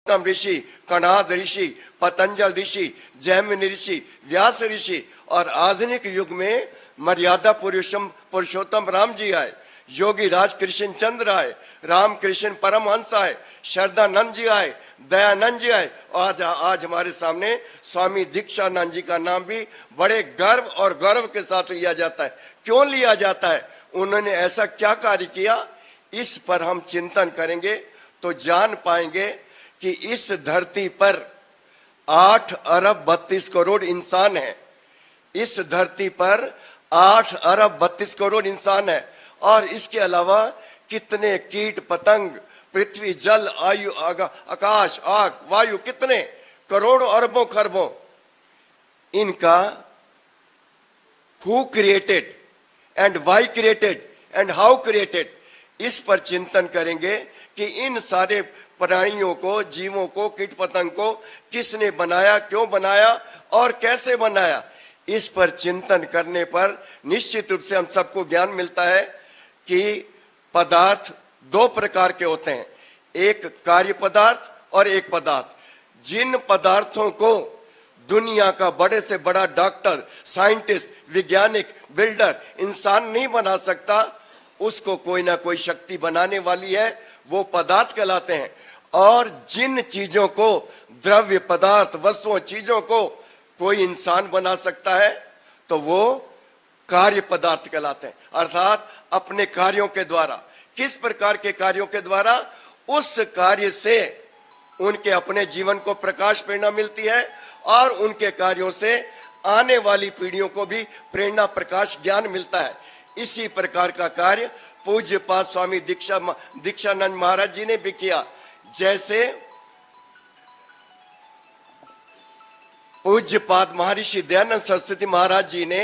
उत्तम ऋषि, कणाद ऋषि, पतंजल ऋषि, जैमिनी ऋषि, व्यास ऋषि और आधुनिक युग में मर्यादा पुरुषोत्तम राम जी आए, योगी राज कृष्ण चंद्र आए, रामकृष्ण परमहंस आए, श्रद्धानंद जी आए, दयानंद जी आए और आज हमारे सामने स्वामी दीक्षानंद जी का नाम भी बड़े गर्व और गौरव के साथ लिया जाता है। क्यों लिया जाता है? उन्होंने ऐसा क्या कार्य किया? इस पर हम चिंतन करेंगे तो जान पाएंगे कि इस धरती पर 8 अरब 32 करोड़ इंसान हैं। इस धरती पर 8 अरब 32 करोड़ इंसान है और इसके अलावा कितने कीट पतंग, पृथ्वी, जल, आयु, आकाश, आग, वायु, कितने करोड़ों अरबों खरबों, इनका who created and why created and how created, इस पर चिंतन करेंगे कि इन सारे प्राणियों को, जीवों को, कीट पतंग को किसने बनाया, क्यों बनाया और कैसे बनाया। इस पर चिंतन करने पर निश्चित रूप से हम सबको ज्ञान मिलता है कि पदार्थ 2 प्रकार के होते हैं, एक कार्य पदार्थ और एक पदार्थ। जिन पदार्थों को दुनिया का बड़े से बड़ा डॉक्टर, साइंटिस्ट, वैज्ञानिक, बिल्डर, इंसान नहीं बना सकता, उसको कोई ना कोई शक्ति बनाने वाली है, वो पदार्थ कहलाते हैं। और जिन चीजों को, द्रव्य पदार्थ, वस्तुओं, चीजों को कोई इंसान बना सकता है तो वो कार्य पदार्थ कहलाते हैं। अर्थात अपने कार्यों के द्वारा, किस प्रकार के कार्यों के द्वारा? उस कार्य से उनके अपने जीवन को प्रकाश प्रेरणा मिलती है और उनके कार्यों से आने वाली पीढ़ियों को भी प्रेरणा, प्रकाश, ज्ञान मिलता है। इसी प्रकार का कार्य पूज्यपाद स्वामी दीक्षानंद महाराज जी ने भी किया। जैसे पूज्यपाद महर्षि दयानंद सरस्वती महाराज जी ने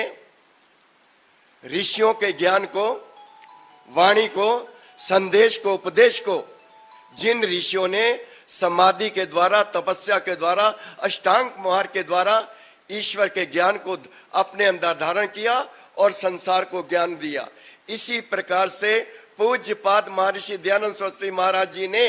ऋषियों के ज्ञान को, वाणी को, संदेश को, उपदेश को, जिन ऋषियों ने समाधि के द्वारा, तपस्या के द्वारा, अष्टांग मार्ग के द्वारा ईश्वर के ज्ञान को अपने अंदर धारण किया और संसार को ज्ञान दिया, इसी प्रकार से पूज्यपाद महर्षि दयानंद सरस्वती महाराज जी ने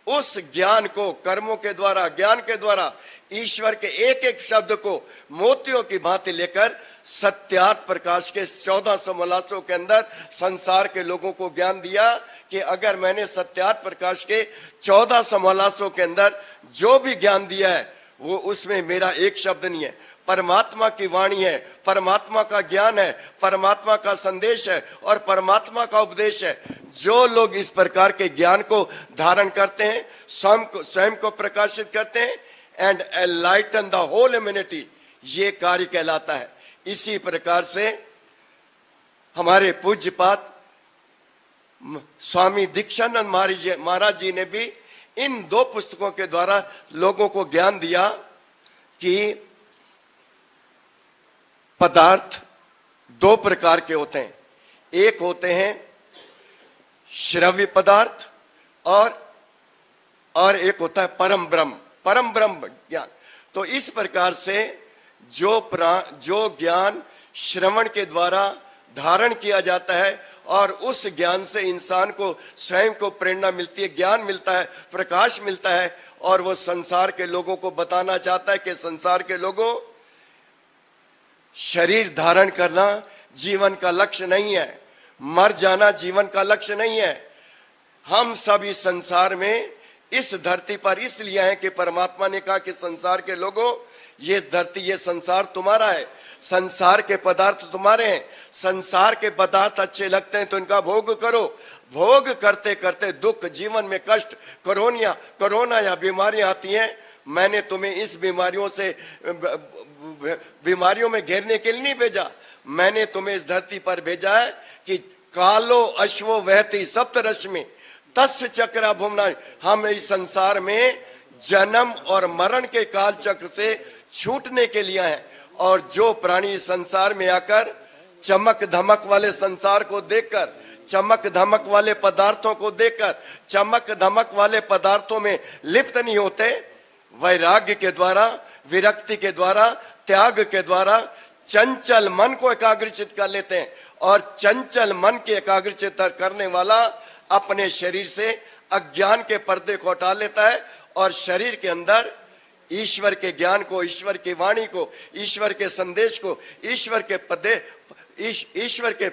उस ज्ञान को कर्मों के द्वारा, ज्ञान के द्वारा ईश्वर के एक एक शब्द को मोतियों की भांति लेकर सत्यार्थ प्रकाश के 14 समलासों के अंदर संसार के लोगों को ज्ञान दिया कि अगर मैंने सत्यार्थ प्रकाश के 14 समलासों के अंदर जो भी ज्ञान दिया है वो उसमें मेरा एक शब्द नहीं है, परमात्मा की वाणी है, परमात्मा का ज्ञान है, परमात्मा का संदेश है और परमात्मा का उपदेश है। जो लोग इस प्रकार के ज्ञान को धारण करते हैं, स्वयं को प्रकाशित करते हैं and enlighten the whole humanity, ये कार्य कहलाता है। इसी प्रकार से हमारे पूज्यपाद स्वामी दीक्षानंद महाराज जी ने भी इन 2 पुस्तकों के द्वारा लोगों को ज्ञान दिया कि पदार्थ 2 प्रकार के होते हैं, एक होते हैं श्रव्य पदार्थ और एक होता है परम ब्रह्म ज्ञान। तो इस प्रकार से जो ज्ञान श्रवण के द्वारा धारण किया जाता है और उस ज्ञान से इंसान को स्वयं को प्रेरणा मिलती है, ज्ञान मिलता है, प्रकाश मिलता है और वो संसार के लोगों को बताना चाहता है कि संसार के लोगों, शरीर धारण करना जीवन का लक्ष्य नहीं है, मर जाना जीवन का लक्ष्य नहीं है। हम सब इस संसार में, इस धरती पर इसलिए हैं कि परमात्मा ने कहा कि संसार के लोगों, ये धरती, ये संसार तुम्हारा है, संसार के पदार्थ तुम्हारे हैं, संसार के पदार्थ अच्छे लगते हैं तो इनका भोग करो। भोग करते करते दुख, जीवन में कष्ट, कोरोना या बीमारियां आती हैं। मैंने तुम्हें इस बीमारियों में घेरने के लिए नहीं भेजा, मैंने तुम्हें इस धरती पर भेजा है कि कालो अश्वो वहति सप्तरश्मि तस्य चक्रा भूमना, हम इस संसार में जन्म और मरण के काल चक्र से छूटने के लिए हैं। और जो प्राणी संसार में आकर चमक धमक वाले संसार को देखकर, चमक धमक वाले पदार्थों को देखकर, चमक धमक वाले पदार्थों में लिप्त नहीं होते, वैराग्य के द्वारा, विरक्ति के द्वारा, त्याग के द्वारा चंचल मन को एकाग्रचित कर लेते हैं। और चंचल मन के एकाग्रचित करने वाला अपने शरीर से अज्ञान के पर्दे को हटा लेता है और शरीर के अंदर ईश्वर के ज्ञान को, ईश्वर की वाणी को, ईश्वर के संदेश को, ईश्वर के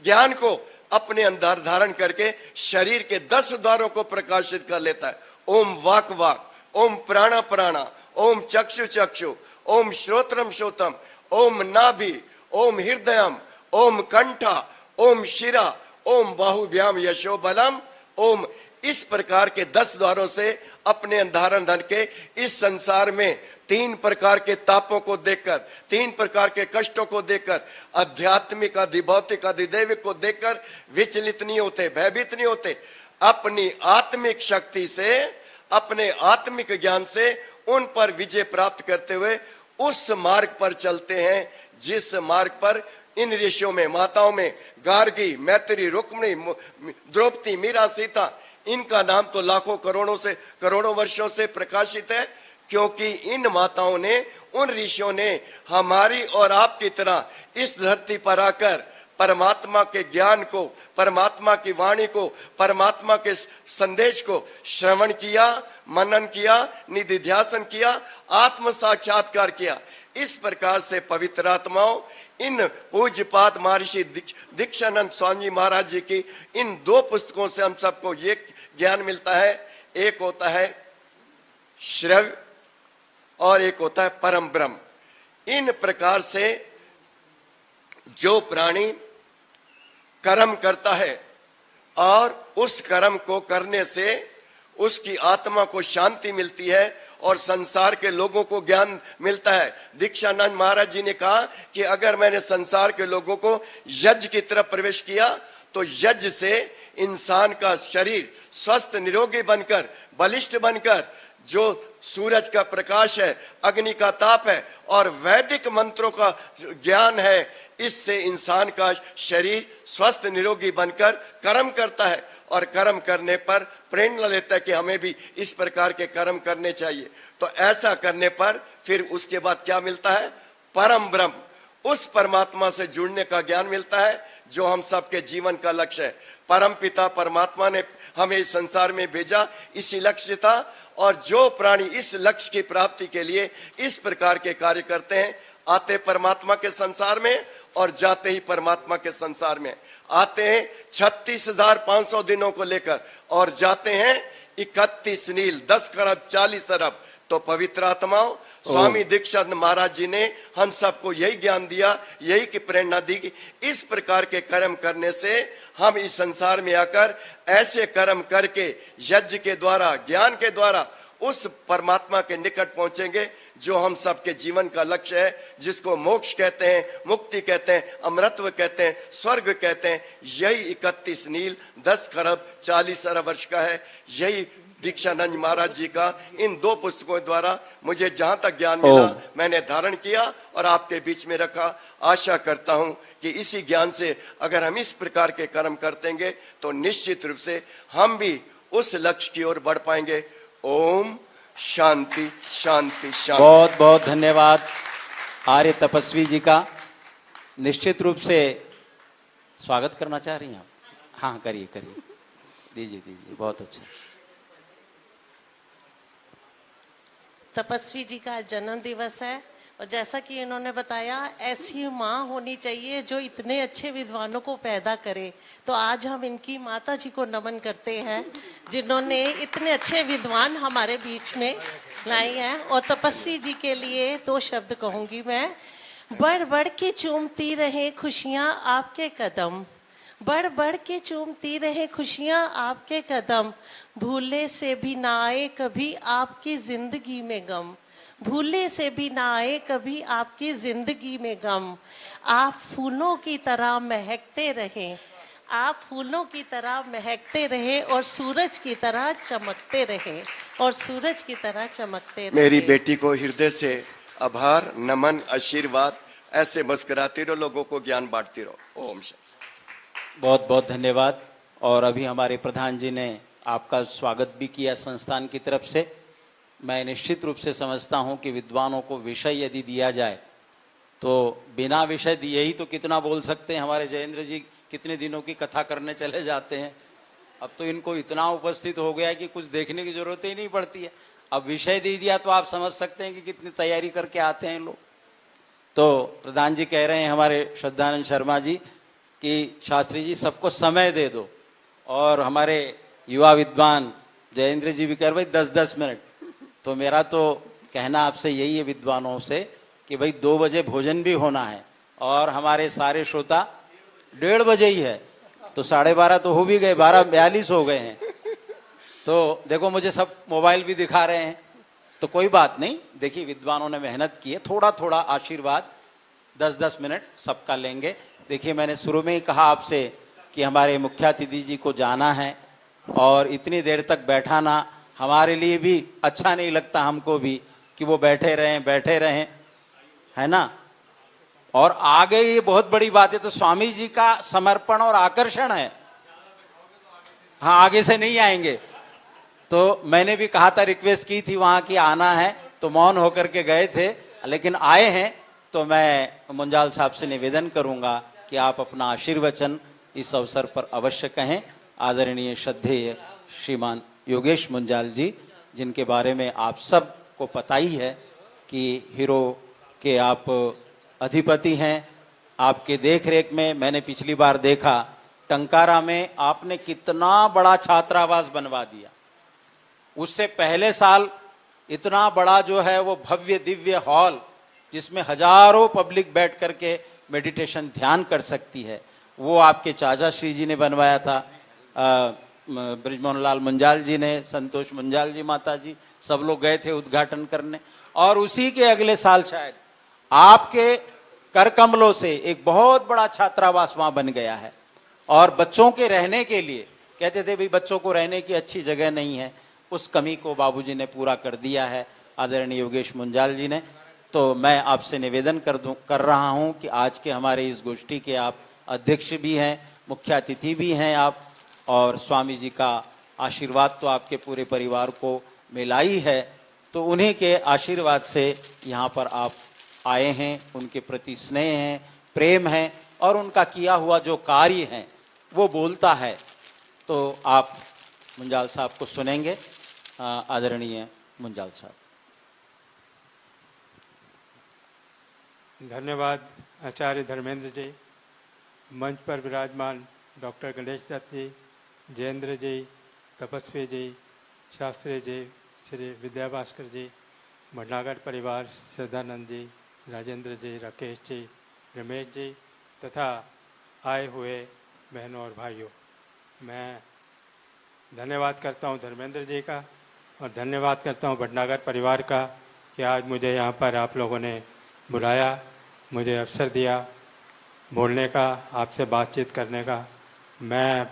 ज्ञान को अपने अंदर धारण करके शरीर के 10 द्वारों को प्रकाशित कर लेता है। ओम वाक वाक, ओम प्राणा प्राणा, ओम चक्षु चक्षु, ओम श्रोत्रम श्रोतम, ओम नाभि, ओम हृदयम, ओम कंठा, ओम शिरा, ओम बाहुभ्याम यशो बलम, ओम। इस प्रकार के 10 द्वारों से अपने अंधारण धन के इस संसार में 3 प्रकार के तापों को देखकर, 3 प्रकार के कष्टों को देखकर, आध्यात्मिक, अधिभौतिक, अधिदैविक को देखकर विचलित नहीं होते, भयभीत नहीं होते। अपनी आत्मिक शक्ति से, अपने आत्मिक ज्ञान से उन पर विजय प्राप्त करते हुए उस मार्ग पर चलते हैं जिस मार्ग पर इन ऋषियों में, माताओं में, गार्गी, मैत्री, रुक्मिणी, द्रौपदी, मीरा, सीता, इनका नाम तो लाखों करोड़ों वर्षों से प्रकाशित है, क्योंकि इन माताओं ने, उन ऋषियों ने हमारी और आपकी तरह इस धरती पर आकर परमात्मा के ज्ञान को, परमात्मा की वाणी को, परमात्मा के संदेश को श्रवण किया, मनन किया, निधिध्यासन किया, आत्म साक्षात्कार किया। इस प्रकार से पवित्र आत्माओं, इन पूज्यपाद महर्षि दीक्षानंद स्वामी महाराज जी की इन 2 पुस्तकों से हम सबको ये ज्ञान मिलता है। एक होता है श्रव्य और एक होता है परम ब्रह्म। इन प्रकार से जो प्राणी कर्म करता है और उस कर्म को करने से उसकी आत्मा को शांति मिलती है और संसार के लोगों को ज्ञान मिलता है। दीक्षानंद महाराज जी ने कहा कि अगर मैंने संसार के लोगों को यज्ञ की तरफ प्रवेश किया तो यज्ञ से इंसान का शरीर स्वस्थ निरोगी बनकर, बलिष्ठ बनकर, जो सूरज का प्रकाश है, अग्नि का ताप है और वैदिक मंत्रों का ज्ञान है, इससे इंसान का शरीर स्वस्थ निरोगी बनकर कर्म करता है और कर्म करने पर प्रेरणा लेता है कि हमें भी इस प्रकार के कर्म करने चाहिए। तो ऐसा करने पर फिर उसके बाद क्या मिलता है? परम ब्रह्म, उस परमात्मा से जुड़ने का ज्ञान मिलता है जो हम सबके जीवन का लक्ष्य है। परम पिता परमात्मा ने हमें इस संसार में भेजा, इसी लक्ष्य था। और जो प्राणी इस लक्ष्य की प्राप्ति के लिए इस प्रकार के कार्य करते हैं, आते परमात्मा के संसार में और जाते ही परमात्मा के संसार में। आते हैं 36,500 दिनों को लेकर और जाते हैं 31 नील, 10 खरब 40 अरब। तो पवित्र आत्माओं, स्वामी दीक्षानंद महाराज जी ने हम सबको यही ज्ञान दिया, यही की प्रेरणा दी कि इस प्रकार के कर्म करने से हम इस संसार में आकर ऐसे कर्म करके यज्ञ के द्वारा, ज्ञान के द्वारा उस परमात्मा के निकट पहुंचेंगे जो हम सबके जीवन का लक्ष्य है, जिसको मोक्ष कहते हैं, मुक्ति कहते हैं, अमृतत्व कहते हैं, स्वर्ग कहते हैं। यही 31 नील, 10 खरब 40 अरब वर्ष का है। यही दीक्षानंद महाराज जी का इन 2 पुस्तकों द्वारा मुझे जहां तक ज्ञान मिला मैंने धारण किया और आपके बीच में रखा। आशा करता हूं कि इसी ज्ञान से अगर हम इस प्रकार के कर्म करतेंगे तो निश्चित रूप से हम भी उस लक्ष्य की ओर बढ़ पाएंगे। ओम शांति शांति शांति। बहुत बहुत धन्यवाद आर्य तपस्वी जी का। निश्चित रूप से स्वागत करना चाह रही हैं आप? हाँ, करिए करिए, दीजिए, बहुत अच्छा। तपस्वी जी का जन्म दिवस है और जैसा कि इन्होंने बताया, ऐसी माँ होनी चाहिए जो इतने अच्छे विद्वानों को पैदा करे। तो आज हम इनकी माता जी को नमन करते हैं जिन्होंने इतने अच्छे विद्वान हमारे बीच में लाई हैं। और तपस्वी जी के लिए 2 शब्द कहूँगी मैं। बढ़ बढ़ के चूमती रहे खुशियाँ आपके कदम, बढ़ बढ़ के चूमती रहे खुशियाँ आपके कदम, भूले से भी ना आए कभी आपकी जिंदगी में गम, भूले से भी ना आए कभी आपकी जिंदगी में गम। आप फूलों की तरह महकते रहें, आप फूलों की तरह महकते रहे और सूरज की तरह चमकते रहे, और सूरज की तरह चमकते रहे। मेरी बेटी को हृदय से आभार, नमन, आशीर्वाद। ऐसे मुस्कुराती रहो, लोगों को ज्ञान बांटती रहो। ओम शांति। बहुत बहुत धन्यवाद। और अभी हमारे प्रधान जी ने आपका स्वागत भी किया संस्थान की तरफ से। मैं निश्चित रूप से समझता हूं कि विद्वानों को विषय यदि दिया जाए तो बिना विषय दिए ही तो कितना बोल सकते हैं। हमारे जयेंद्र जी कितने दिनों की कथा करने चले जाते हैं, अब तो इनको इतना उपस्थित हो गया है कि कुछ देखने की जरूरत ही नहीं पड़ती है। अब विषय दे दिया तो आप समझ सकते हैं कि कितनी तैयारी करके आते हैं लोग। तो प्रधान जी कह रहे हैं हमारे श्रद्धानंद शर्मा जी कि शास्त्री जी सबको समय दे दो, और हमारे युवा विद्वान जयेंद्र जी भी कह रहे भाई 10-10 मिनट। तो मेरा तो कहना आपसे यही है विद्वानों से कि भाई 2 बजे भोजन भी होना है, और हमारे सारे श्रोता 1:30 बजे ही है, तो 12:30 तो हो भी गए, 12:42 हो गए हैं। तो देखो मुझे सब मोबाइल भी दिखा रहे हैं, तो कोई बात नहीं। देखिए विद्वानों ने मेहनत की है, थोड़ा थोड़ा आशीर्वाद 10-10 मिनट सबका लेंगे। देखिए मैंने शुरू में ही कहा आपसे कि हमारे मुख्यातिथि जी को जाना है, और इतनी देर तक बैठाना हमारे लिए भी अच्छा नहीं लगता, हमको भी कि वो बैठे रहें, है ना। और आगे ये बहुत बड़ी बात है, तो स्वामी जी का समर्पण और आकर्षण है। हाँ, आगे से नहीं आएंगे। तो मैंने भी कहा था, रिक्वेस्ट की थी वहां की आना है, तो मौन होकर के गए थे, लेकिन आए हैं। तो मैं मुंजाल साहब से निवेदन करूंगा कि आप अपना आशीर्वचन इस अवसर पर अवश्य कहें। आदरणीय श्रद्धेय श्रीमान योगेश मुंजाल जी, जिनके बारे में आप सब को पता ही है कि हीरो के आप अधिपति हैं। आपके देख रेख में मैंने पिछली बार देखा टंकारा में आपने कितना बड़ा छात्रावास बनवा दिया। उससे पहले साल इतना बड़ा जो है वो भव्य दिव्य हॉल, जिसमें हजारों पब्लिक बैठ करके मेडिटेशन ध्यान कर सकती है, वो आपके चाचा श्री जी ने बनवाया था। ब्रिजमोहन लाल मुंजाल जी ने, संतोष मुंजाल जी माता जी, सब लोग गए थे उद्घाटन करने। और उसी के अगले साल शायद आपके कर कमलों से एक बहुत बड़ा छात्रावास वहां बन गया है। और बच्चों के रहने के लिए कहते थे भाई बच्चों को रहने की अच्छी जगह नहीं है, उस कमी को बाबूजी ने पूरा कर दिया है, आदरणीय योगेश मुंजाल जी ने। तो मैं आपसे निवेदन कर रहा हूं कि आज के हमारे इस गोष्ठी के आप अध्यक्ष भी हैं, मुख्य अतिथि भी हैं आप, और स्वामी जी का आशीर्वाद तो आपके पूरे परिवार को मिला ही है। तो उन्हीं के आशीर्वाद से यहाँ पर आप आए हैं, उनके प्रति स्नेह है, प्रेम है, और उनका किया हुआ जो कार्य है वो बोलता है। तो आप मुंजाल साहब को सुनेंगे। आदरणीय मुंजाल साहब। धन्यवाद आचार्य धर्मेंद्र जी, मंच पर विराजमान डॉक्टर गणेश दत्त जी, जयेंद्र जी, तपस्वी जी, शास्त्री जी, श्री विद्याभास्कर जी, भटनागर परिवार, श्रद्धानंद जी, राजेंद्र जी, राकेश जी, रमेश जी, तथा आए हुए बहनों और भाइयों, मैं धन्यवाद करता हूं धर्मेंद्र जी का, और धन्यवाद करता हूं भटनागर परिवार का कि आज मुझे यहाँ पर आप लोगों ने बुलाया, मुझे अवसर दिया बोलने का, आपसे बातचीत करने का। मैं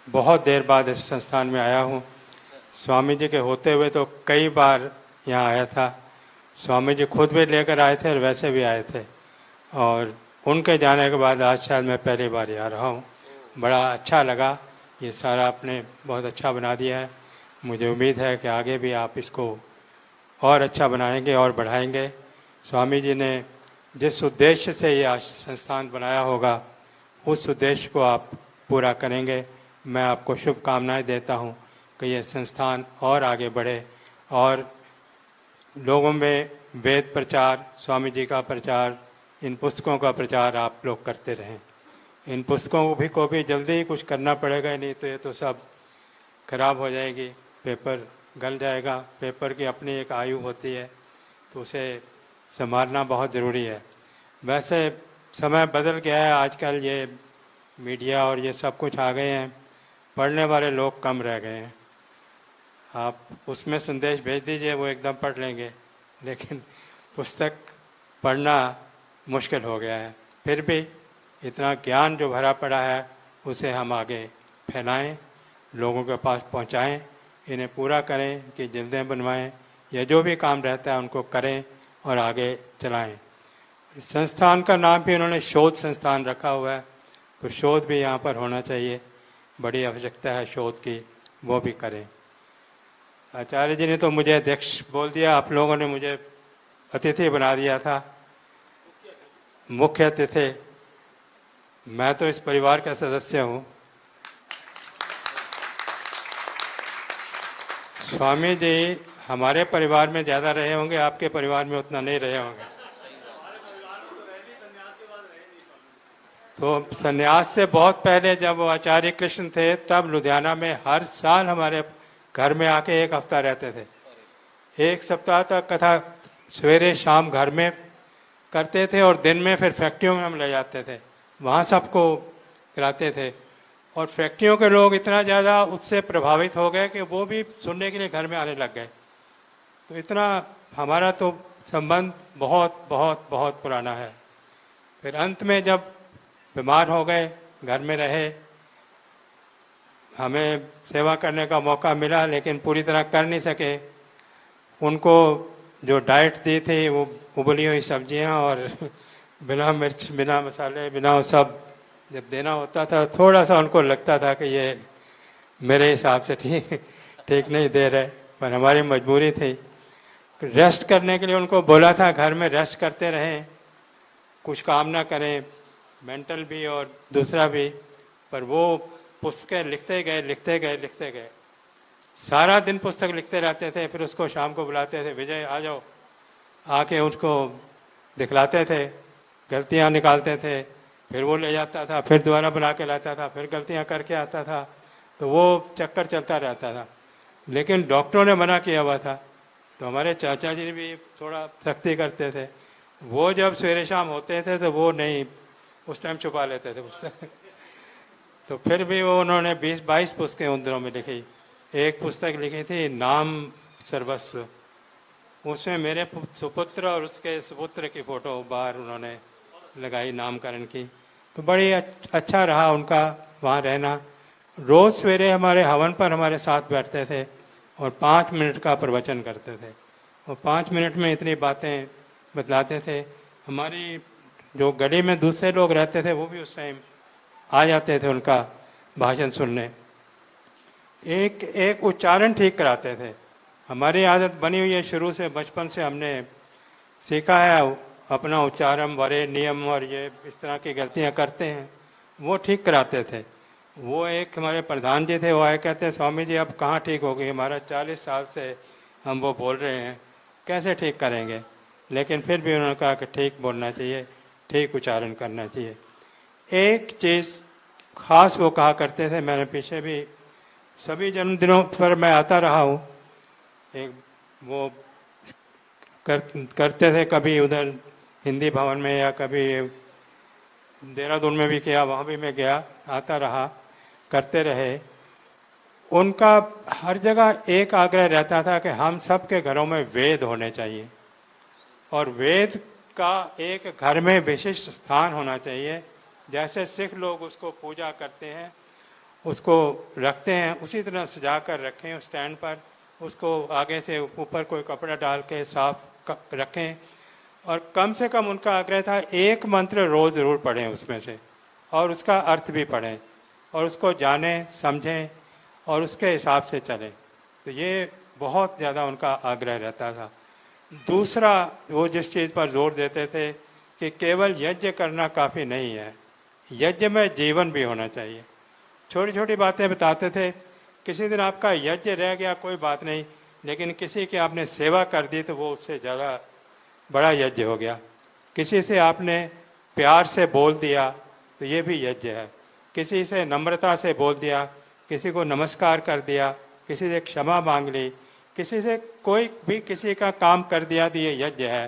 बहुत देर बाद इस संस्थान में आया हूँ। स्वामी जी के होते हुए तो कई बार यहाँ आया था, स्वामी जी खुद भी लेकर आए थे और वैसे भी आए थे, और उनके जाने के बाद आज शायद मैं पहली बार आ रहा हूँ। बड़ा अच्छा लगा, ये सारा आपने बहुत अच्छा बना दिया है। मुझे उम्मीद है कि आगे भी आप इसको और अच्छा बनाएंगे और बढ़ाएंगे। स्वामी जी ने जिस उद्देश्य से ये संस्थान बनाया होगा, उस उद्देश्य को आप पूरा करेंगे। मैं आपको शुभकामनाएं देता हूँ कि ये संस्थान और आगे बढ़े, और लोगों में वेद प्रचार, स्वामी जी का प्रचार, इन पुस्तकों का प्रचार आप लोग करते रहें। इन पुस्तकों को भी जल्दी ही कुछ करना पड़ेगा, नहीं तो ये तो सब खराब हो जाएगी, पेपर गल जाएगा। पेपर की अपनी एक आयु होती है, तो उसे संभालना बहुत ज़रूरी है। वैसे समय बदल गया है, आजकल ये मीडिया और ये सब कुछ आ गए हैं, पढ़ने वाले लोग कम रह गए हैं। आप उसमें संदेश भेज दीजिए, वो एकदम पढ़ लेंगे, लेकिन पुस्तक पढ़ना मुश्किल हो गया है। फिर भी इतना ज्ञान जो भरा पड़ा है उसे हम आगे फैलाएं, लोगों के पास पहुंचाएं, इन्हें पूरा करें कि जल्दें बनवाएं, या जो भी काम रहता है उनको करें और आगे चलाएं। इस संस्थान का नाम भी उन्होंने शोध संस्थान रखा हुआ है, तो शोध भी यहाँ पर होना चाहिए, बड़ी आवश्यकता है शोध की, वो भी करें। आचार्य जी ने तो मुझे अध्यक्ष बोल दिया, आप लोगों ने मुझे अतिथि बना दिया था, मुख्य अतिथि। मैं तो इस परिवार का सदस्य हूँ। स्वामी जी हमारे परिवार में ज़्यादा रहे होंगे, आपके परिवार में उतना नहीं रहे होंगे। तो संन्यास से बहुत पहले जब वो आचार्य कृष्ण थे, तब लुधियाना में हर साल हमारे घर में आके 1 हफ्ता रहते थे। 1 सप्ताह तक कथा सवेरे शाम घर में करते थे और दिन में फिर फैक्ट्रियों में हम ले जाते थे, वहाँ सबको कराते थे। और फैक्ट्रियों के लोग इतना ज़्यादा उससे प्रभावित हो गए कि वो भी सुनने के लिए घर में आने लग गए। तो इतना हमारा तो संबंध बहुत बहुत बहुत पुराना है। फिर अंत में जब बीमार हो गए, घर में रहे, हमें सेवा करने का मौका मिला लेकिन पूरी तरह कर नहीं सके। उनको जो डाइट दी थी वो उबली हुई सब्जियां और बिना मिर्च, बिना मसाले, बिना वो सब जब देना होता था, थोड़ा सा उनको लगता था कि ये मेरे हिसाब से ठीक नहीं दे रहे, पर हमारी मजबूरी थी। रेस्ट करने के लिए उनको बोला था, घर में रेस्ट करते रहें, कुछ काम ना करें, मेंटल भी और दूसरा भी। पर वो पुस्तकें लिखते गए, सारा दिन पुस्तक लिखते रहते थे। फिर उसको शाम को बुलाते थे, विजय आ जाओ, आके उसको दिखलाते थे, गलतियां निकालते थे, फिर वो ले जाता था, फिर दोबारा बुला के लाता था, फिर गलतियां करके आता था। तो वो चक्कर चलता रहता था। लेकिन डॉक्टरों ने मना किया हुआ था, तो हमारे चाचा जी भी थोड़ा सख्ती करते थे। वो जब सवेरे शाम होते थे तो वो नहीं, उस टाइम छुपा लेते थे पुस्तक। तो फिर भी वो उन्होंने 20-22 पुस्तकें उन दिनों में लिखी। एक पुस्तक लिखी थी नाम सर्वस्व, उसमें मेरे सुपुत्र और उसके सुपुत्र की फ़ोटो बाहर उन्होंने लगाई, नामकरण की। तो बड़ी अच्छा रहा उनका वहाँ रहना। रोज़ सवेरे हमारे हवन पर हमारे साथ बैठते थे और 5 मिनट का प्रवचन करते थे और 5 मिनट में इतनी बातें बतलाते थे। हमारी जो गली में दूसरे लोग रहते थे वो भी उस टाइम आ जाते थे उनका भाषण सुनने। एक उच्चारण ठीक कराते थे। हमारी आदत बनी हुई है शुरू से, बचपन से हमने सीखा है अपना उच्चारण, बड़े नियम और ये इस तरह की गलतियां करते हैं, वो ठीक कराते थे। वो एक हमारे प्रधान जी थे, वो आए कहते हैं स्वामी जी अब कहाँ ठीक हो गई, हमारा 40 साल से हम वो बोल रहे हैं, कैसे ठीक करेंगे। लेकिन फिर भी उन्होंने कहा कि ठीक बोलना चाहिए, ठीक उच्चारण करना चाहिए। एक चीज़ खास वो कहा करते थे, मैंने पीछे भी सभी जन्मदिनों पर मैं आता रहा हूँ, एक वो करते थे, कभी उधर हिंदी भवन में या कभी देहरादून में भी किया, वहाँ भी मैं गया, आता रहा, करते रहे। उनका हर जगह एक आग्रह रहता था कि हम सब के घरों में वेद होने चाहिए और वेद का एक घर में विशिष्ट स्थान होना चाहिए। जैसे सिख लोग उसको पूजा करते हैं, उसको रखते हैं, उसी तरह सजा कर रखें उस स्टैंड पर, उसको आगे से ऊपर कोई कपड़ा डाल के साफ रखें। और कम से कम उनका आग्रह था एक मंत्र रोज़ ज़रूर पढ़ें उसमें से, और उसका अर्थ भी पढ़ें और उसको जानें, समझें और उसके हिसाब से चलें। तो ये बहुत ज़्यादा उनका आग्रह रहता था। दूसरा, वो जिस चीज़ पर जोर देते थे कि केवल यज्ञ करना काफ़ी नहीं है, यज्ञ में जीवन भी होना चाहिए। छोटी छोटी बातें बताते थे। किसी दिन आपका यज्ञ रह गया कोई बात नहीं, लेकिन किसी की आपने सेवा कर दी तो वो उससे ज़्यादा बड़ा यज्ञ हो गया। किसी से आपने प्यार से बोल दिया तो ये भी यज्ञ है। किसी से नम्रता से बोल दिया, किसी को नमस्कार कर दिया, किसी से क्षमा मांग ली, किसी से कोई भी किसी का काम कर दिया तो ये यज्ञ है।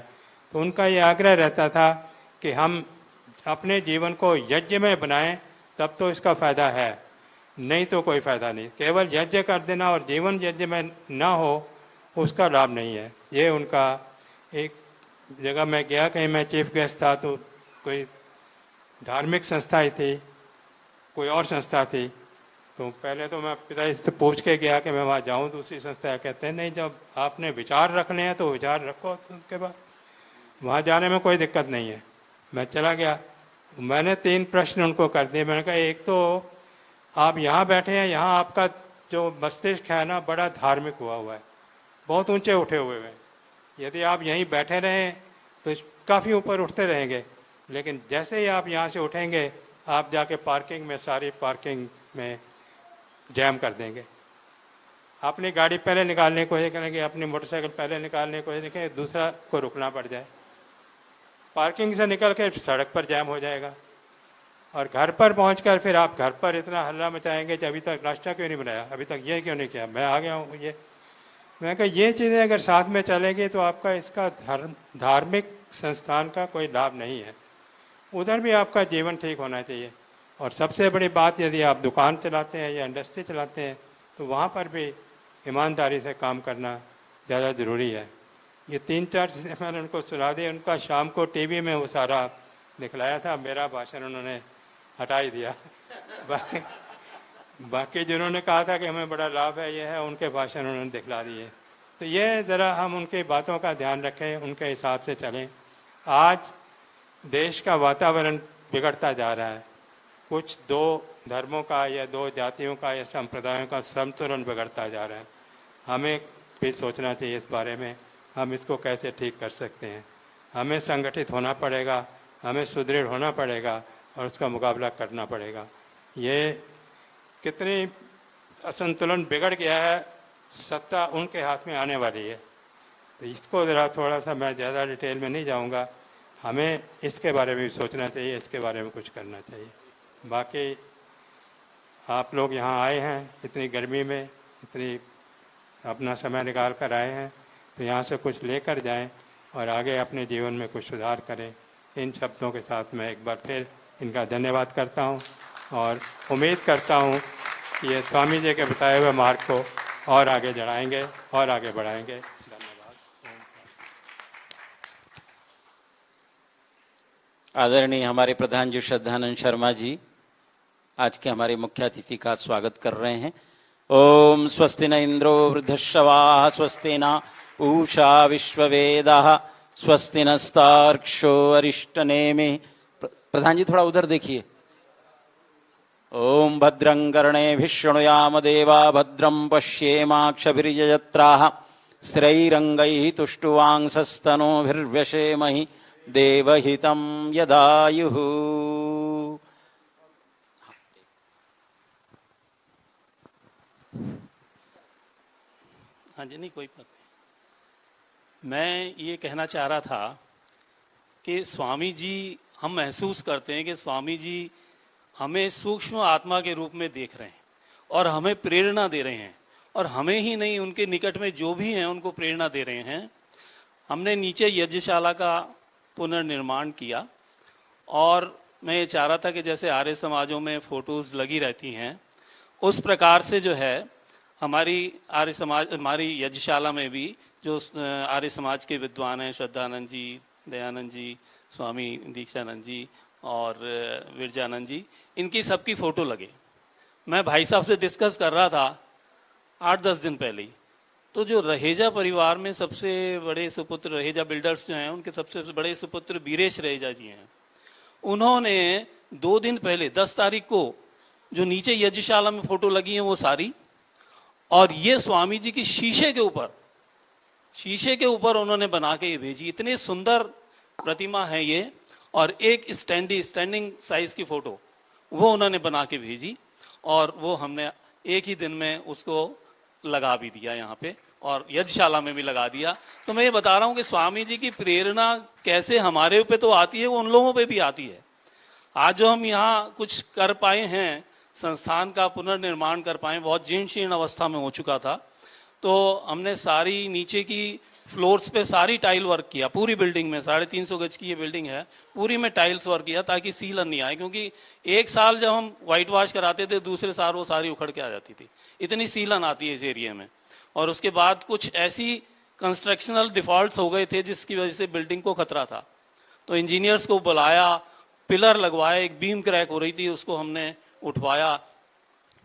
तो उनका ये आग्रह रहता था कि हम अपने जीवन को यज्ञ में बनाएं, तब तो इसका फ़ायदा है, नहीं तो कोई फ़ायदा नहीं। केवल यज्ञ कर देना और जीवन यज्ञ में ना हो, उसका लाभ नहीं है। ये उनका एक जगह मैं गया, कहीं मैं चीफ गेस्ट था, तो कोई धार्मिक संस्था ही थी, कोई और संस्था थी। तो पहले तो मैं पिताजी से पूछ के गया कि मैं वहाँ जाऊँ दूसरी संस्था। कहते हैं नहीं, जब आपने विचार रखने हैं तो विचार रखो, तो उसके बाद वहाँ जाने में कोई दिक्कत नहीं है। मैं चला गया, मैंने 3 प्रश्न उनको कर दिए। मैंने कहा एक तो आप यहाँ बैठे हैं, यहाँ आपका जो मस्तिष्क है ना बड़ा धार्मिक हुआ है, बहुत ऊंचे उठे हुए हैं। यदि आप यहीं बैठे रहें तो काफ़ी ऊपर उठते रहेंगे, लेकिन जैसे ही आप यहाँ से उठेंगे आप जाके पार्किंग में, सारी पार्किंग में जैम कर देंगे। अपनी गाड़ी पहले निकालने की कोशिश करेंगे, अपनी मोटरसाइकिल पहले निकालने की कोशिश करेंगे, दूसरा को रुकना पड़ जाए, पार्किंग से निकल के सड़क पर जाम हो जाएगा, और घर पर पहुंचकर फिर आप घर पर इतना हल्ला मचाएंगे कि अभी तक नाश्ता क्यों नहीं बनाया, अभी तक ये क्यों नहीं किया, मैं आ गया हूँ। ये मैं कहा ये चीज़ें अगर साथ में चलेंगी तो आपका इसका धार्मिक संस्थान का कोई लाभ नहीं है। उधर भी आपका जीवन ठीक होना चाहिए। और सबसे बड़ी बात, यदि आप दुकान चलाते हैं या इंडस्ट्री चलाते हैं तो वहाँ पर भी ईमानदारी से काम करना ज़्यादा ज़रूरी है। ये 3-4 चीज़ें मैंने उनको सुना दी। उनका शाम को टीवी में वो सारा दिखलाया था, मेरा भाषण उन्होंने हटा ही दिया। बाकी जिन्होंने कहा था कि हमें बड़ा लाभ है, ये है, उनके भाषण उन्होंने दिखला दिए। तो ये ज़रा हम उनकी बातों का ध्यान रखें, उनके हिसाब से चलें। आज देश का वातावरण बिगड़ता जा रहा है, कुछ 2 धर्मों का या 2 जातियों का या संप्रदायों का संतुलन बिगड़ता जा रहा है। हमें भी सोचना चाहिए इस बारे में, हम इसको कैसे ठीक कर सकते हैं। हमें संगठित होना पड़ेगा, हमें सुदृढ़ होना पड़ेगा और उसका मुकाबला करना पड़ेगा। ये कितनी असंतुलन बिगड़ गया है, सत्ता उनके हाथ में आने वाली है। तो इसको ज़रा थोड़ा सा, मैं ज़्यादा डिटेल में नहीं जाऊंगा, हमें इसके बारे में भी सोचना चाहिए, इसके बारे में कुछ करना चाहिए। बाकी आप लोग यहाँ आए हैं इतनी गर्मी में, इतनी अपना समय निकाल कर आए हैं, तो यहाँ से कुछ लेकर जाएं और आगे अपने जीवन में कुछ सुधार करें। इन शब्दों के साथ मैं एक बार फिर इनका धन्यवाद करता हूँ और उम्मीद करता हूँ कि ये स्वामी जी के बताए हुए मार्ग को और आगे बढ़ाएंगे और आगे बढ़ाएंगे। धन्यवाद। आदरणीय हमारे प्रधान जी श्रद्धानंद शर्मा जी आज के हमारे मुख्य अतिथि का स्वागत कर रहे हैं। ओम स्वस्ति न इंद्रो वृद्धश्रवाः स्वस्ति न पूषा विश्ववेदाः स्वस्ति नस्तार्क्ष्यो अरिष्टनेमिः। प्रधान जी थोड़ा उधर देखिए। ओम भद्रं कर्णेभिः शृणुयाम देवा भद्रं पश्येमाक्षभिर्यजत्राः स्थिरैरङ्गैः तुष्टुवांसस्तनूभिर्व्यशेमहि देवहितं यदायुः। हाँ जी, नहीं कोई बात नहीं। मैं ये कहना चाह रहा था कि स्वामी जी, हम महसूस करते हैं कि स्वामी जी हमें सूक्ष्म आत्मा के रूप में देख रहे हैं और हमें प्रेरणा दे रहे हैं, और हमें ही नहीं, उनके निकट में जो भी हैं उनको प्रेरणा दे रहे हैं। हमने नीचे यज्ञशाला का पुनर्निर्माण किया और मैं ये चाह रहा था कि जैसे आर्य समाजों में फोटोज़ लगी रहती हैं उस प्रकार से जो है हमारी आर्य समाज, हमारी यज्ञशाला में भी जो आर्य समाज के विद्वान हैं, श्रद्धानंद जी, दयानंद जी, स्वामी दीक्षानंद जी और विरजानंद जी, इनकी सबकी फ़ोटो लगे। मैं भाई साहब से डिस्कस कर रहा था 8-10 दिन पहले ही, तो जो रहेजा परिवार में सबसे बड़े सुपुत्र रहेजा बिल्डर्स जो हैं, उनके सबसे बड़े सुपुत्र बीरेश रहेजा जी हैं। उन्होंने 2 दिन पहले 10 तारीख को जो नीचे यज्ञशाला में फ़ोटो लगी हैं वो सारी, और ये स्वामी जी की शीशे के ऊपर उन्होंने बना के ये भेजी। इतनी सुंदर प्रतिमा है ये, और एक स्टैंडिंग साइज की फोटो वो उन्होंने बना के भेजी, और वो हमने एक ही दिन में उसको लगा भी दिया यहाँ पे, और यज्ञशाला में भी लगा दिया। तो मैं ये बता रहा हूँ कि स्वामी जी की प्रेरणा कैसे हमारे पे तो आती है, वो उन लोगों पे भी आती है। आज जो हम यहाँ कुछ कर पाए हैं, संस्थान का पुनर्निर्माण कर पाए, बहुत जीर्ण शीर्ण अवस्था में हो चुका था, तो हमने सारी नीचे की फ्लोर्स पे सारी टाइल वर्क किया। पूरी बिल्डिंग में 350 गज की ये बिल्डिंग है, पूरी में टाइल्स वर्क किया ताकि सीलन नहीं आए, क्योंकि एक साल जब हम वाइट वॉश कराते थे दूसरे साल वो सारी उखड़ के आ जाती थी, इतनी सीलन आती है इस एरिया में। और उसके बाद कुछ ऐसी कंस्ट्रक्शनल डिफॉल्ट्स हो गए थे जिसकी वजह से बिल्डिंग को खतरा था, तो इंजीनियर्स को बुलाया, पिलर लगवाया, एक बीम क्रैक हो रही थी उसको हमने उठवाया।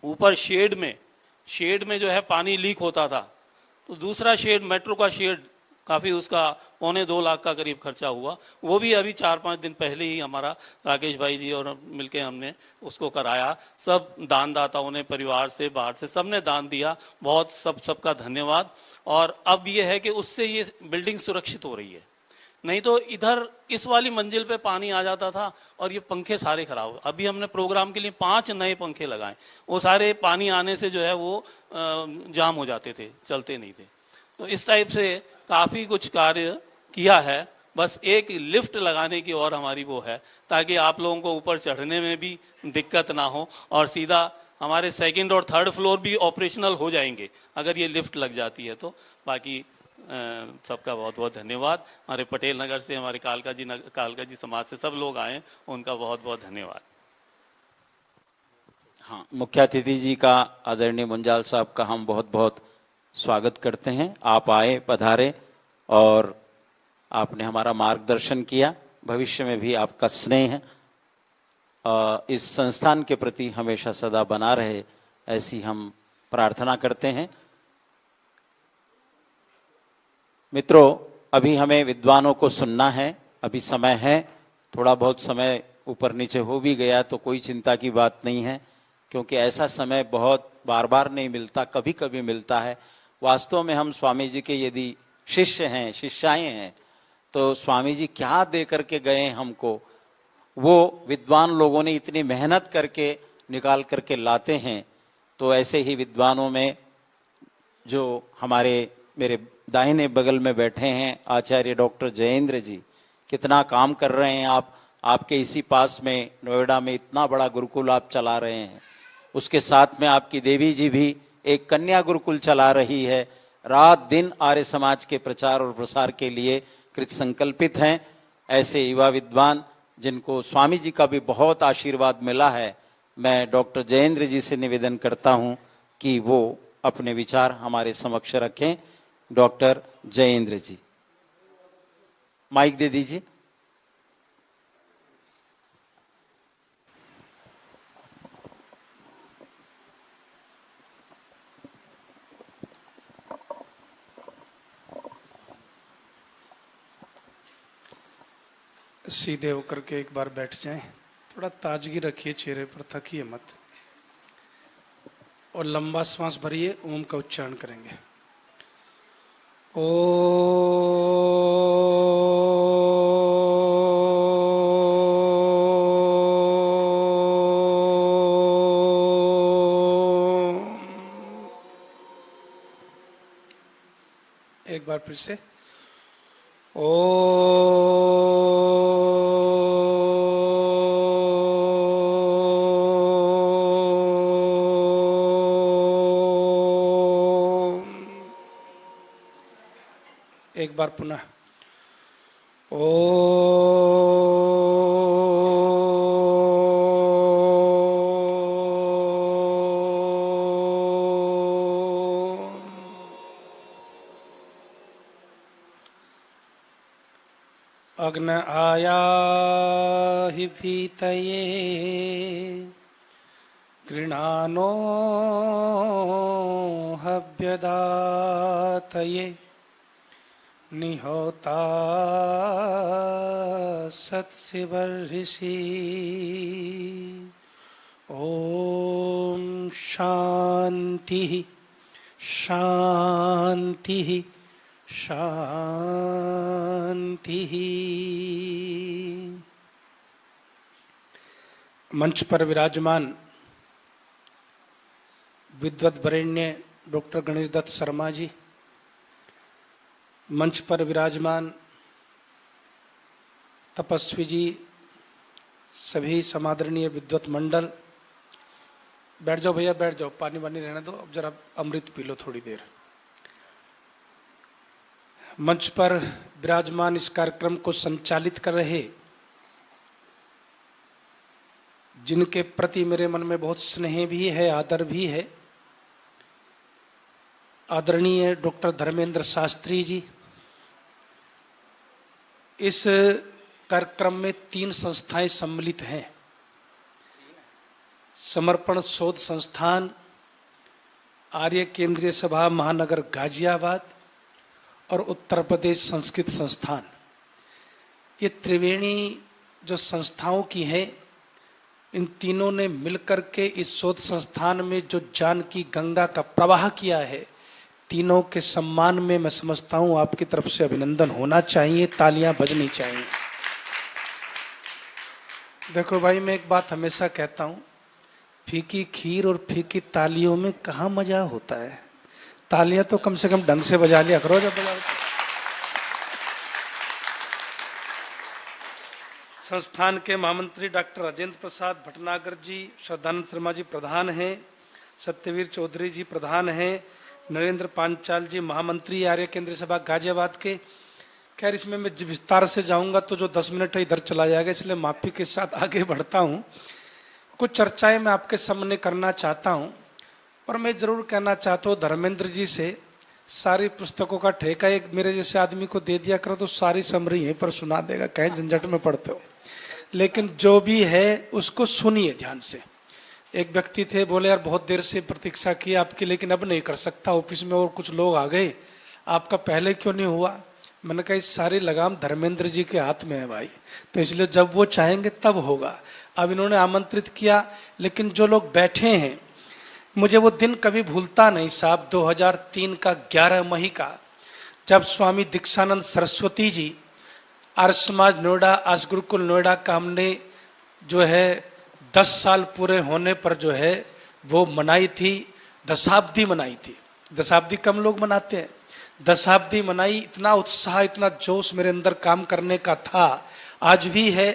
ऊपर शेड में जो है पानी लीक होता था, तो दूसरा शेड, मेट्रो का शेड, काफ़ी उसका 2.25 लाख का करीब खर्चा हुआ। वो भी अभी 4-5 दिन पहले ही हमारा राकेश भाई जी और मिलके हमने उसको कराया। सब दानदाताओं ने, परिवार से, बाहर से, सबने दान दिया, बहुत सबका धन्यवाद। और अब ये है कि उससे ये बिल्डिंग सुरक्षित हो रही है, नहीं तो इधर इस वाली मंजिल पे पानी आ जाता था और ये पंखे सारे खराब हो। अभी हमने प्रोग्राम के लिए 5 नए पंखे लगाए, वो सारे पानी आने से जो है वो जाम हो जाते थे, चलते नहीं थे। तो इस टाइप से काफ़ी कुछ कार्य किया है। बस एक लिफ्ट लगाने की और हमारी वो है, ताकि आप लोगों को ऊपर चढ़ने में भी दिक्कत ना हो और सीधा हमारे 2nd और 3rd फ्लोर भी ऑपरेशनल हो जाएंगे अगर ये लिफ्ट लग जाती है तो। बाकी सबका बहुत बहुत धन्यवाद। हमारे पटेल नगर से, हमारे कालका जी समाज से सब लोग आए, उनका बहुत बहुत धन्यवाद। हाँ, मुख्य अतिथि जी का, आदरणीय मुंजाल साहब का हम बहुत बहुत स्वागत करते हैं। आप आए, पधारे और आपने हमारा मार्गदर्शन किया। भविष्य में भी आपका स्नेह इस संस्थान के प्रति हमेशा सदा बना रहे, ऐसी हम प्रार्थना करते हैं। मित्रों, अभी हमें विद्वानों को सुनना है, अभी समय है, थोड़ा बहुत समय ऊपर नीचे हो भी गया तो कोई चिंता की बात नहीं है, क्योंकि ऐसा समय बहुत बार बार नहीं मिलता, कभी कभी मिलता है। वास्तव में हम स्वामी जी के यदि शिष्य हैं, शिष्याएं हैं, तो स्वामी जी क्या दे करके गए हमको, वो विद्वान लोगों ने इतनी मेहनत करके निकाल करके लाते हैं। तो ऐसे ही विद्वानों में जो हमारे मेरे दाहिने बगल में बैठे हैं आचार्य डॉक्टर जयेंद्र जी, कितना काम कर रहे हैं। आपके इसी पास में नोएडा में इतना बड़ा गुरुकुल आप चला रहे हैं। उसके साथ में आपकी देवी जी भी एक कन्या गुरुकुल चला रही है, रात दिन आर्य समाज के प्रचार और प्रसार के लिए कृत संकल्पित हैं। ऐसे युवा विद्वान जिनको स्वामी जी का भी बहुत आशीर्वाद मिला है, मैं डॉक्टर जयेंद्र जी से निवेदन करता हूं कि वो अपने विचार हमारे समक्ष रखें। डॉक्टर जयेंद्र जी, माइक दे दीजिए। सीधे होकर के एक बार बैठ जाएं, थोड़ा ताजगी रखिए चेहरे पर, थकिए मत, और लंबा श्वास भरिए, ओम का उच्चारण करेंगे। ओ एक बार फिर से एक बार पुनः अग्न आयाहि भीतये गृणानो हव्यदातये निहोता सत्शिवर्षि। ओम शांति शांति शांति। मंच पर विराजमान विद्वत वरेण्य डॉक्टर गणेश दत्त शर्मा जी, मंच पर विराजमान तपस्वी जी, सभी समादरणीय विद्वत मंडल, बैठ जाओ भैया, बैठ जाओ, पानी वानी रहने दो, अब जरा अमृत पी लो थोड़ी देर। मंच पर विराजमान इस कार्यक्रम को संचालित कर रहे, जिनके प्रति मेरे मन में बहुत स्नेह भी है, आदर भी है, आदरणीय डॉक्टर धर्मेंद्र शास्त्री जी। इस कार्यक्रम में 3 संस्थाएं सम्मिलित हैं। समर्पण शोध संस्थान, आर्य केंद्रीय सभा महानगर गाजियाबाद और उत्तर प्रदेश संस्कृत संस्थान। ये त्रिवेणी जो संस्थाओं की है, इन तीनों ने मिलकर के इस शोध संस्थान में जो ज्ञान की गंगा का प्रवाह किया है, तीनों के सम्मान में मैं समझता हूं आपकी तरफ से अभिनंदन होना चाहिए, तालियां बजनी चाहिए। देखो भाई, मैं एक बात हमेशा कहता हूं, फीकी खीर और फीकी तालियों में कहाँ मजा होता है। तालियां तो कम से कम ढंग से बजा लिया करो जब बजाओ। संस्थान के महामंत्री डॉक्टर राजेंद्र प्रसाद भटनागर जी, श्रद्धानंद शर्मा जी प्रधान हैं, सत्यवीर चौधरी जी प्रधान हैं, नरेंद्र पांचाल जी महामंत्री आर्य केंद्रीय सभा गाजियाबाद के। खैर इसमें मैं विस्तार से जाऊंगा तो जो 10 मिनट इधर चला जाएगा, इसलिए माफी के साथ आगे बढ़ता हूं। कुछ चर्चाएं मैं आपके सामने करना चाहता हूं, पर मैं जरूर कहना चाहता हूँ धर्मेंद्र जी से, सारी पुस्तकों का ठेका एक मेरे जैसे आदमी को दे दिया करो तो सारी समरी यहीं पर सुना देगा, कहीं झंझट में पड़ते हो। लेकिन जो भी है उसको सुनिए ध्यान से। एक व्यक्ति थे, बोले यार बहुत देर से प्रतीक्षा की आपकी, लेकिन अब नहीं कर सकता, ऑफिस में और कुछ लोग आ गए, आपका पहले क्यों नहीं हुआ। मैंने कहा इस सारी लगाम धर्मेंद्र जी के हाथ में है भाई, तो इसलिए जब वो चाहेंगे तब होगा। अब इन्होंने आमंत्रित किया, लेकिन जो लोग बैठे हैं, मुझे वो दिन कभी भूलता नहीं साहब, 2003 का 11 मई का, जब स्वामी दीक्षानंद सरस्वती जी आर्य समाज नोएडा, आज गुरुकुल नोएडा का हमने जो है 10 साल पूरे होने पर जो है वो मनाई थी, दशाब्दी मनाई थी। दशाब्दी कम लोग मनाते हैं, दशाब्दी मनाई। इतना उत्साह, इतना जोश मेरे अंदर काम करने का था, आज भी है,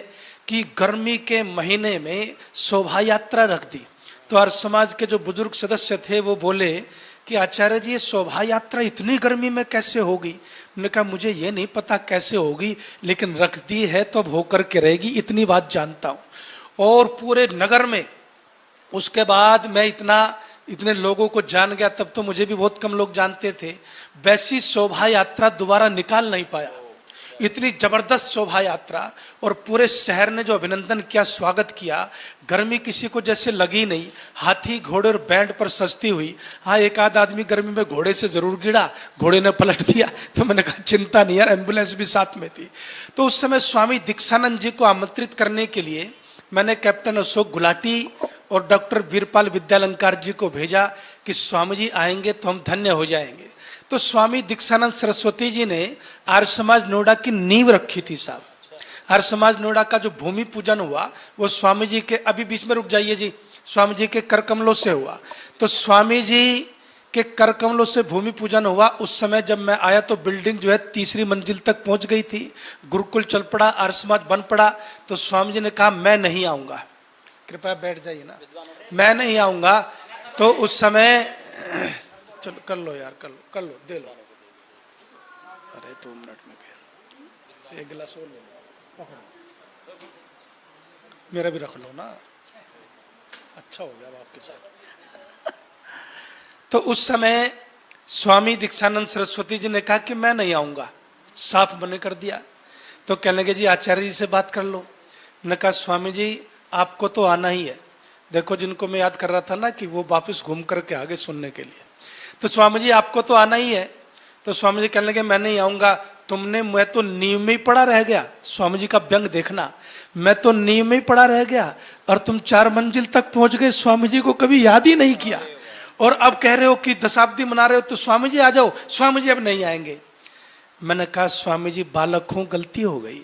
कि गर्मी के महीने में शोभा यात्रा रख दी। तो आर्य समाज के जो बुजुर्ग सदस्य थे वो बोले कि आचार्य जी ये शोभा यात्रा इतनी गर्मी में कैसे होगी। मैंने कहा मुझे ये नहीं पता कैसे होगी, लेकिन रख दी है तो अब होकर के रहेगी, इतनी बात जानता हूँ। और पूरे नगर में उसके बाद मैं इतने लोगों को जान गया, तब तो मुझे भी बहुत कम लोग जानते थे। वैसी शोभा यात्रा दोबारा निकाल नहीं पाया, इतनी जबरदस्त शोभा यात्रा, और पूरे शहर ने जो अभिनंदन किया, स्वागत किया। गर्मी किसी को जैसे लगी नहीं, हाथी घोड़े और बैंड पर सजती हुई। हाँ, एक आध आदमी गर्मी में घोड़े से जरूर गिरा, घोड़े ने पलट दिया, तो मैंने कहा चिंता नहीं यार, एम्बुलेंस भी साथ में थी। तो उस समय स्वामी दीक्षानंद जी को आमंत्रित करने के लिए मैंने कैप्टन अशोक गुलाटी और डॉक्टर वीरपाल विद्यालंकार जी को भेजा कि स्वामी जी आएंगे तो हम धन्य हो जाएंगे। तो स्वामी दीक्षानंद सरस्वती जी ने आर्य समाज नोएडा की नींव रखी थी साहब। आर्य समाज नोएडा का जो भूमि पूजन हुआ वो स्वामी जी के, अभी बीच में रुक जाइए जी, स्वामी जी के कर कमलों से हुआ। तो स्वामी जी के कर कमलों से भूमि पूजन हुआ। उस समय जब मैं आया तो बिल्डिंग जो है 3री मंजिल तक पहुंच गई थी, गुरुकुल चल पड़ा, आर्य समाज बन पड़ा। तो स्वामी जी ने कहा मैं नहीं आऊंगा, कृपया बैठ जाइए ना, मैं नहीं आऊंगा। तो उस समय चलो कर लो यार, कर लो दे लो। अरे 2 मिनट में गया, एक गिलास और ले लो, मेरा भी रख लो ना, अच्छा हो गया आपके साथ। तो उस समय स्वामी दीक्षानंद सरस्वती जी ने कहा कि मैं नहीं आऊंगा, साफ मना कर दिया। तो कहने लगे जी आचार्य जी से बात कर लो। मैंने कहा स्वामी जी आपको तो आना ही है। देखो जिनको मैं याद कर रहा था ना कि वो वापस घूम करके आगे सुनने के लिए, तो स्वामी जी आपको तो आना ही है। तो स्वामी जी कहने लगे मैं नहीं आऊंगा, मैं तो नींव में ही पड़ा रह गया। स्वामी जी का व्यंग देखना, मैं तो नींव में ही पड़ा रह गया और तुम 4 मंजिल तक पहुंच गए, स्वामी जी को कभी याद ही नहीं किया, और अब कह रहे हो कि दशाब्दी मना रहे हो, तो स्वामी जी आ जाओ। स्वामी जी अब नहीं आएंगे। मैंने कहा स्वामी जी बालक हूं, गलती हो गई।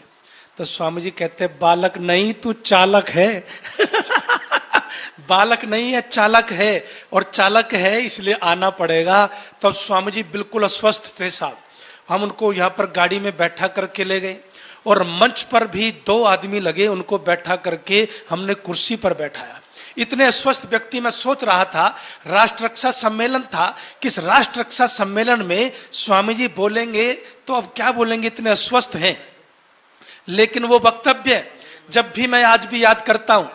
तो स्वामी जी कहते बालक नहीं तू चालक है बालक नहीं है, चालक है, और चालक है इसलिए आना पड़ेगा। तो अब स्वामी जी बिल्कुल अस्वस्थ थे साहब। हम उनको यहाँ पर गाड़ी में बैठा करके ले गए, और मंच पर भी 2 आदमी लगे, उनको बैठा करके हमने कुर्सी पर बैठाया। इतने अस्वस्थ व्यक्ति, मैं सोच रहा था राष्ट्र रक्षा सम्मेलन था, किस राष्ट्र रक्षा सम्मेलन में स्वामी जी बोलेंगे तो अब क्या बोलेंगे, इतने अस्वस्थ हैं। लेकिन वो वक्तव्य जब भी मैं आज भी याद करता हूं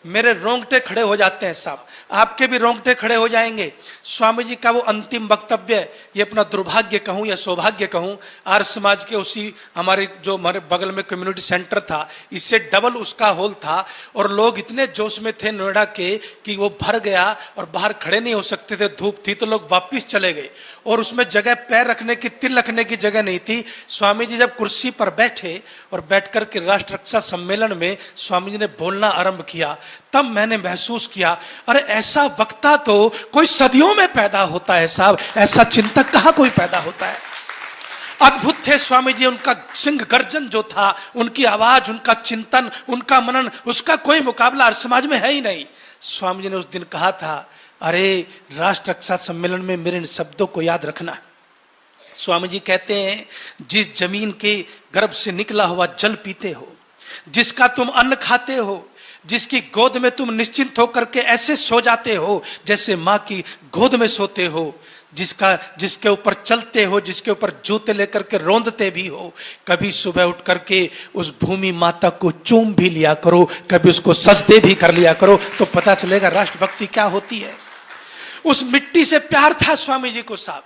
मेरे रोंगटे खड़े हो जाते हैं साहब, आपके भी रोंगटे खड़े हो जाएंगे। स्वामी जी का वो अंतिम वक्तव्य, ये अपना दुर्भाग्य कहूं या सौभाग्य कहूं, आर्य समाज के उसी हमारे बगल में कम्युनिटी सेंटर था, इससे डबल उसका हॉल था, और लोग इतने जोश में थे नोएडा के कि वो भर गया और बाहर खड़े नहीं हो सकते थे, धूप थी। तो लोग वापिस चले गए, और उसमें जगह पैर रखने की, तिल रखने की जगह नहीं थी। स्वामी जी जब कुर्सी पर बैठे और बैठ कर के राष्ट्र रक्षा सम्मेलन में स्वामी जी ने बोलना आरंभ किया, तब मैंने महसूस किया, अरे ऐसा वक्ता तो कोई सदियों में पैदा होता है साहब, ऐसा चिंतक कहाँ कोई पैदा होता है। अद्भुत थे स्वामी जी, उनका सिंह गर्जन जो था, उनकी आवाज, उनका चिंतन, उनका मनन, उसका कोई मुकाबला हर समाज में है ही नहीं। स्वामी जी ने उस दिन कहा था, अरे राष्ट्र रक्षा सम्मेलन में मेरे इन शब्दों को याद रखना। स्वामी जी कहते हैं, जिस जमीन के गर्भ से निकला हुआ जल पीते हो, जिसका तुम अन्न खाते हो, जिसकी गोद में तुम निश्चिंत होकर के ऐसे सो जाते हो जैसे माँ की गोद में सोते हो, जिसके ऊपर चलते हो, जिसके ऊपर जूते लेकर के रोंदते भी हो, कभी सुबह उठ करके उस भूमि माता को चूम भी लिया करो, कभी उसको सजदे भी कर लिया करो, तो पता चलेगा राष्ट्रभक्ति क्या होती है। उस मिट्टी से प्यार था स्वामी जी को साहब,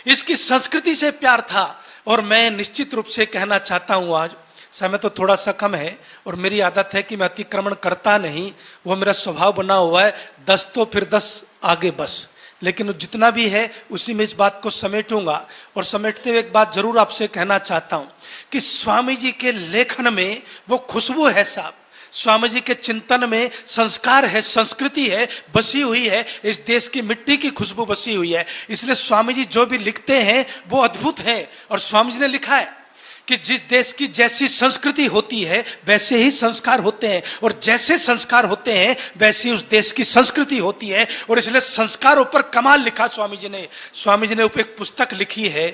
इसकी संस्कृति से प्यार था। और मैं निश्चित रूप से कहना चाहता हूं, आज समय तो थोड़ा सा कम है और मेरी आदत है कि मैं अतिक्रमण करता नहीं, वो मेरा स्वभाव बना हुआ है, 10 तो फिर 10 आगे बस, लेकिन जितना भी है उसी में इस बात को समेटूंगा। और समेटते हुए एक बात जरूर आपसे कहना चाहता हूं कि स्वामी जी के लेखन में वो खुशबू है साहब, स्वामी जी के चिंतन में संस्कार है, संस्कृति है, बसी हुई है, इस देश की मिट्टी की खुशबू बसी हुई है। इसलिए स्वामी जी जो भी लिखते हैं वो अद्भुत है। और स्वामी जी ने लिखा है कि जिस देश की जैसी संस्कृति होती है वैसे ही संस्कार होते हैं, और जैसे संस्कार होते हैं वैसी उस देश की संस्कृति होती है। और इसलिए संस्कारों पर कमाल लिखा स्वामी जी ने। स्वामी जी ने एक पुस्तक लिखी है,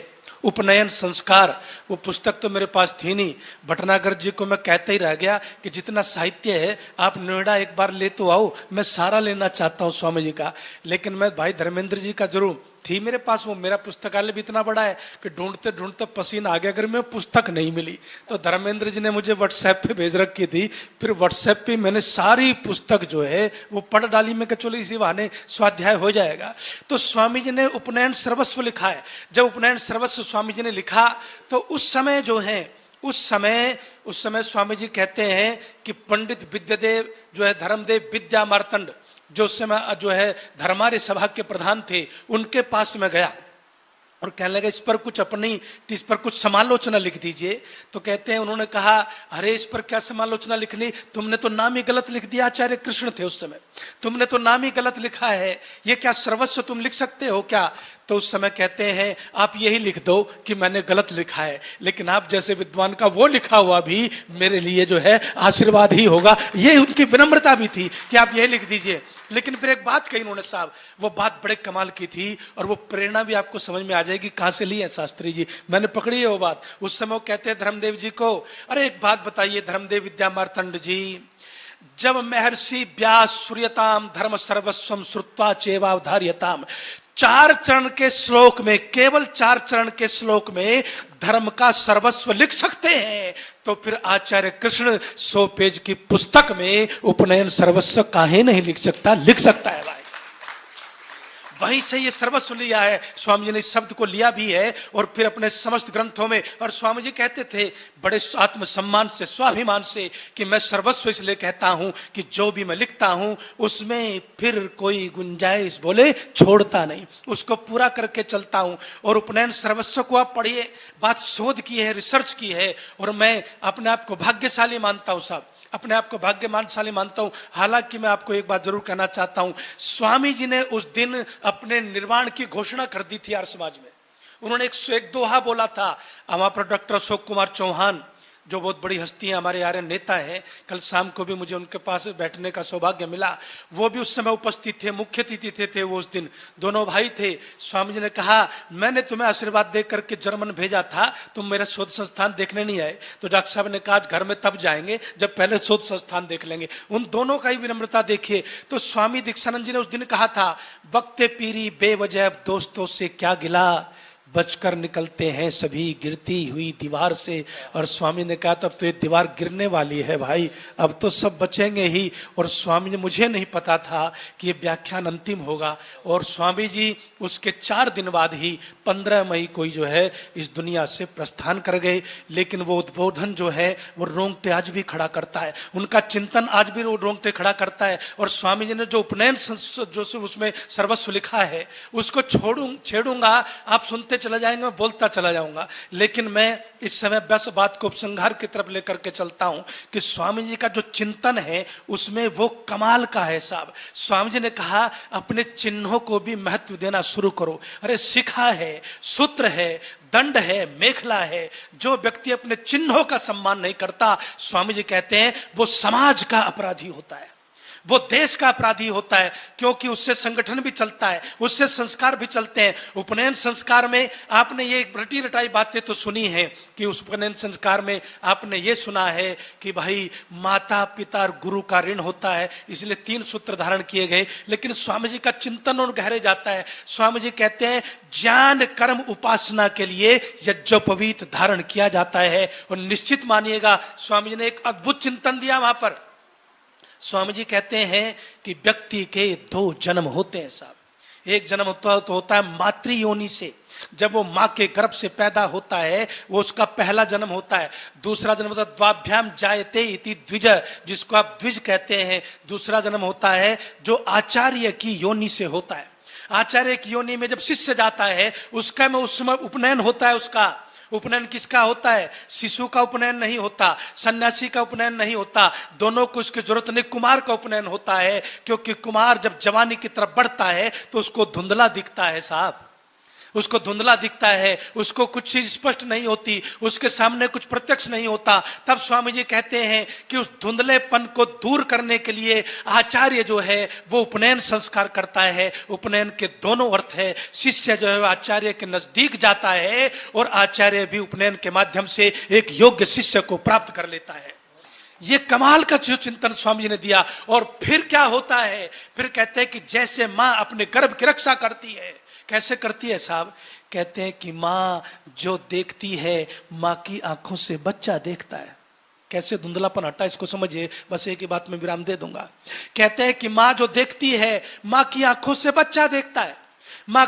उपनयन संस्कार। वो पुस्तक तो मेरे पास थी नहीं, भटनागर जी को मैं कहते ही रह गया कि जितना साहित्य है आप नोएडा एक बार ले तो आओ, मैं सारा लेना चाहता हूँ स्वामी जी का। लेकिन मैं भाई धर्मेंद्र जी का जरूर थी मेरे पास, वो मेरा पुस्तकालय भी इतना बड़ा है कि ढूंढते ढूंढते पसीना आ गया, अगर मैं पुस्तक नहीं मिली तो धर्मेंद्र जी ने मुझे व्हाट्सएप पे भेज रखी थी। फिर व्हाट्सएप पे मैंने सारी पुस्तक जो है वो पढ़ डाली, में चलो इसी बहाने स्वाध्याय हो जाएगा। तो स्वामी जी ने उपनयन सर्वस्व लिखा है। जब उपनयन सर्वस्व स्वामी जी ने लिखा तो उस समय जो है, उस समय स्वामी जी कहते हैं कि पंडित विद्यादेव जो है, धर्मदेव विद्या मार्तंड जो उस समय जो है धर्मार्य सभा के प्रधान थे, उनके पास में गया और कहने लगा इस पर कुछ समालोचना लिख दीजिए। तो कहते हैं, उन्होंने कहा, अरे इस पर क्या समालोचना लिखनी, तुमने तो नाम ही गलत लिख दिया। आचार्य कृष्ण थे उस समय, तुमने तो नाम ही गलत लिखा है, ये क्या सर्वस्व तुम लिख सकते हो क्या? तो उस समय कहते हैं, आप यही लिख दो कि मैंने गलत लिखा है, लेकिन आप जैसे विद्वान का वो लिखा हुआ भी मेरे लिए जो है आशीर्वाद ही होगा। ये उनकी विनम्रता भी थी कि आप यही लिख दीजिए। लेकिन फिर एक बात कही उन्होंने साहब, वो बात बड़े कमाल की थी और वो प्रेरणा भी आपको समझ में आ जाएगी कहां से ली है शास्त्री जी, मैंने पकड़ी है वो बात। उस समय वो कहते हैं धर्मदेव जी को, अरे एक बात बताइए धर्मदेव विद्या मार्तंड जी, जब महर्षि व्यास सूर्यताम धर्म सर्वस्वम श्रुत्वा चेवावधार्यताम 4 चरण के श्लोक में, केवल 4 चरण के श्लोक में धर्म का सर्वस्व लिख सकते हैं, तो फिर आचार्य कृष्ण 100 पेज की पुस्तक में उपनयन सर्वस्व काहे नहीं लिख सकता? लिख सकता है भाई। वहीं से ये सर्वस्व लिया है स्वामी जी ने, इस शब्द को लिया भी है और फिर अपने समस्त ग्रंथों में। और स्वामी जी कहते थे बड़े आत्मसम्मान से, स्वाभिमान से, कि मैं सर्वस्व इसलिए कहता हूं कि जो भी मैं लिखता हूं उसमें फिर कोई गुंजाइश बोले छोड़ता नहीं, उसको पूरा करके चलता हूं। और उपनयन सर्वस्व को आप पढ़िए, बात शोध की है, रिसर्च की है, और मैं अपने आप को भाग्यशाली मानता हूं साहब, अपने आप को भाग्यशाली मानता हूं। हालांकि मैं आपको एक बात जरूर कहना चाहता हूं, स्वामी जी ने उस दिन अपने निर्वाण की घोषणा कर दी थी आर्य समाज में। उन्होंने एक दोहा बोला था। वहां पर डॉक्टर अशोक कुमार चौहान जो बहुत बड़ी हस्ती है, हमारे आर्य नेता है, कल शाम को भी मुझे उनके पास बैठने का सौभाग्य मिला, वो भी उस समय उपस्थित थे, मुख्य अतिथि थे वो उस दिन, दोनों भाई थे। स्वामी जी ने कहा, मैंने तुम्हें आशीर्वाद दे करके जर्मन भेजा था, तुम मेरा शोध संस्थान देखने नहीं आए। तो डॉक्टर साहब ने कहा घर में तब जाएंगे जब पहले शोध संस्थान देख लेंगे। उन दोनों का ही विनम्रता देखिए। तो स्वामी दीक्षानंद जी ने उस दिन कहा था, वक्ते पीरी बेवजह दोस्तों से क्या गिला, बचकर निकलते हैं सभी गिरती हुई दीवार से। और स्वामी ने कहा तब तो ये दीवार गिरने वाली है भाई, अब तो सब बचेंगे ही। और स्वामी जी, मुझे नहीं पता था कि ये व्याख्यान अंतिम होगा, और स्वामी जी उसके 4 दिन बाद ही 15 मई को जो है इस दुनिया से प्रस्थान कर गए। लेकिन वो उद्बोधन जो है वो रोंगटे आज भी खड़ा करता है, उनका चिंतन आज भी वो रोंगटे खड़ा करता है। और स्वामी जी ने जो उपनयन जो उसमें सर्वस्व लिखा है उसको छेड़ूंगा, आप सुनते चले जाएंगे, मैं बोलता चला जाऊंगा, लेकिन मैं इस समय बस बात को उपसंहार की तरफ लेकर के चलता हूं कि स्वामी जी का जो चिंतन है उसमें वो कमाल का है साहब। स्वामी जी ने कहा अपने चिन्हों को भी महत्व देना शुरू करो। अरे शिखा है, सूत्र है, दंड है, मेखला है, जो व्यक्ति अपने चिन्हों का सम्मान नहीं करता, स्वामी जी कहते हैं वो समाज का अपराधी होता है, वो देश का अपराधी होता है, क्योंकि उससे संगठन भी चलता है, उससे संस्कार भी चलते हैं। उपनयन संस्कार में आपने ये रटी रटाई बातें तो सुनी हैं कि उस उपनयन संस्कार में आपने ये सुना है कि भाई माता पिता और गुरु का ऋण होता है, इसलिए 3 सूत्र धारण किए गए। लेकिन स्वामी जी का चिंतन और गहरे जाता है। स्वामी जी कहते हैं ज्ञान कर्म उपासना के लिए यज्ञोपवीत धारण किया जाता है। और निश्चित मानिएगा स्वामी जी ने एक अद्भुत चिंतन दिया वहां पर। स्वामी जी कहते हैं कि व्यक्ति के 2 जन्म होते हैं साहब। एक जन्म होता है मातृ योनि से, जब वो माँ के गर्भ से पैदा होता है, वो उसका पहला जन्म होता है। दूसरा जन्म होता है द्वाभ्याम जायते इति द्विज, जिसको आप द्विज कहते हैं। दूसरा जन्म होता है जो आचार्य की योनि से होता है। आचार्य की योनि में जब शिष्य जाता है उसका में उस समय उपनयन होता है। उसका उपनयन किसका होता है? शिशु का उपनयन नहीं होता, सन्यासी का उपनयन नहीं होता, दोनों को उसकी जरूरत नहीं, कुमार का उपनयन होता है। क्योंकि कुमार जब जवानी की तरफ बढ़ता है तो उसको धुंधला दिखता है साहब, उसको धुंधला दिखता है, उसको कुछ चीज स्पष्ट नहीं होती, उसके सामने कुछ प्रत्यक्ष नहीं होता। तब स्वामी जी कहते हैं कि उस धुंधलेपन को दूर करने के लिए आचार्य जो है वो उपनयन संस्कार करता है। उपनयन के दोनों अर्थ है, शिष्य जो है आचार्य के नजदीक जाता है और आचार्य भी उपनयन के माध्यम से एक योग्य शिष्य को प्राप्त कर लेता है। ये कमाल का जो चिंतन स्वामी जी ने दिया। और फिर क्या होता है? फिर कहते हैं कि जैसे माँ अपने गर्भ की रक्षा करती है, कैसे करती है साहब? कहते हैं कि माँ जो देखती है, माँ की आंखों से बच्चा देखता है। कैसे धुंधलापन हटा इसको समझिए, बस एक ही बात में विराम दे दूंगा। कहते हैं कि माँ जो देखती है, माँ की आंखों से बच्चा देखता है, माँ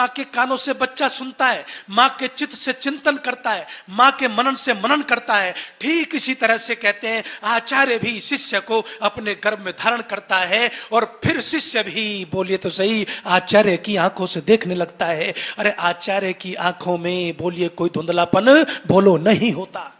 के कानों से बच्चा सुनता है, माँ के चित्त से चिंतन करता है, माँ के मनन से मनन करता है। ठीक इसी तरह से कहते हैं आचार्य भी शिष्य को अपने गर्भ में धारण करता है और फिर शिष्य भी, बोलिए तो सही, आचार्य की आंखों से देखने लगता है। अरे आचार्य की आंखों में बोलिए कोई धुंधलापन बोलो नहीं होता,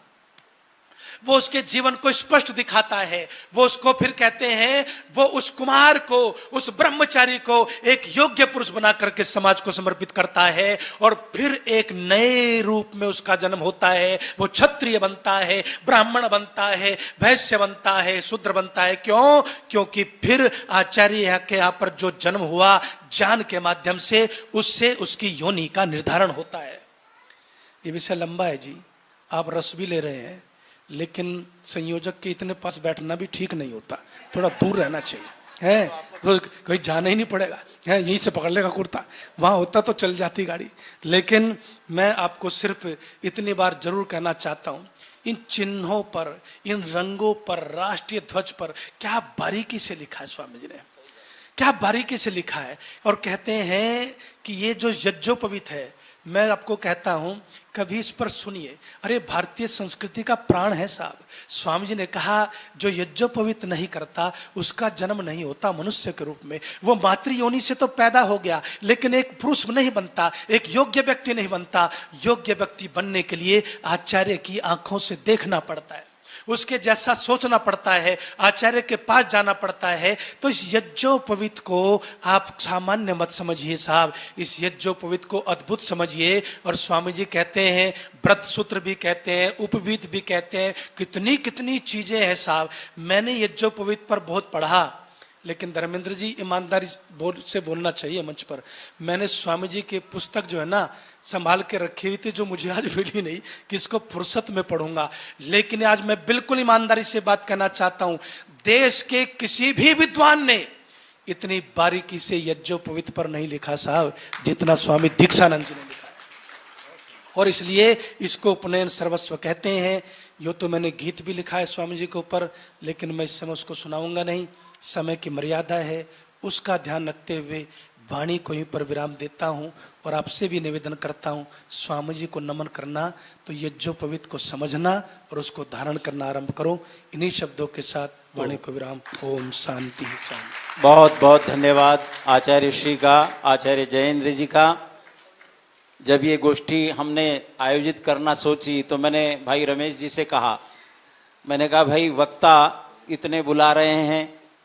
वो उसके जीवन को स्पष्ट दिखाता है। वो उसको फिर कहते हैं, वो उस कुमार को, उस ब्रह्मचारी को एक योग्य पुरुष बना करके समाज को समर्पित करता है। और फिर एक नए रूप में उसका जन्म होता है। वो क्षत्रिय बनता है, ब्राह्मण बनता है, वैश्य बनता है, शूद्र बनता है। क्यों? क्योंकि फिर आचार्य के यहाँ पर जो जन्म हुआ ज्ञान के माध्यम से, उससे उसकी योनि का निर्धारण होता है। ये विषय लंबा है जी, आप रस भी ले रहे हैं, लेकिन संयोजक के इतने पास बैठना भी ठीक नहीं होता, थोड़ा दूर रहना चाहिए है। कहीं जाना ही नहीं पड़ेगा है, यहीं से पकड़ लेगा कुर्ता, वहां होता तो चल जाती गाड़ी। लेकिन मैं आपको सिर्फ इतनी बार जरूर कहना चाहता हूं, इन चिन्हों पर, इन रंगों पर, राष्ट्रीय ध्वज पर क्या बारीकी से लिखा है स्वामी जी ने, क्या बारीकी से लिखा है। और कहते हैं कि ये जो यज्ञोपवीत है, मैं आपको कहता हूं कभी इस पर सुनिए। अरे भारतीय संस्कृति का प्राण है साहब। स्वामी जी ने कहा जो यज्ञोपवीत नहीं करता उसका जन्म नहीं होता मनुष्य के रूप में। वो मातृ योनि से तो पैदा हो गया, लेकिन एक पुरुष नहीं बनता, एक योग्य व्यक्ति नहीं बनता। योग्य व्यक्ति बनने के लिए आचार्य की आंखों से देखना पड़ता है, उसके जैसा सोचना पड़ता है, आचार्य के पास जाना पड़ता है। तो इस यज्ञोपवीत को आप सामान्य मत समझिए साहब, इस यज्ञोपवीत को अद्भुत समझिए। और स्वामी जी कहते हैं, व्रत सूत्र भी कहते हैं, उपवीत भी कहते हैं, कितनी कितनी चीजें हैं साहब। मैंने यज्ञोपवीत पर बहुत पढ़ा, लेकिन धर्मेंद्र जी ईमानदारी से बोलना चाहिए मंच पर, मैंने स्वामी जी की पुस्तक जो है ना संभाल के रखी हुई थी, जो मुझे आज मिली नहीं कि इसको फुर्सत में पढ़ूंगा। लेकिन आज मैं बिल्कुल ईमानदारी से बात करना चाहता हूं, देश के किसी भी विद्वान ने इतनी बारीकी से यज्ञोपवीत पर नहीं लिखा साहब जितना स्वामी दीक्षानंद जी ने लिखा। और इसलिए इसको उपनयन सर्वस्व कहते हैं। यो तो मैंने गीत भी लिखा है स्वामी जी के ऊपर, लेकिन मैं इस समय उसको सुनाऊंगा नहीं, समय की मर्यादा है, उसका ध्यान रखते हुए वाणी को यहीं पर विराम देता हूं। और आपसे भी निवेदन करता हूं, स्वामी जी को नमन करना तो यज्ञोपवीत को समझना और उसको धारण करना आरंभ करो। इन्हीं शब्दों के साथ वाणी को विराम। ओम शांति शांति। बहुत बहुत धन्यवाद आचार्य श्री का, आचार्य जयेंद्र जी का। जब ये गोष्ठी हमने आयोजित करना सोची तो मैंने भाई रमेश जी से कहा, मैंने कहा भाई वक्ता इतने बुला रहे हैं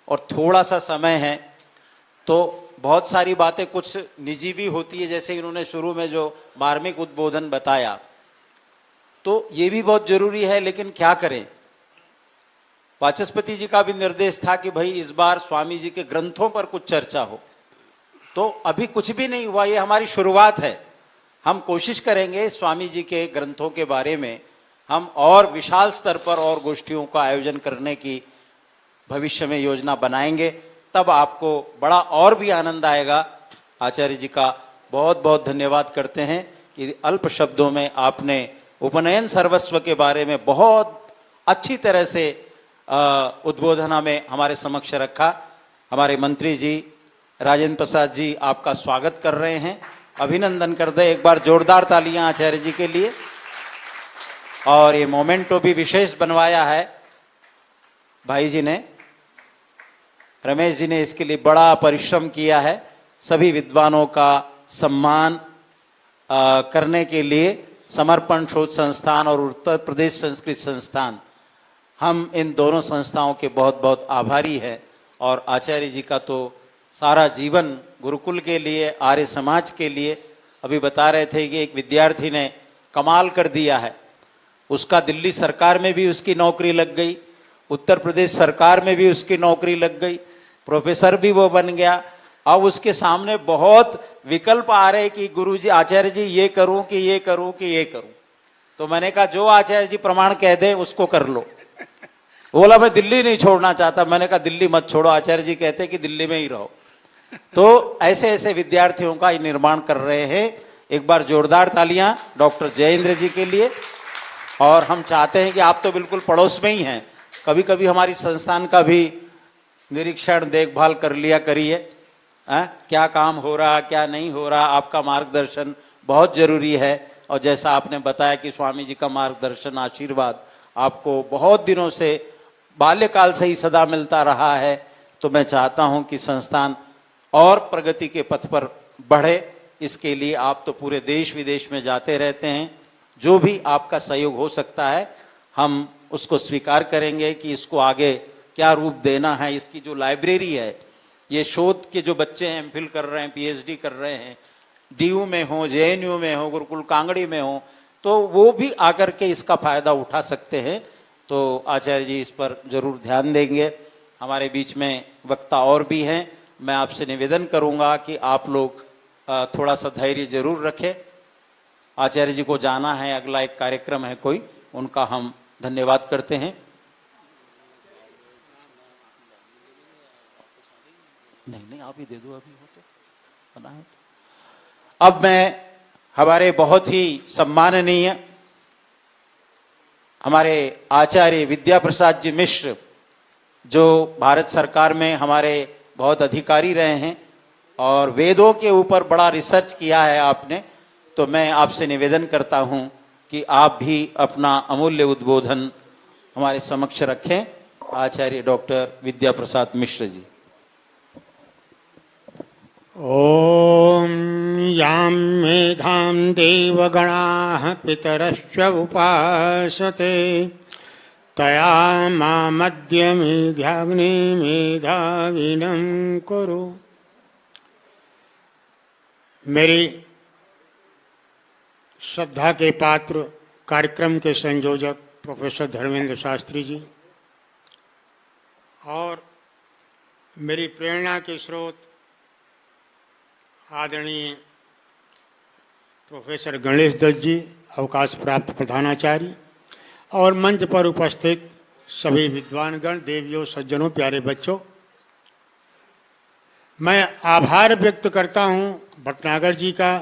और थोड़ा सा समय है, तो बहुत सारी बातें कुछ निजी भी होती है, जैसे इन्होंने शुरू में जो मार्मिक उद्बोधन बताया, तो ये भी बहुत जरूरी है, लेकिन क्या करें। वाचस्पति जी का भी निर्देश था कि भाई इस बार स्वामी जी के ग्रंथों पर कुछ चर्चा हो, तो अभी कुछ भी नहीं हुआ, ये हमारी शुरुआत है। हम कोशिश करेंगे स्वामी जी के ग्रंथों के बारे में हम और विशाल स्तर पर और गोष्ठियों का आयोजन करने की भविष्य में योजना बनाएंगे, तब आपको बड़ा और भी आनंद आएगा। आचार्य जी का बहुत बहुत धन्यवाद करते हैं कि अल्प शब्दों में आपने उपनयन सर्वस्व के बारे में बहुत अच्छी तरह से उद्बोधन में हमारे समक्ष रखा। हमारे मंत्री जी राजेंद्र प्रसाद जी आपका स्वागत कर रहे हैं, अभिनंदन कर दे, एक बार जोरदार तालियां आचार्य जी के लिए। और ये मोमेंटो भी विशेष बनवाया है भाई जी ने, रमेश जी ने इसके लिए बड़ा परिश्रम किया है। सभी विद्वानों का सम्मान करने के लिए समर्पण शोध संस्थान और उत्तर प्रदेश संस्कृत संस्थान, हम इन दोनों संस्थाओं के बहुत बहुत आभारी हैं। और आचार्य जी का तो सारा जीवन गुरुकुल के लिए, आर्य समाज के लिए, अभी बता रहे थे कि एक विद्यार्थी ने कमाल कर दिया है, उसका दिल्ली सरकार में भी उसकी नौकरी लग गई, उत्तर प्रदेश सरकार में भी उसकी नौकरी लग गई, प्रोफेसर भी वो बन गया। अब उसके सामने बहुत विकल्प आ रहे कि गुरुजी, आचार्य जी ये करूं कि ये करूं कि ये करूं। तो मैंने कहा जो आचार्य जी प्रमाण कह दे उसको कर लो। बोला मैं दिल्ली नहीं छोड़ना चाहता। मैंने कहा दिल्ली मत छोड़ो, आचार्य जी कहते कि दिल्ली में ही रहो। तो ऐसे ऐसे विद्यार्थियों का निर्माण कर रहे हैं। एक बार जोरदार तालियां डॉक्टर जयेंद्र जी के लिए। और हम चाहते हैं कि आप तो बिल्कुल पड़ोस में ही हैं, कभी कभी हमारी संस्थान का भी निरीक्षण देखभाल कर लिया करिए, क्या काम हो रहा क्या नहीं हो रहा। आपका मार्गदर्शन बहुत जरूरी है। और जैसा आपने बताया कि स्वामी जी का मार्गदर्शन, आशीर्वाद आपको बहुत दिनों से, बाल्यकाल से ही सदा मिलता रहा है। तो मैं चाहता हूं कि संस्थान और प्रगति के पथ पर बढ़े। इसके लिए आप तो पूरे देश विदेश में जाते रहते हैं, जो भी आपका सहयोग हो सकता है हम उसको स्वीकार करेंगे कि इसको आगे क्या रूप देना है। इसकी जो लाइब्रेरी है, ये शोध के जो बच्चे हैं, एमफिल कर रहे हैं, पीएचडी कर रहे हैं, डीयू में हो, जेएनयू में हो, गुरुकुल कांगड़ी में हो, तो वो भी आकर के इसका फायदा उठा सकते हैं। तो आचार्य जी इस पर जरूर ध्यान देंगे। हमारे बीच में वक्ता और भी हैं, मैं आपसे निवेदन करूंगा कि आप लोग थोड़ा सा धैर्य जरूर रखें। आचार्य जी को जाना है, अगला एक कार्यक्रम है कोई, उनका हम धन्यवाद करते हैं। नहीं आप ही दे दो, अभी हो तो बना है। अब मैं हमारे बहुत ही सम्माननीय हमारे आचार्य विद्या प्रसाद जी मिश्र, जो भारत सरकार में हमारे बहुत अधिकारी रहे हैं और वेदों के ऊपर बड़ा रिसर्च किया है आपने, तो मैं आपसे निवेदन करता हूं कि आप भी अपना अमूल्य उद्बोधन हमारे समक्ष रखें। आचार्य डॉक्टर विद्या प्रसाद मिश्र जी। ओम यां मेधां देवगणाः पितरश्च उपासते तया मामद्य मेधाग्ने मेधाविनं कुरु। मेरी श्रद्धा के पात्र कार्यक्रम के संयोजक प्रोफेसर धर्मेंद्र शास्त्री जी और मेरी प्रेरणा के स्रोत आदरणीय प्रोफेसर गणेश दत्त जी, अवकाश प्राप्त प्रधानाचार्य, और मंच पर उपस्थित सभी विद्वानगण, देवियों, सज्जनों, प्यारे बच्चों, मैं आभार व्यक्त करता हूं भटनागर जी का,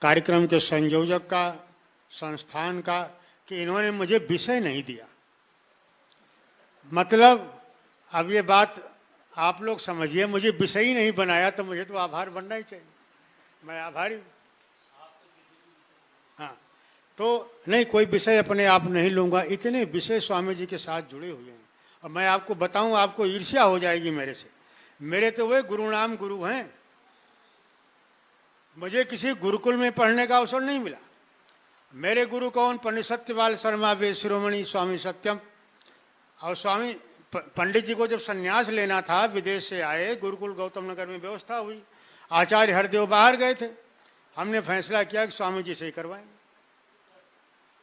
कार्यक्रम के संयोजक का, संस्थान का, कि इन्होंने मुझे विषय नहीं दिया। मतलब अब ये बात आप लोग समझिए, मुझे विषय ही नहीं बनाया तो मुझे तो आभार बनना ही चाहिए। मैं आभारी हूँ। हाँ, तो नहीं, कोई विषय अपने आप नहीं लूँगा, इतने विषय स्वामी जी के साथ जुड़े हुए हैं। और मैं आपको बताऊँ, आपको ईर्ष्या हो जाएगी मेरे से। मेरे तो वे गुरु नाम गुरु हैं। मुझे किसी गुरुकुल में पढ़ने का अवसर नहीं मिला। मेरे गुरु कौन? पंडित सत्यपाल शर्मा वेद शिरोमणि स्वामी सत्यम। और स्वामी पंडित जी को जब संन्यास लेना था, विदेश से आए, गुरुकुल गौतम नगर में व्यवस्था हुई, आचार्य हरदेव बाहर गए थे, हमने फैसला किया कि स्वामी जी से ही करवाएंगे।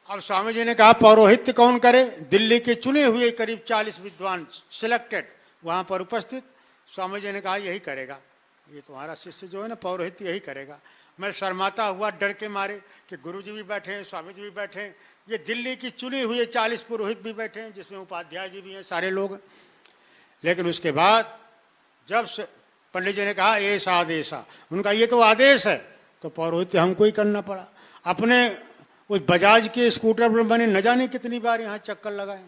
अब स्वामी जी ने कहा पौरोहित्य कौन करे? दिल्ली के चुने हुए करीब 40 विद्वान सिलेक्टेड वहां पर उपस्थित। स्वामी जी ने कहा यही करेगा, ये तुम्हारा शिष्य जो है ना पौरोहित्य यही करेगा। मैं शर्माता हुआ डर के मारे कि गुरु जी भी बैठे हैं, स्वामी जी भी बैठे हैं, ये दिल्ली की चुनी हुई 40 पुरोहित भी बैठे हैं, जिसमें उपाध्याय जी भी हैं, सारे लोग। लेकिन उसके बाद जब पंडित जी ने कहा ऐसा आदेशा, उनका ये तो आदेश है, तो पौरोहित्य हमको ही करना पड़ा। अपने उस बजाज के स्कूटर पर मैंने न जाने कितनी बार यहाँ चक्कर लगाए।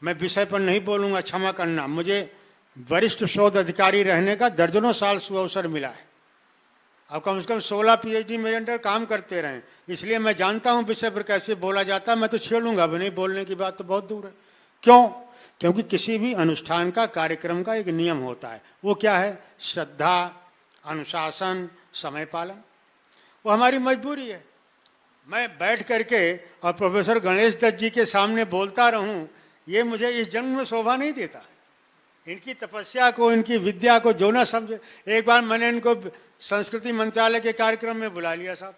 मैं विषय पर नहीं बोलूंगा, क्षमा करना। मुझे वरिष्ठ शोध अधिकारी रहने का दर्जनों साल सुअवसर मिला है। अब कम से कम 16 PhD मेरे अंडर काम करते रहे, इसलिए मैं जानता हूं विषय पर कैसे बोला जाता है। मैं तो छेड़ूंगा भी नहीं, बोलने की बात तो बहुत दूर है। क्यों? क्योंकि किसी भी अनुष्ठान का, कार्यक्रम का एक नियम होता है। वो क्या है? श्रद्धा, अनुशासन, समय पालन। वो हमारी मजबूरी है। मैं बैठ करके और प्रोफेसर गणेश दत्त जी के सामने बोलता रहूं, ये मुझे इस जन्म में शोभा नहीं देता। इनकी तपस्या को, इनकी विद्या को जो ना समझे। एक बार मैंने इनको संस्कृति मंत्रालय के कार्यक्रम में बुला लिया साहब,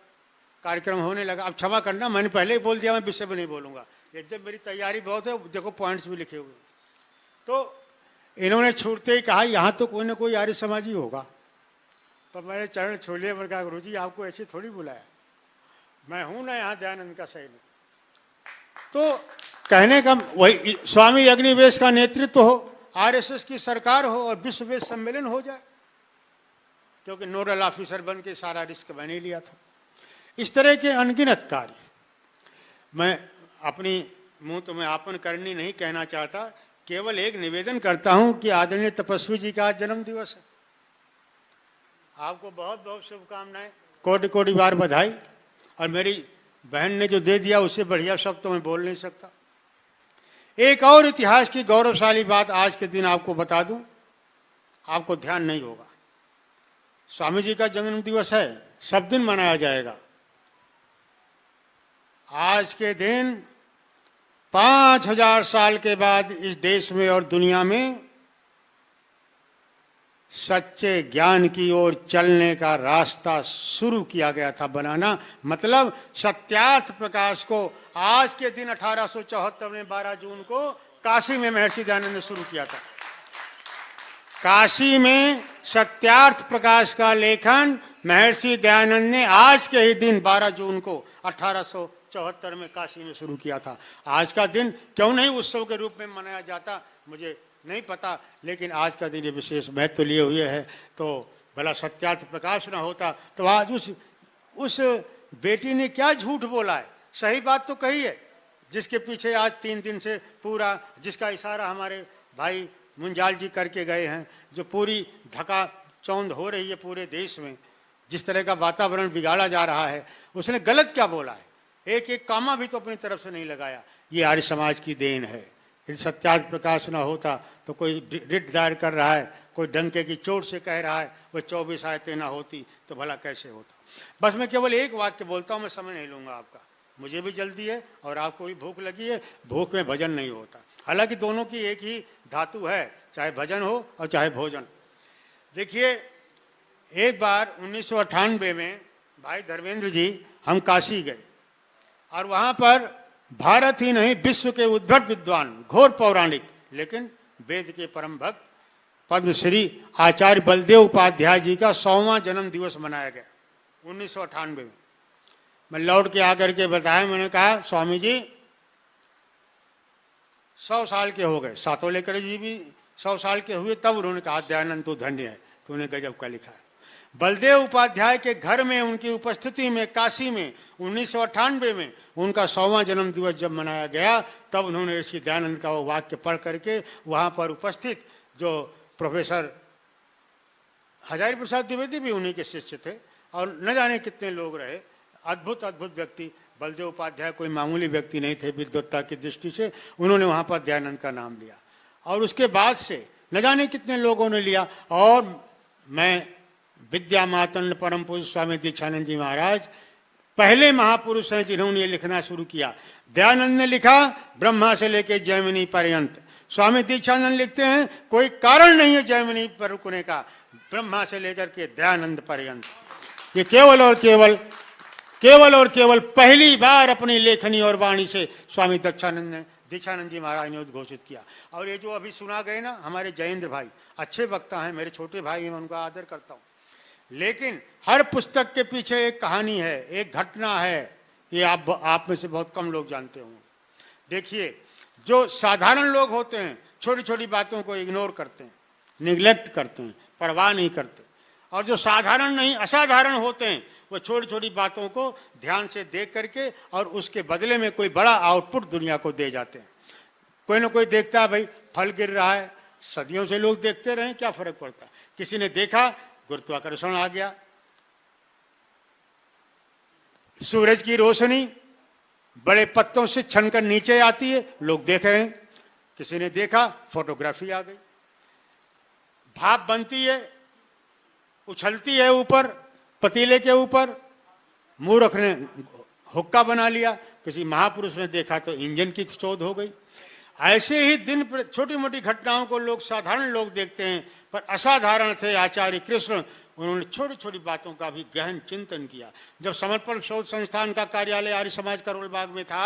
कार्यक्रम होने लगा। अब क्षमा करना, मैंने पहले ही बोल दिया मैं विषय पर नहीं बोलूंगा, एकदम मेरी तैयारी बहुत है, देखो पॉइंट्स भी लिखे हुए। तो इन्होंने छूटते ही कहा यहाँ तो कोई ना कोई आर्य समाजी होगा। तो मैंने चरण छू लिए, मैंने कहा गुरु जी आपको ऐसे थोड़ी बुलाया, मैं हूं ना यहाँ दयानंद का सैनिक। तो कहने का वही, स्वामी अग्निवेश का नेतृत्व हो, RSS की सरकार हो और विश्व वेद सम्मेलन हो जाए, क्योंकि नोडल ऑफिसर बन के सारा रिस्क मैंने लिया था। इस तरह के अनगिनत कार्य। मैं अपनी मुंह तो मैं आपन करनी नहीं कहना चाहता, केवल एक निवेदन करता हूं कि आदरणीय तपस्वी जी का आज जन्म दिवस है। आपको बहुत बहुत शुभकामनाएं, कोटि कोटि बार बधाई। और मेरी बहन ने जो दे दिया उससे बढ़िया शब्द तो मैं बोल नहीं सकता। एक और इतिहास की गौरवशाली बात आज के दिन आपको बता दूं, आपको ध्यान नहीं होगा। स्वामी जी का जन्म दिवस है, सब दिन मनाया जाएगा। आज के दिन 5000 साल के बाद इस देश में और दुनिया में सच्चे ज्ञान की ओर चलने का रास्ता शुरू किया गया था बनाना। मतलब सत्यार्थ प्रकाश को आज के दिन 1874 में 12 जून को काशी में महर्षि दयानंद ने शुरू किया था। काशी में सत्यार्थ प्रकाश का लेखन महर्षि दयानंद ने आज के ही दिन 12 जून को 1874 में काशी में शुरू किया था। आज का दिन क्यों नहीं उत्सव के रूप में मनाया जाता मुझे नहीं पता, लेकिन आज का दिन ये विशेष महत्व लिए हुए है। तो भला सत्यार्थ प्रकाश ना होता तो आज उस बेटी ने क्या झूठ बोला है, सही बात तो कही है, जिसके पीछे आज 3 दिन से पूरा, जिसका इशारा हमारे भाई मुंजाल जी करके गए हैं, जो पूरी धका चौंध हो रही है पूरे देश में, जिस तरह का वातावरण बिगाड़ा जा रहा है, उसने गलत क्या बोला है, एक एक कामा भी तो अपनी तरफ से नहीं लगाया। ये आर्य समाज की देन है। यदि सत्यार्थ प्रकाश ना होता तो कोई रिट दायर कर रहा है, कोई डंके की चोट से कह रहा है, वो 24 आयतें ना होती तो भला कैसे होता। बस मैं केवल एक वाक्य बोलता हूँ, मैं समय नहीं लूंगा आपका, मुझे भी जल्दी है और आपको भी भूख लगी है। भूख में भजन नहीं होता, हालांकि दोनों की एक ही धातु है, चाहे भजन हो और चाहे भोजन। देखिए, एक बार 1998 में भाई धर्मेंद्र जी हम काशी गए और वहां पर भारत ही नहीं विश्व के उद्भट विद्वान, घोर पौराणिक लेकिन वेद के परम भक्त पद्मश्री आचार्य बलदेव उपाध्याय जी का 100वां जन्म दिवस मनाया गया 1998 में। मैं लौट के आकर के बताया, मैंने कहा स्वामी जी 100 साल के हो गए, सातोलेकर जी भी 100 साल के हुए, तब उन्होंने कहा दयानंद तू धन्य है, तूने गजब का लिखा है। बलदेव उपाध्याय के घर में उनकी उपस्थिति में काशी में 1998 में उनका 100वां जन्म दिवस जब मनाया गया, तब उन्होंने ऋषि दयानंद का वो वाक्य पढ़ करके वहां पर उपस्थित जो प्रोफेसर हजारी प्रसाद द्विवेदी भी उन्हीं के शिष्य थे और न जाने कितने लोग रहे, अद्भुत अद्भुत व्यक्ति। बलदेव उपाध्याय कोई मामूली व्यक्ति नहीं थे विद्वत्ता की दृष्टि से, उन्होंने वहां पर दयानंद का नाम लिया और उसके बाद से न जाने कितने लोगों ने लिया। और मैं विद्या मातंड परम पूज्य स्वामी दीक्षानंद जी महाराज पहले महापुरुष हैं जिन्होंने ये लिखना शुरू किया। दयानंद ने लिखा ब्रह्मा से लेकर जैमिनी पर्यंत। स्वामी दीक्षानंद लिखते हैं कोई कारण नहीं है जैमिनी पर रुकने का, ब्रह्मा से लेकर के दयानंद पर्यंत। ये केवल और केवल पहली बार अपनी लेखनी और वाणी से स्वामी दीक्षानंद जी महाराज ने उद्घोषित किया। और ये जो अभी सुना गए ना, हमारे जयेंद्र भाई अच्छे वक्ता हैं, मेरे छोटे भाई हैं, मैं उनका आदर करता हूँ, लेकिन हर पुस्तक के पीछे एक कहानी है, एक घटना है। ये आप में से बहुत कम लोग जानते होंगे। देखिए, जो साधारण लोग होते हैं छोटी छोटी बातों को इग्नोर करते हैं, निगलेक्ट करते हैं, परवाह नहीं करते, और जो साधारण नहीं असाधारण होते हैं वो छोटी छोटी बातों को ध्यान से देख करके और उसके बदले में कोई बड़ा आउटपुट दुनिया को दे जाते हैं। कोई ना कोई देखता है भाई फल गिर रहा है, सदियों से लोग देखते रहे, क्या फर्क पड़ता है। किसी ने देखा गुरुत्वाकर्षण आ गया, सूरज की रोशनी बड़े पत्तों से छनकर नीचे आती है, लोग देख रहे हैं। किसी ने देखा फोटोग्राफी आ गई, भाप बनती है, उछलती है ऊपर पतीले के ऊपर, मूर्ख ने हुक्का बना लिया, किसी महापुरुष ने देखा तो इंजन की शोध हो गई। ऐसे ही दिन पर छोटी मोटी घटनाओं को लोग साधारण लोग देखते हैं, पर असाधारण थे आचार्य कृष्ण। उन्होंने छोटी छोटी बातों का भी गहन चिंतन किया। जब समर्पण शोध संस्थान का कार्यालय आर्य समाज करोल बाग में था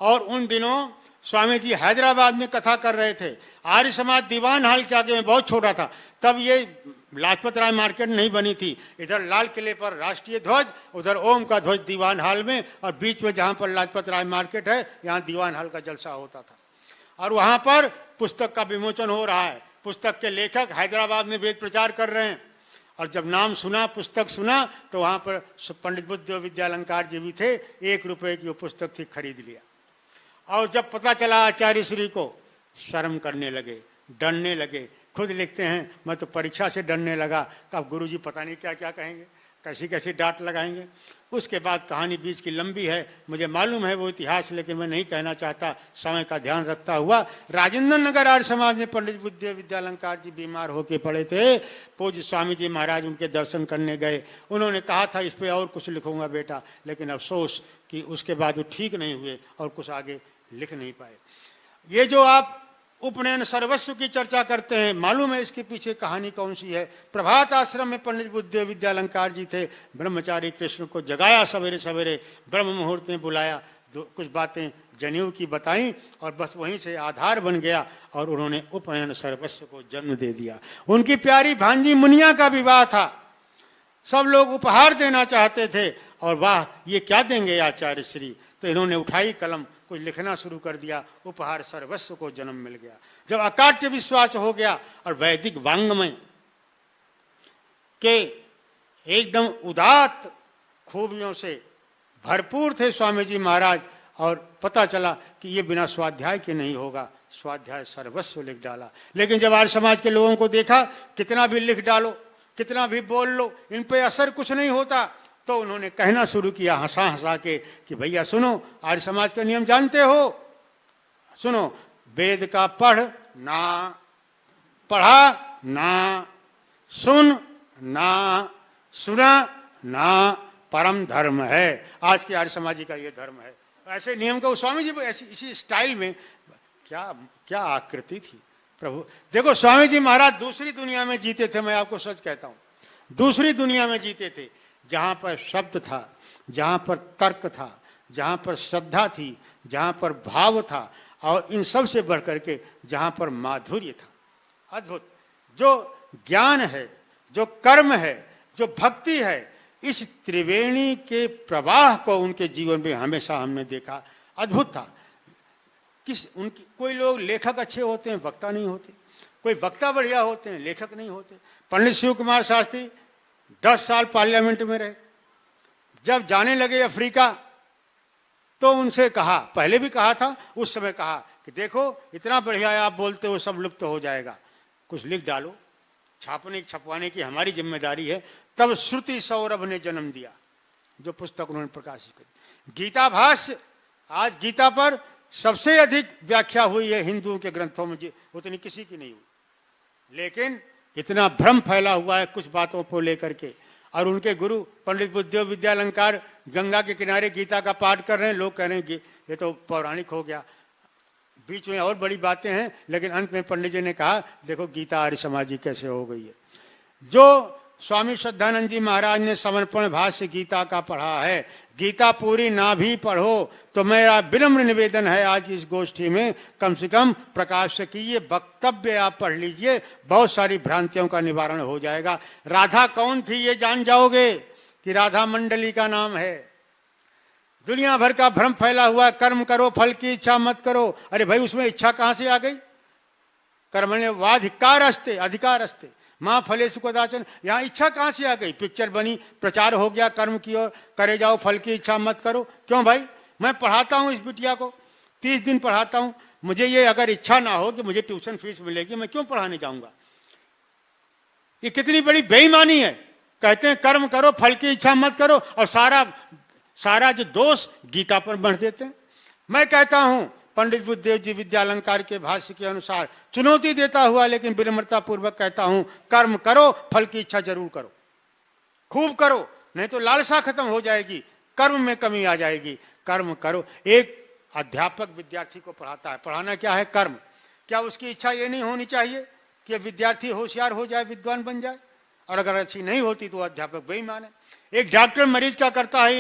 और उन दिनों स्वामी जी हैदराबाद में कथा कर रहे थे, आर्य समाज दीवान हाल के आगे में बहुत छोटा था, तब ये लाजपत राय मार्केट नहीं बनी थी। इधर लाल किले पर राष्ट्रीय ध्वज, उधर ओम का ध्वज दीवान हाल में, और बीच में जहां पर लाजपत राय मार्केट है यहाँ दीवान हाल का जलसा होता था। और वहां पर पुस्तक का विमोचन हो रहा है। पुस्तक के लेखक हैदराबाद में वेद प्रचार कर रहे हैं, और जब नाम सुना, पुस्तक सुना, तो वहां पर पंडित बुद्ध विद्यालंकार जी भी थे। 1 रुपए की वो पुस्तक थी, खरीद लिया। और जब पता चला आचार्य श्री को, शर्म करने लगे, डरने लगे। खुद लिखते हैं मैं तो परीक्षा से डरने लगा, कब गुरुजी पता नहीं क्या क्या कहेंगे, कैसी कैसी डांट लगाएंगे। उसके बाद कहानी बीच की लंबी है, मुझे मालूम है वो इतिहास, लेकिन मैं नहीं कहना चाहता, समय का ध्यान रखता हुआ। राजेंद्र नगर आर्य समाज में पंडित बुद्ध विद्यालंकार जी बीमार होके पड़े थे। पूज्य स्वामी जी महाराज उनके दर्शन करने गए। उन्होंने कहा था इस पे और कुछ लिखूंगा बेटा, लेकिन अफसोस कि उसके बाद वो ठीक नहीं हुए और कुछ आगे लिख नहीं पाए। ये जो आप उपनयन सर्वस्व की चर्चा करते हैं, मालूम है इसके पीछे कहानी कौन सी है। प्रभात आश्रम में पंडित बुद्ध विद्यालंकार जी थे, ब्रह्मचारी कृष्ण को जगाया, सवेरे सवेरे ब्रह्म मुहूर्त में बुलाया, कुछ बातें जनेऊ की बताई, और बस वहीं से आधार बन गया और उन्होंने उपनयन सर्वस्व को जन्म दे दिया। उनकी प्यारी भांजी मुनिया का विवाह था, सब लोग उपहार देना चाहते थे, और वाह ये क्या देंगे आचार्य श्री, तो इन्होंने उठाई कलम, कुछ लिखना शुरू कर दिया, उपहार सर्वस्व को जन्म मिल गया। जब अकाट्य विश्वास हो गया और वैदिक वांग्मय के एकदम उदात्त खूबियों से भरपूर थे स्वामी जी महाराज, और पता चला कि ये बिना स्वाध्याय के नहीं होगा, स्वाध्याय सर्वस्व लिख डाला। लेकिन जब आर्य समाज के लोगों को देखा कितना भी लिख डालो, कितना भी बोल लो, इन पे असर कुछ नहीं होता, तो उन्होंने कहना शुरू किया हंसा हंसा के कि भैया सुनो, आर्य समाज के नियम जानते हो, सुनो, वेद का पढ़ ना, पढ़ा ना, सुन ना, सुना ना, परम धर्म है। आज के आर्य समाजी का ये धर्म है। ऐसे नियम को स्वामी जी ऐसी इसी स्टाइल में, क्या क्या आकृति थी प्रभु। देखो स्वामी जी महाराज दूसरी दुनिया में जीते थे, मैं आपको सच कहता हूं, दूसरी दुनिया में जीते थे, जहां पर शब्द था, जहां पर तर्क था, जहां पर श्रद्धा थी, जहां पर भाव था, और इन सब से बढ़कर के जहां पर माधुर्य था। अद्भुत जो ज्ञान है, जो कर्म है, जो भक्ति है, इस त्रिवेणी के प्रवाह को उनके जीवन में हमेशा हमने देखा। अद्भुत था। उनकी कोई लोग लेखक अच्छे होते हैं, वक्ता नहीं होते, कोई वक्ता बढ़िया होते हैं, लेखक नहीं होते। पंडित शिव कुमार शास्त्री 10 साल पार्लियामेंट में रहे। जब जाने लगे अफ्रीका तो उनसे कहा, पहले भी कहा था, उस समय कहा कि देखो इतना बढ़िया आप बोलते हो, सब लुप्त हो जाएगा, कुछ लिख डालो, छापने छपवाने की हमारी जिम्मेदारी है। तब श्रुति सौरभ ने जन्म दिया, जो पुस्तक उन्होंने प्रकाशित की। गीता भाष्य, आज गीता पर सबसे अधिक व्याख्या हुई है हिंदुओं के ग्रंथों में, उतनी किसी की नहीं हुई। लेकिन इतना भ्रम फैला हुआ है कुछ बातों को लेकर के। और उनके गुरु पंडित बुद्धदेव विद्यालंकार गंगा के किनारे गीता का पाठ कर रहे हैं, लोग कह रहे हैं ये तो पौराणिक हो गया। बीच में और बड़ी बातें हैं, लेकिन अंत में पंडित जी ने कहा देखो गीता आर्य समाज की कैसे हो गई है। जो स्वामी श्रद्धानंद जी महाराज ने समर्पण भाष्य गीता का पढ़ा है, गीता पूरी ना भी पढ़ो तो मेरा विनम्र निवेदन है आज इस गोष्ठी में कम से कम प्रकाश से कीजिए, वक्तव्य आप पढ़ लीजिए, बहुत सारी भ्रांतियों का निवारण हो जाएगा। राधा कौन थी ये जान जाओगे कि राधा मंडली का नाम है। दुनिया भर का भ्रम फैला हुआ, कर्म करो फल की इच्छा मत करो। अरे भाई उसमें इच्छा कहां से आ गई? कर्मण्य वाधिकार अस्ते अधिकार अस्ते माँ फलेषु कदाचन, यहाँ इच्छा कहाँ से आ गई? पिक्चर बनी, प्रचार हो गया कर्म की ओर, करे जाओ फल की इच्छा मत करो। क्यों भाई? मैं पढ़ाता हूँ इस बिटिया को, 30 दिन पढ़ाता हूँ, मुझे ये अगर इच्छा ना हो कि मुझे ट्यूशन फीस मिलेगी, मैं क्यों पढ़ाने जाऊंगा? ये कितनी बड़ी बेईमानी है। कहते हैं कर्म करो फल की इच्छा मत करो, और सारा जो दोष गीता पर बढ़ देते हैं। मैं कहता हूं पंडित बुद्धदेव जी विद्यालंकार के भाष्य के अनुसार चुनौती देता हुआ, लेकिन विनम्रता पूर्वक कहता हूं कर्म करो फल की इच्छा जरूर करो, खूब करो, नहीं तो लालसा खत्म हो जाएगी, कर्म में कमी आ जाएगी। कर्म करो। एक अध्यापक विद्यार्थी को पढ़ाता है, पढ़ाना क्या है? कर्म। क्या उसकी इच्छा ये नहीं होनी चाहिए कि विद्यार्थी होशियार हो जाए, विद्वान बन जाए? और अगर अच्छी नहीं होती तो अध्यापक बेईमान है। एक डॉक्टर मरीज का करता है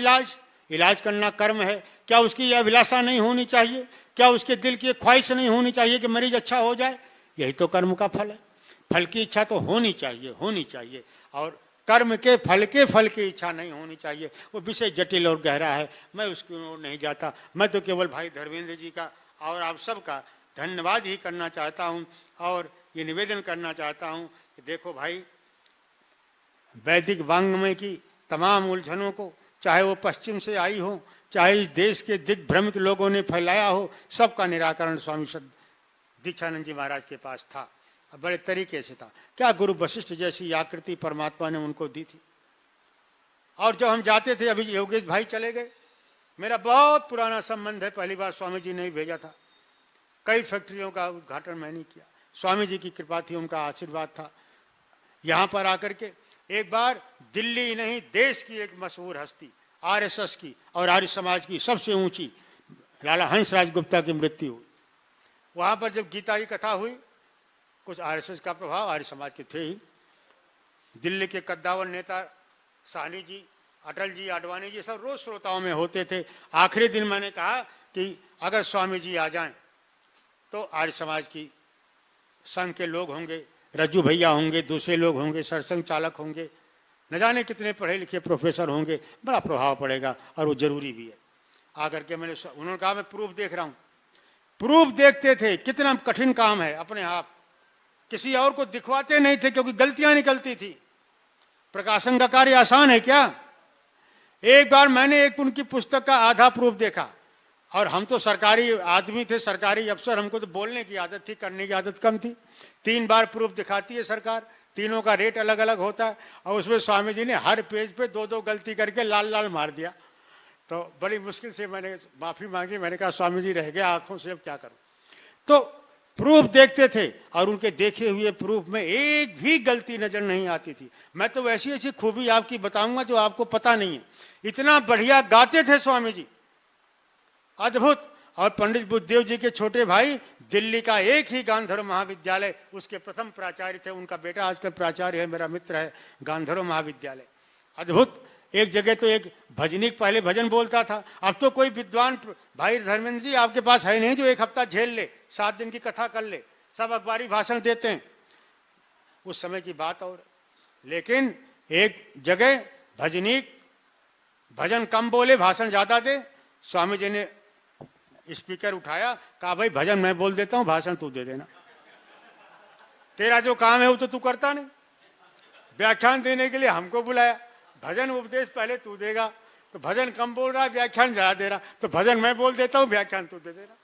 इलाज करना कर्म है। क्या उसकी यह अभिलाषा नहीं होनी चाहिए? क्या उसके दिल की ख्वाहिश नहीं होनी चाहिए कि मरीज अच्छा हो जाए? यही तो कर्म का फल है। फल की इच्छा तो होनी चाहिए, और कर्म के फल की इच्छा नहीं होनी चाहिए। वो विषय जटिल और गहरा है, मैं उसकी ओर नहीं जाता। मैं तो केवल भाई धर्मेंद्र जी का और आप सबका धन्यवाद ही करना चाहता हूँ, और ये निवेदन करना चाहता हूँ कि देखो भाई, वैदिक वाङ्मय की तमाम उलझनों को, चाहे वो पश्चिम से आई हो, चाहे इस देश के दिग्भ्रमित लोगों ने फैलाया हो, सबका निराकरण स्वामी दीक्षानंद जी महाराज के पास था, बड़े तरीके से था। क्या गुरु वशिष्ठ जैसी आकृति परमात्मा ने उनको दी थी। और जब हम जाते थे, अभी योगेश भाई चले गए, मेरा बहुत पुराना संबंध है, पहली बार स्वामी जी ने ही भेजा था। कई फैक्ट्रियों का उद्घाटन मैंने किया, स्वामी जी की कृपा थी, उनका आशीर्वाद था। यहाँ पर आकर के एक बार दिल्ली नहीं, देश की एक मशहूर हस्ती, आरएसएस की और आर्य समाज की सबसे ऊंची, लाला हंसराज गुप्ता की मृत्यु हुई। वहां पर जब गीता की कथा हुई, कुछ आरएसएस का प्रभाव आर्य समाज के थे ही। दिल्ली के कद्दावर नेता साहनी जी, अटल जी, आडवाणी जी, सब रोज श्रोताओं में होते थे। आखिरी दिन मैंने कहा कि अगर स्वामी जी आ जाएं तो आर्य समाज की संघ के लोग होंगे, रज्जू भैया होंगे, दूसरे लोग होंगे, सरसंघ चालक होंगे, न जाने कितने पढ़े लिखे प्रोफेसर होंगे, बड़ा प्रभाव पड़ेगा और वो जरूरी भी है। आकर के उन्होंने कहा मैं प्रूफ देख रहा हूँ। प्रूफ देखते थे, कितना कठिन काम है, अपने आप किसी और को दिखवाते नहीं थे क्योंकि गलतियां निकलती थी। प्रकाशन का कार्य आसान है क्या? एक बार मैंने एक उनकी पुस्तक का आधा प्रूफ देखा, और हम तो सरकारी आदमी थे, सरकारी अफसर, हमको तो बोलने की आदत थी, करने की आदत कम थी। 3 बार प्रूफ दिखाती है सरकार, तीनों का रेट अलग अलग होता है, और उसमें स्वामी जी ने हर पेज पे 2-2 गलती करके लाल लाल मार दिया। तो बड़ी मुश्किल से मैंने माफी मांगी, मैंने कहा स्वामी जी रह गया आंखों से, अब क्या करूं। तो प्रूफ देखते थे, और उनके देखे हुए प्रूफ में एक भी गलती नजर नहीं आती थी। मैं तो ऐसी ऐसी खूबी आपकी बताऊंगा जो आपको पता नहीं है। इतना बढ़िया गाते थे स्वामी जी, अद्भुत। और पंडित बुद्धदेव जी के छोटे भाई, दिल्ली का एक ही गांधर्व महाविद्यालय, उसके प्रथम प्राचार्य थे, उनका बेटा आजकल प्राचार्य है, मेरा मित्र है, गांधर्व महाविद्यालय, अद्भुत। एक जगह तो एक भजनीक पहले भजन बोलता था, अब तो कोई विद्वान भाई धर्मेंद्र जी आपके पास है नहीं जो 1 हफ्ता झेल ले, 7 दिन की कथा कर ले, सब अखबारी भाषण देते हैं। उस समय की बात और, लेकिन एक जगह भजनीक भजन कम बोले, भाषण ज्यादा दे, स्वामी जी ने स्पीकर उठाया, कहा भाई भजन मैं बोल देता हूं, भाषण तू दे देना, तेरा जो काम है वो तो तू करता नहीं। व्याख्यान देने के लिए हमको बुलाया, भजन उपदेश पहले तू देगा, तो भजन कम बोल रहा है, व्याख्यान ज्यादा दे रहा, तो भजन मैं बोल देता हूँ, व्याख्यान तू दे देना।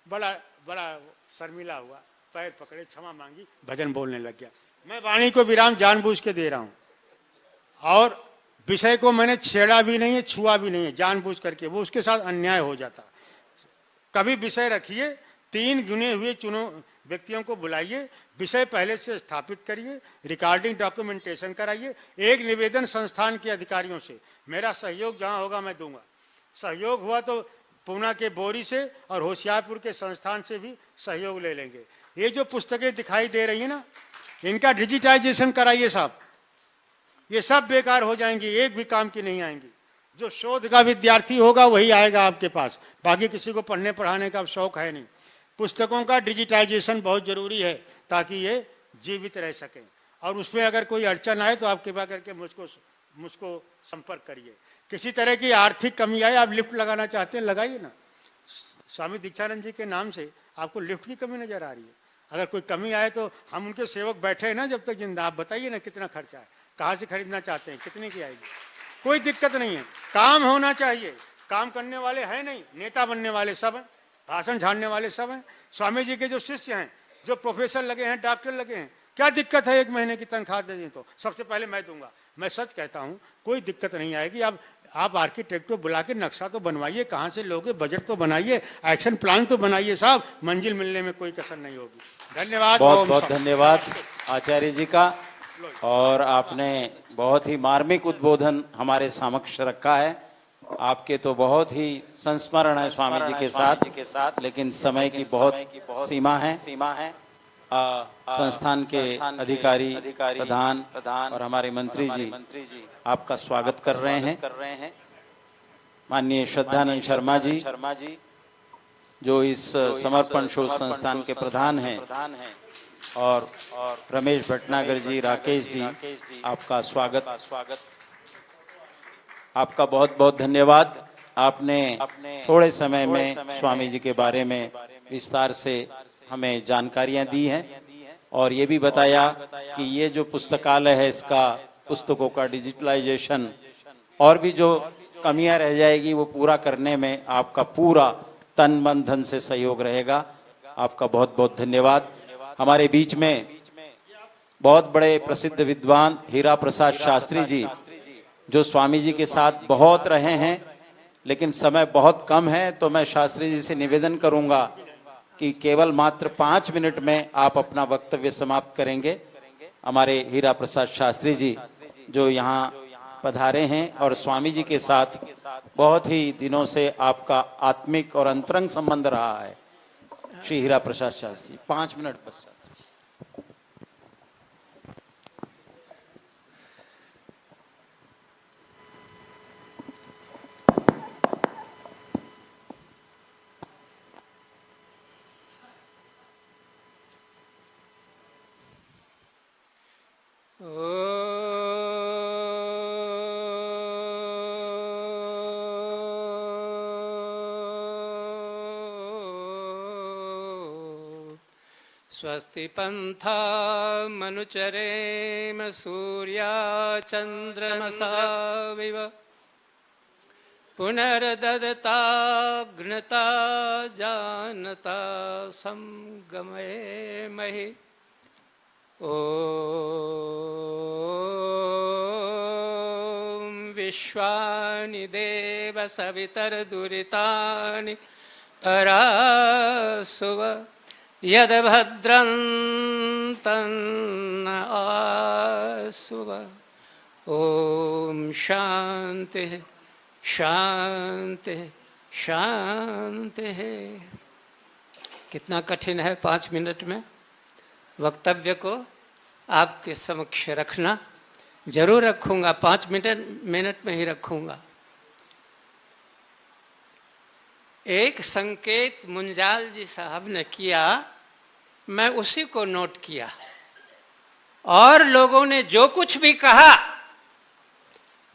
बड़ा शर्मिला हुआ, पैर पकड़े, क्षमा मांगी, भजन बोलने लग गया। मैं वाणी को विराम जानबूझ के दे रहा हूं, और विषय को मैंने छेड़ा भी नहीं है, छुआ भी नहीं है, जानबूझ करके, वो उसके साथ अन्याय हो जाता। कभी विषय रखिए, 3 गिने हुए व्यक्तियों को बुलाइए, विषय पहले से स्थापित करिए, रिकॉर्डिंग डॉक्यूमेंटेशन कराइए। एक निवेदन संस्थान के अधिकारियों से, मेरा सहयोग जहां होगा मैं दूंगा। सहयोग हुआ तो पूना के बोरी से और होशियारपुर के संस्थान से भी सहयोग ले लेंगे। ये जो पुस्तकें दिखाई दे रही है ना, इनका डिजिटाइजेशन कराइए साहब, ये सब बेकार हो जाएंगी, एक भी काम की नहीं आएंगी। जो शोध का विद्यार्थी होगा वही आएगा आपके पास, बाकी किसी को पढ़ने पढ़ाने का शौक है नहीं। पुस्तकों का डिजिटाइजेशन बहुत जरूरी है ताकि ये जीवित रह सकें। और उसमें अगर कोई अड़चन आए तो आप कृपया करके मुझको संपर्क करिए। किसी तरह की आर्थिक कमी आए, आप लिफ्ट लगाना चाहते हैं लगाइए ना, स्वामी दीक्षानंद जी के नाम से आपको लिफ्ट की कमी नजर आ रही है। अगर कोई कमी आए तो हम उनके सेवक बैठे हैं ना जब तक जिंदा, आप बताइए ना कितना खर्चा है, कहाँ से खरीदना चाहते हैं, कितने की आएगी, कोई दिक्कत नहीं है। काम होना चाहिए, काम करने वाले हैं नहीं, नेता बनने वाले सब हैं, भाषण झाड़ने वाले सब हैं। स्वामी जी के जो शिष्य हैं, जो प्रोफेसर लगे हैं, डॉक्टर लगे हैं, क्या दिक्कत है 1 महीने की तनख्वाह दे दें तो सबसे पहले मैं दूंगा। मैं सच कहता हूं, कोई दिक्कत नहीं आएगी। आप आर्किटेक्ट को बुला के नक्शा तो बनवाइए, कहाँ से लोगे, बजट तो बनाइए, एक्शन प्लान तो बनाइए साहब, मंजिल मिलने में कोई कसर नहीं होगी। धन्यवाद, बहुत बहुत धन्यवाद आचार्य जी का। और आपने बहुत ही मार्मिक उद्बोधन हमारे समक्ष रखा है। आपके तो बहुत ही संस्मरण है स्वामी जी के साथ, लेकिन समय की बहुत सीमा है। संस्थान के अधिकारी, प्रधान और हमारे मंत्री जी आपका स्वागत कर रहे हैं। माननीय श्रद्धानंद शर्मा जी जो इस समर्पण शोध संस्थान के प्रधान हैं, और रमेश भटनागर जी, राकेश जी, आपका स्वागत। आपका बहुत बहुत धन्यवाद। आपने थोड़े समय में स्वामी जी के बारे में विस्तार से हमें जानकारियां दी हैं और ये भी बताया कि ये जो पुस्तकालय है इसका पुस्तकों का डिजिटलाइजेशन और भी जो कमियां रह जाएगी वो पूरा करने में आपका पूरा तन मन धन से सहयोग रहेगा। आपका बहुत बहुत धन्यवाद। हमारे बीच में बहुत बड़े प्रसिद्ध विद्वान हीरा प्रसाद शास्त्री जी जो स्वामी जी के साथ बहुत रहे हैं, लेकिन समय बहुत कम है, तो मैं शास्त्री जी से निवेदन करूंगा कि केवल मात्र 5 मिनट में आप अपना वक्तव्य समाप्त करेंगे। हमारे हीरा प्रसाद शास्त्री जी जो यहाँ पधारे हैं और स्वामी जी के साथ बहुत ही दिनों से आपका आत्मिक और अंतरंग संबंध रहा है। श्री हीरा प्रसाद शास्त्री, 5 मिनट बस। स्वस्ति पन्था मनुचरेम सूर्या चन्द्रमसा विव पुनर्ददता घ्नता जानता संगमे महि। ॐ विश्वानि देव सवितर्दुरितानि परासुव यद्भद्रं तन्न आसुव। ॐ शान्तिः शान्तिः शान्तिः। कितना कठिन है 5 मिनट में वक्तव्य को आपके समक्ष रखना। जरूर रखूंगा, 5 मिनट में ही रखूंगा। एक संकेत मुंजाल जी साहब ने किया, मैं उसी को नोट किया, और लोगों ने जो कुछ भी कहा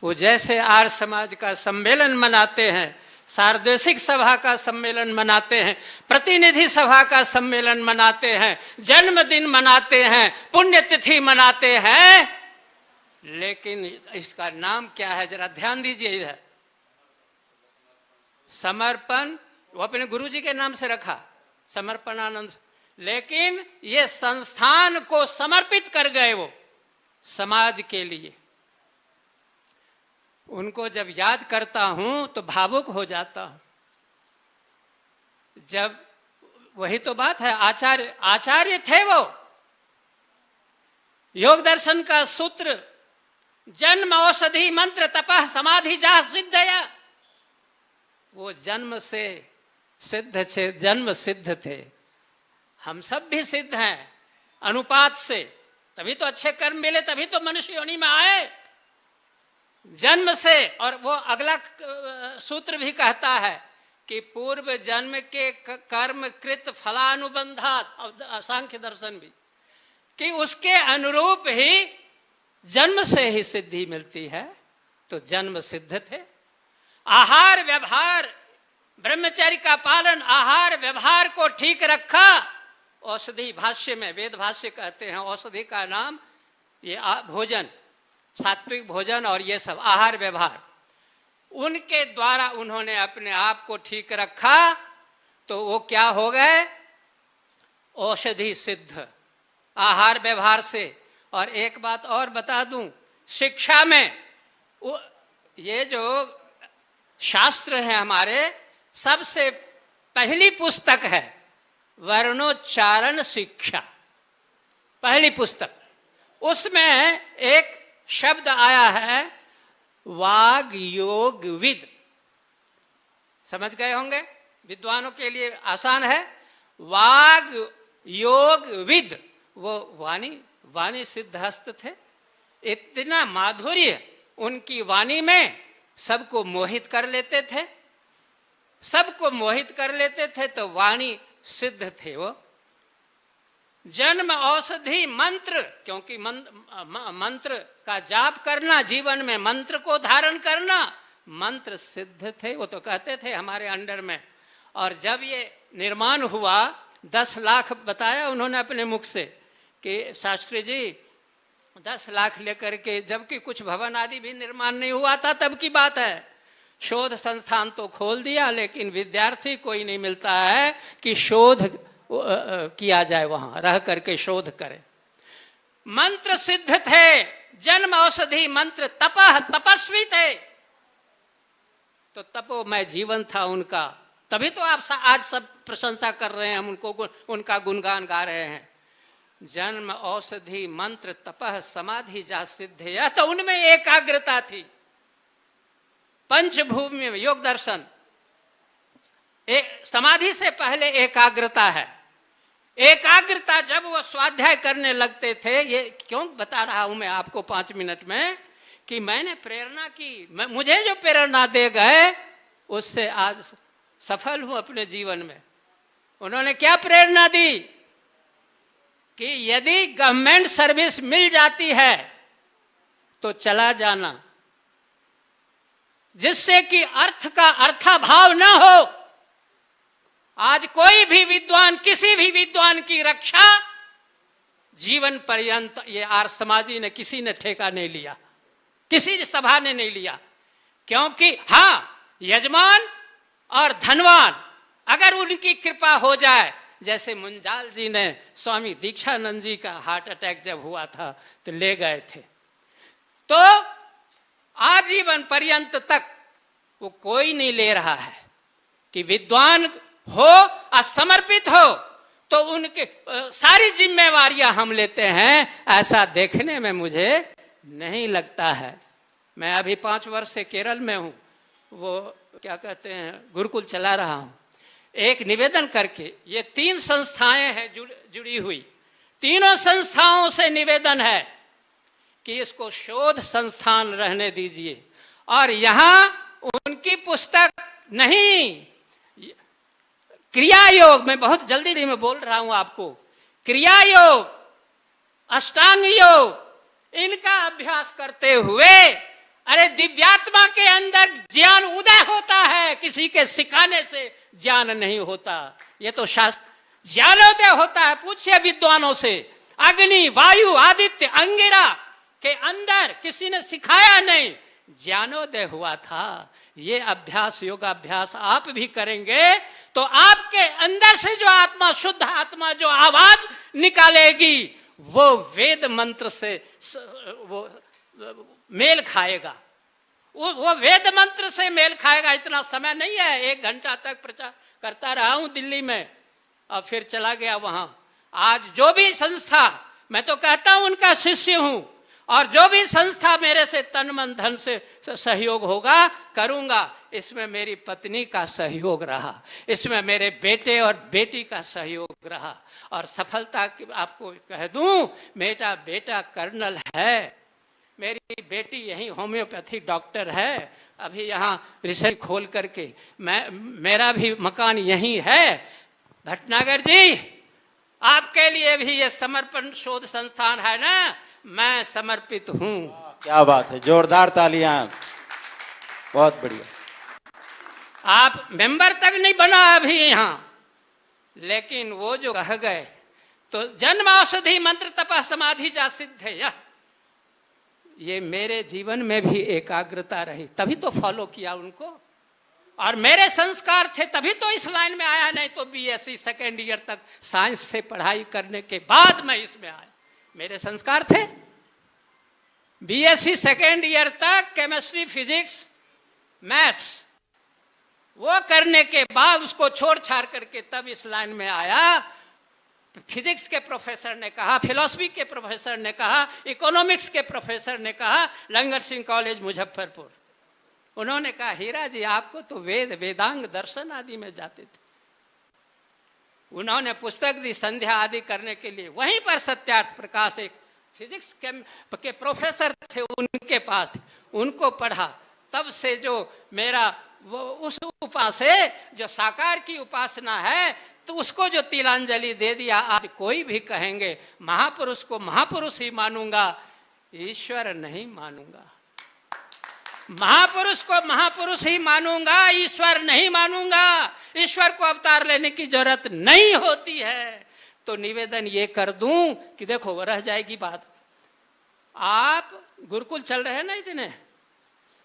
वो जैसे आर्य समाज का सम्मेलन मनाते हैं, सार्वदेशिक सभा का सम्मेलन मनाते हैं, प्रतिनिधि सभा का सम्मेलन मनाते हैं, जन्मदिन मनाते हैं, पुण्यतिथि मनाते हैं, लेकिन इसका नाम क्या है जरा ध्यान दीजिए इधर। समर्पण, वो अपने गुरुजी के नाम से रखा समर्पणानंद, लेकिन ये संस्थान को समर्पित कर गए वो समाज के लिए। उनको जब याद करता हूं तो भावुक हो जाता हूं। जब वही तो बात है, आचार्य आचार्य थे वो। योग दर्शन का सूत्र जन्म औषधि मंत्र तपः समाधि जा सिद्धया, वो जन्म से सिद्ध थे, जन्म सिद्ध थे। हम सब भी सिद्ध हैं अनुपात से, तभी तो अच्छे कर्म मिले, तभी तो मनुष्य योनि में आए जन्म से। और वो अगला सूत्र भी कहता है कि पूर्व जन्म के कर्म कृत फलानुबंधात, सांख्य दर्शन भी, कि उसके अनुरूप ही जन्म से ही सिद्धि मिलती है। तो जन्म सिद्ध थे। आहार व्यवहार, ब्रह्मचर्य का पालन, आहार व्यवहार को ठीक रखा। औषधि भाष्य में, वेद भाष्य कहते हैं औषधि का नाम ये भोजन, सात्विक भोजन और ये सब आहार व्यवहार, उनके द्वारा उन्होंने अपने आप को ठीक रखा तो वो क्या हो गए? औषधि सिद्ध, आहार व्यवहार से। और एक बात और बता दूं, शिक्षा में ये जो शास्त्र है हमारे, सबसे पहली पुस्तक है वर्णोच्चारण शिक्षा, पहली पुस्तक। उसमें एक शब्द आया है वाग योग विद, समझ गए होंगे, विद्वानों के लिए आसान है। वाग योग विद, वो वाणी सिद्धहस्त थे। इतना माधुर्य उनकी वाणी में, सबको मोहित कर लेते थे, सबको मोहित कर लेते थे। तो वाणी सिद्ध थे वो। जन्म औषधि मंत्र, क्योंकि मंत्र का जाप करना, जीवन में मंत्र को धारण करना, मंत्र सिद्ध थे। वो तो कहते थे हमारे अंडर में। और जब ये निर्माण हुआ, 10 लाख बताया उन्होंने अपने मुख से कि शास्त्री जी 10 लाख लेकर के, जबकि कुछ भवन आदि भी निर्माण नहीं हुआ था, तब की बात है। शोध संस्थान तो खोल दिया, लेकिन विद्यार्थी कोई नहीं मिलता है कि शोध किया जाए, वहां रह करके शोध करे। मंत्र सिद्ध थे, जन्म औषधि मंत्र, तपः, तपस्वी थे। तो तपोमय जीवन था उनका, तभी तो आप आज सब प्रशंसा कर रहे हैं, हम उनको उनका गुणगान गा रहे हैं। जन्म औषधि मंत्र तपः समाधि जा सिद्धया, तो उनमें एकाग्रता थी। पंचभूमि में योग दर्शन, समाधि से पहले एकाग्रता है। एकाग्रता जब वो स्वाध्याय करने लगते थे, ये क्यों बता रहा हूं मैं आपको 5 मिनट में, कि मैंने प्रेरणा की, मुझे जो प्रेरणा दे गए उससे आज सफल हूं अपने जीवन में। उन्होंने क्या प्रेरणा दी कि यदि गवर्नमेंट सर्विस मिल जाती है तो चला जाना, जिससे कि अर्थ का अर्थाभाव न हो। आज कोई भी विद्वान, किसी भी विद्वान की रक्षा जीवन पर्यंत ये आर्य समाजी ने, किसी ने ठेका नहीं लिया, किसी सभा ने नहीं लिया। क्योंकि हाँ, यजमान और धनवान अगर उनकी कृपा हो जाए, जैसे मुंजाल जी ने, स्वामी दीक्षानंद जी का हार्ट अटैक जब हुआ था तो ले गए थे, तो आजीवन पर्यंत तक वो कोई नहीं ले रहा है कि विद्वान हो, असमर्पित हो तो उनके सारी जिम्मेवारियां हम लेते हैं, ऐसा देखने में मुझे नहीं लगता है। मैं अभी 5 वर्ष से केरल में हूं, वो क्या कहते हैं, गुरुकुल चला रहा हूं। एक निवेदन करके, ये 3 संस्थाएं हैं जुड़ी हुई, तीनों संस्थाओं से निवेदन है कि इसको शोध संस्थान रहने दीजिए। और यहां उनकी पुस्तक नहीं, क्रिया योग, मैं बहुत जल्दी में बोल रहा हूं आपको, क्रिया योग, अष्टांग योग, इनका अभ्यास करते हुए, अरे दिव्यात्मा के अंदर ज्ञान उदय होता है, किसी के सिखाने से ज्ञान नहीं होता। ये तो शास्त्र ज्ञानोदय होता है। पूछिए विद्वानों से, अग्नि, वायु, आदित्य, अंगिरा के अंदर किसी ने सिखाया नहीं, ज्ञानोदय हुआ था। ये अभ्यास, योगाभ्यास आप भी करेंगे तो आपके अंदर से जो आत्मा, शुद्ध आत्मा जो आवाज निकालेगी, वो वेद मंत्र से वो मेल खाएगा, वो वेद मंत्र से मेल खाएगा। इतना समय नहीं है, 1 घंटा तक प्रचार करता रहा हूं दिल्ली में, और फिर चला गया वहां। आज जो भी संस्था, मैं तो कहता हूं उनका शिष्य हूं, और जो भी संस्था मेरे से तन मन धन से सहयोग होगा करूंगा। इसमें मेरी पत्नी का सहयोग रहा, इसमें मेरे बेटे और बेटी का सहयोग रहा, और सफलता की आपको कह दूं, मेरा बेटा कर्नल है, मेरी बेटी यही होम्योपैथी डॉक्टर है, अभी यहाँ रिसर्च खोल करके मेरा भी मकान यही है। भटनागर जी, आपके लिए भी ये समर्पण शोध संस्थान है ना, मैं समर्पित हूं। क्या बात है, जोरदार तालियां। बहुत बढ़िया। आप मेंबर तक नहीं बना अभी यहां, लेकिन वो जो कह गए तो जन्म औषधि मंत्र तपा समाधि जा सिद्ध है, ये मेरे जीवन में भी एकाग्रता रही, तभी तो फॉलो किया उनको, और मेरे संस्कार थे तभी तो इस लाइन में आया, नहीं तो बीएससी सेकेंड ईयर तक साइंस से पढ़ाई करने के बाद मैं इसमें आया। मेरे संस्कार थे। बीएससी सेकेंड ईयर तक केमिस्ट्री, फिजिक्स, मैथ्स, वो करने के बाद उसको छोड़ छाड़ करके तब इस लाइन में आया। फिजिक्स के प्रोफेसर ने कहा, फिलॉसफी के प्रोफेसर ने कहा, इकोनॉमिक्स के प्रोफेसर ने कहा, लंगर सिंह कॉलेज मुजफ्फरपुर, उन्होंने कहा हीरा जी आपको तो वेदांग दर्शन आदि में जाते थे। उन्होंने पुस्तक दी संध्या आदि करने के लिए, वहीं पर सत्यार्थ प्रकाश एक फिजिक्स के प्रोफेसर थे, उनके पास थे, उनको पढ़ा। तब से जो मेरा वो उस उपासना जो साकार की उपासना है, तो उसको जो तिलांजलि दे दिया। आज कोई भी कहेंगे महापुरुष को महापुरुष ही मानूंगा, ईश्वर नहीं मानूंगा। महापुरुष को महापुरुष ही मानूंगा, ईश्वर नहीं मानूंगा। ईश्वर को अवतार लेने की जरूरत नहीं होती है। तो निवेदन ये कर दूं कि देखो वो रह जाएगी बात, आप गुरुकुल चल रहे हैं ना, इतने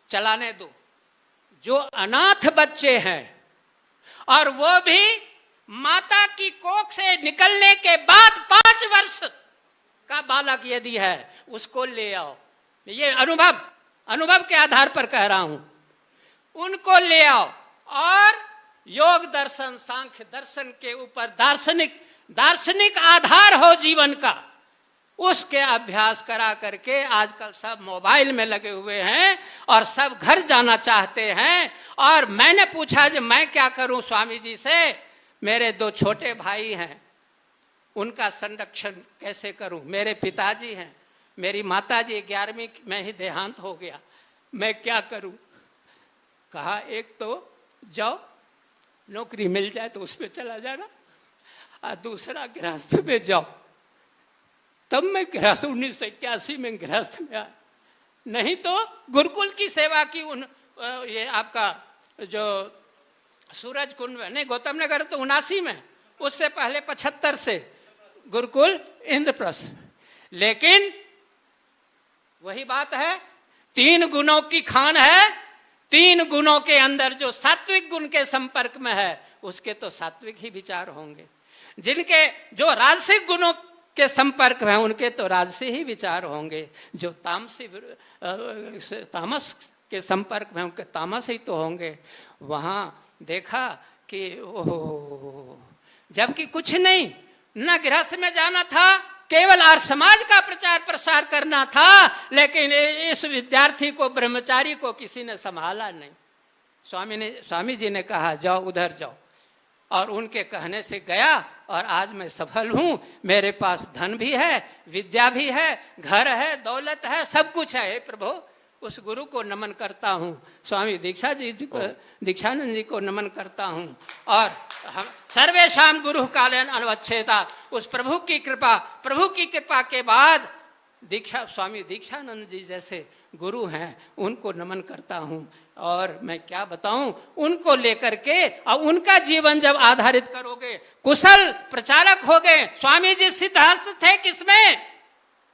चलाने दो। जो अनाथ बच्चे हैं, और वो भी माता की कोख से निकलने के बाद 5 वर्ष का बालक यदि है, उसको ले आओ। ये अनुभव के आधार पर कह रहा हूं, उनको ले आओ, और योग दर्शन, सांख्य दर्शन के ऊपर दार्शनिक आधार हो जीवन का, उसके अभ्यास करा करके। आजकल सब मोबाइल में लगे हुए हैं और सब घर जाना चाहते हैं। और मैंने पूछा कि मैं क्या करूं स्वामी जी से, मेरे 2 छोटे भाई हैं, उनका संरक्षण कैसे करूं, मेरे पिताजी हैं, मेरी माताजी 11वीं में ही देहांत हो गया, मैं क्या करूं। कहा एक तो जाओ नौकरी मिल जाए तो उस पर चला जाना, और दूसरा गृहस्थ पे जाओ। तब मैं गृहस्थ 1981 में गृहस्थ में आया, नहीं तो गुरुकुल की सेवा की। ये आपका जो सूरज कुंड में नहीं, गौतम नगर तो 79 में, उससे पहले 75 से गुरुकुल इंद्रप्रस्थ। लेकिन वही बात है, 3 गुणों की खान है, 3 गुणों के अंदर जो सात्विक गुण के संपर्क में है, उसके तो सात्विक ही विचार होंगे। जिनके जो राजसिक गुणों के संपर्क में, उनके तो राजसी ही विचार होंगे। जो तामस के संपर्क में, उनके तामस ही तो होंगे। वहां देखा कि ओह, जबकि कुछ नहीं, न गृहस्थ में जाना था, केवल आर्य समाज का प्रचार प्रसार करना था, लेकिन इस विद्यार्थी को, ब्रह्मचारी को किसी ने संभाला नहीं। स्वामी जी ने कहा जाओ उधर जाओ, और उनके कहने से गया, और आज मैं सफल हूं। मेरे पास धन भी है, विद्या भी है, घर है, दौलत है, सब कुछ है। हे प्रभु, उस गुरु को नमन करता हूं, स्वामी दीक्षानंद जी को नमन करता हूं। और हम सर्वेशाम गुरु कालेन अनवच्छेदा, उस प्रभु की कृपा के बाद स्वामी दीक्षानंद जी जैसे गुरु हैं, उनको नमन करता हूं। और मैं क्या बताऊं, उनको लेकर के, और उनका जीवन जब आधारित करोगे, कुशल प्रचारक हो गए। स्वामी जी सिद्धहस्त थे किसमें?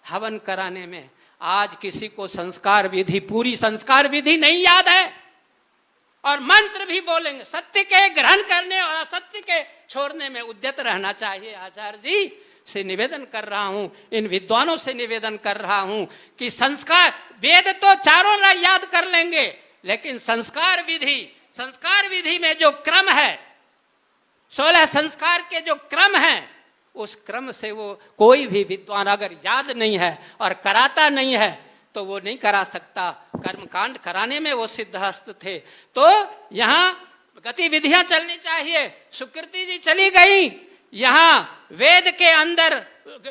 हवन कराने में। आज किसी को संस्कार विधि, पूरी संस्कार विधि नहीं याद है, और मंत्र भी बोलेंगे। सत्य के ग्रहण करने और असत्य के छोड़ने में उद्यत रहना चाहिए। आचार्य जी से निवेदन कर रहा हूं, इन विद्वानों से निवेदन कर रहा हूं कि संस्कार, वेद तो चारों याद कर लेंगे, लेकिन संस्कार विधि में जो क्रम है, 16 संस्कार के जो क्रम है, उस क्रम से वो कोई भी विद्वान अगर याद नहीं है और कराता नहीं है तो वो नहीं करा सकता। कर्मकांड कराने में वो सिद्धहस्त थे। तो यहाँ गतिविधियां चलनी चाहिए। सुकृति जी चली गई, यहाँ वेद के अंदर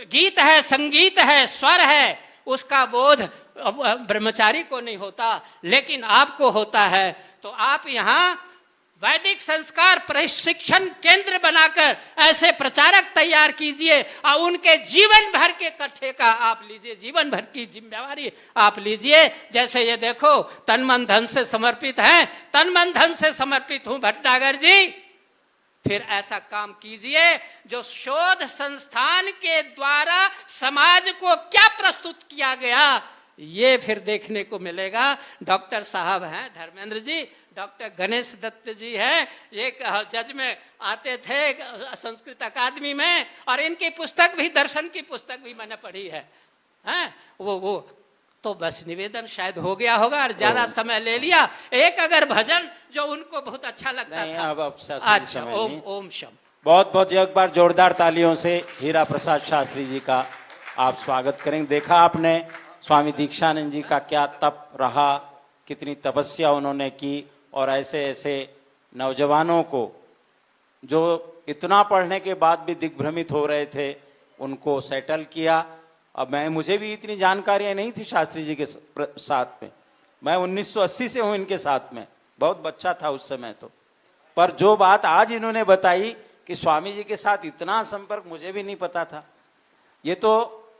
गीत है, संगीत है, स्वर है, उसका बोध ब्रह्मचारी को नहीं होता, लेकिन आपको होता है। तो आप यहाँ वैदिक संस्कार प्रशिक्षण केंद्र बनाकर ऐसे प्रचारक तैयार कीजिए और उनके जीवन भर के कट्ठे का आप लीजिए, जीवन भर की जिम्मेवारी आप लीजिए। जैसे ये देखो, तन मन धन से समर्पित हैं, तन मन धन से समर्पित हूं भटनागर जी। फिर ऐसा काम कीजिए जो शोध संस्थान के द्वारा समाज को क्या प्रस्तुत किया गया, ये फिर देखने को मिलेगा। डॉक्टर साहब हैं धर्मेंद्र जी, डॉक्टर गणेश दत्त जी हैं, एक जज में आते थे संस्कृत अकादमी में, और इनकी पुस्तक भी, दर्शन की पुस्तक भी मैंने पढ़ी है। हैं वो तो बस निवेदन शायद हो गया होगा और ज्यादा समय ले लिया। एक अगर भजन जो उनको बहुत अच्छा लगता था। अब अच्छा, ओम ओम शम। बहुत बहुत एक बार जोरदार तालियों से हीरा प्रसाद शास्त्री जी का आप स्वागत करेंगे। देखा आपने स्वामी दीक्षानंद जी का क्या तप रहा, कितनी तपस्या उन्होंने की, और ऐसे ऐसे नौजवानों को जो इतना पढ़ने के बाद भी दिग्भ्रमित हो रहे थे, उनको सेटल किया। अब मुझे भी इतनी जानकारियां नहीं थी शास्त्री जी के साथ में। मैं 1980 से हूं इनके साथ में, बहुत बच्चा था उस समय तो। पर जो बात आज इन्होंने बताई कि स्वामी जी के साथ इतना संपर्क, मुझे भी नहीं पता था। ये तो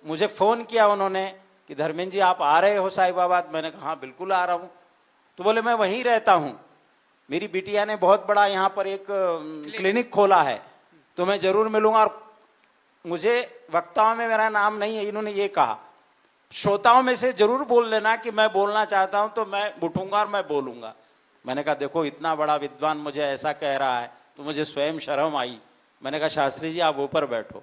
मुझे फोन किया उन्होंने कि धर्मेंद्र जी आप आ रहे हो साहिबाबाद। मैंने कहा हाँ बिल्कुल आ रहा हूँ। तो बोले मैं वहीं रहता हूँ, मेरी बिटिया ने बहुत बड़ा यहाँ पर एक क्लिनिक खोला है, तो मैं जरूर मिलूंगा। और मुझे वक्ताओं में मेरा नाम नहीं है, इन्होंने ये कहा, श्रोताओं में से जरूर बोल लेना कि मैं बोलना चाहता हूं तो मैं उठूंगा और मैं बोलूंगा। मैंने कहा देखो इतना बड़ा विद्वान मुझे ऐसा कह रहा है तो मुझे स्वयं शर्म आई। मैंने कहा शास्त्री जी आप ऊपर बैठो।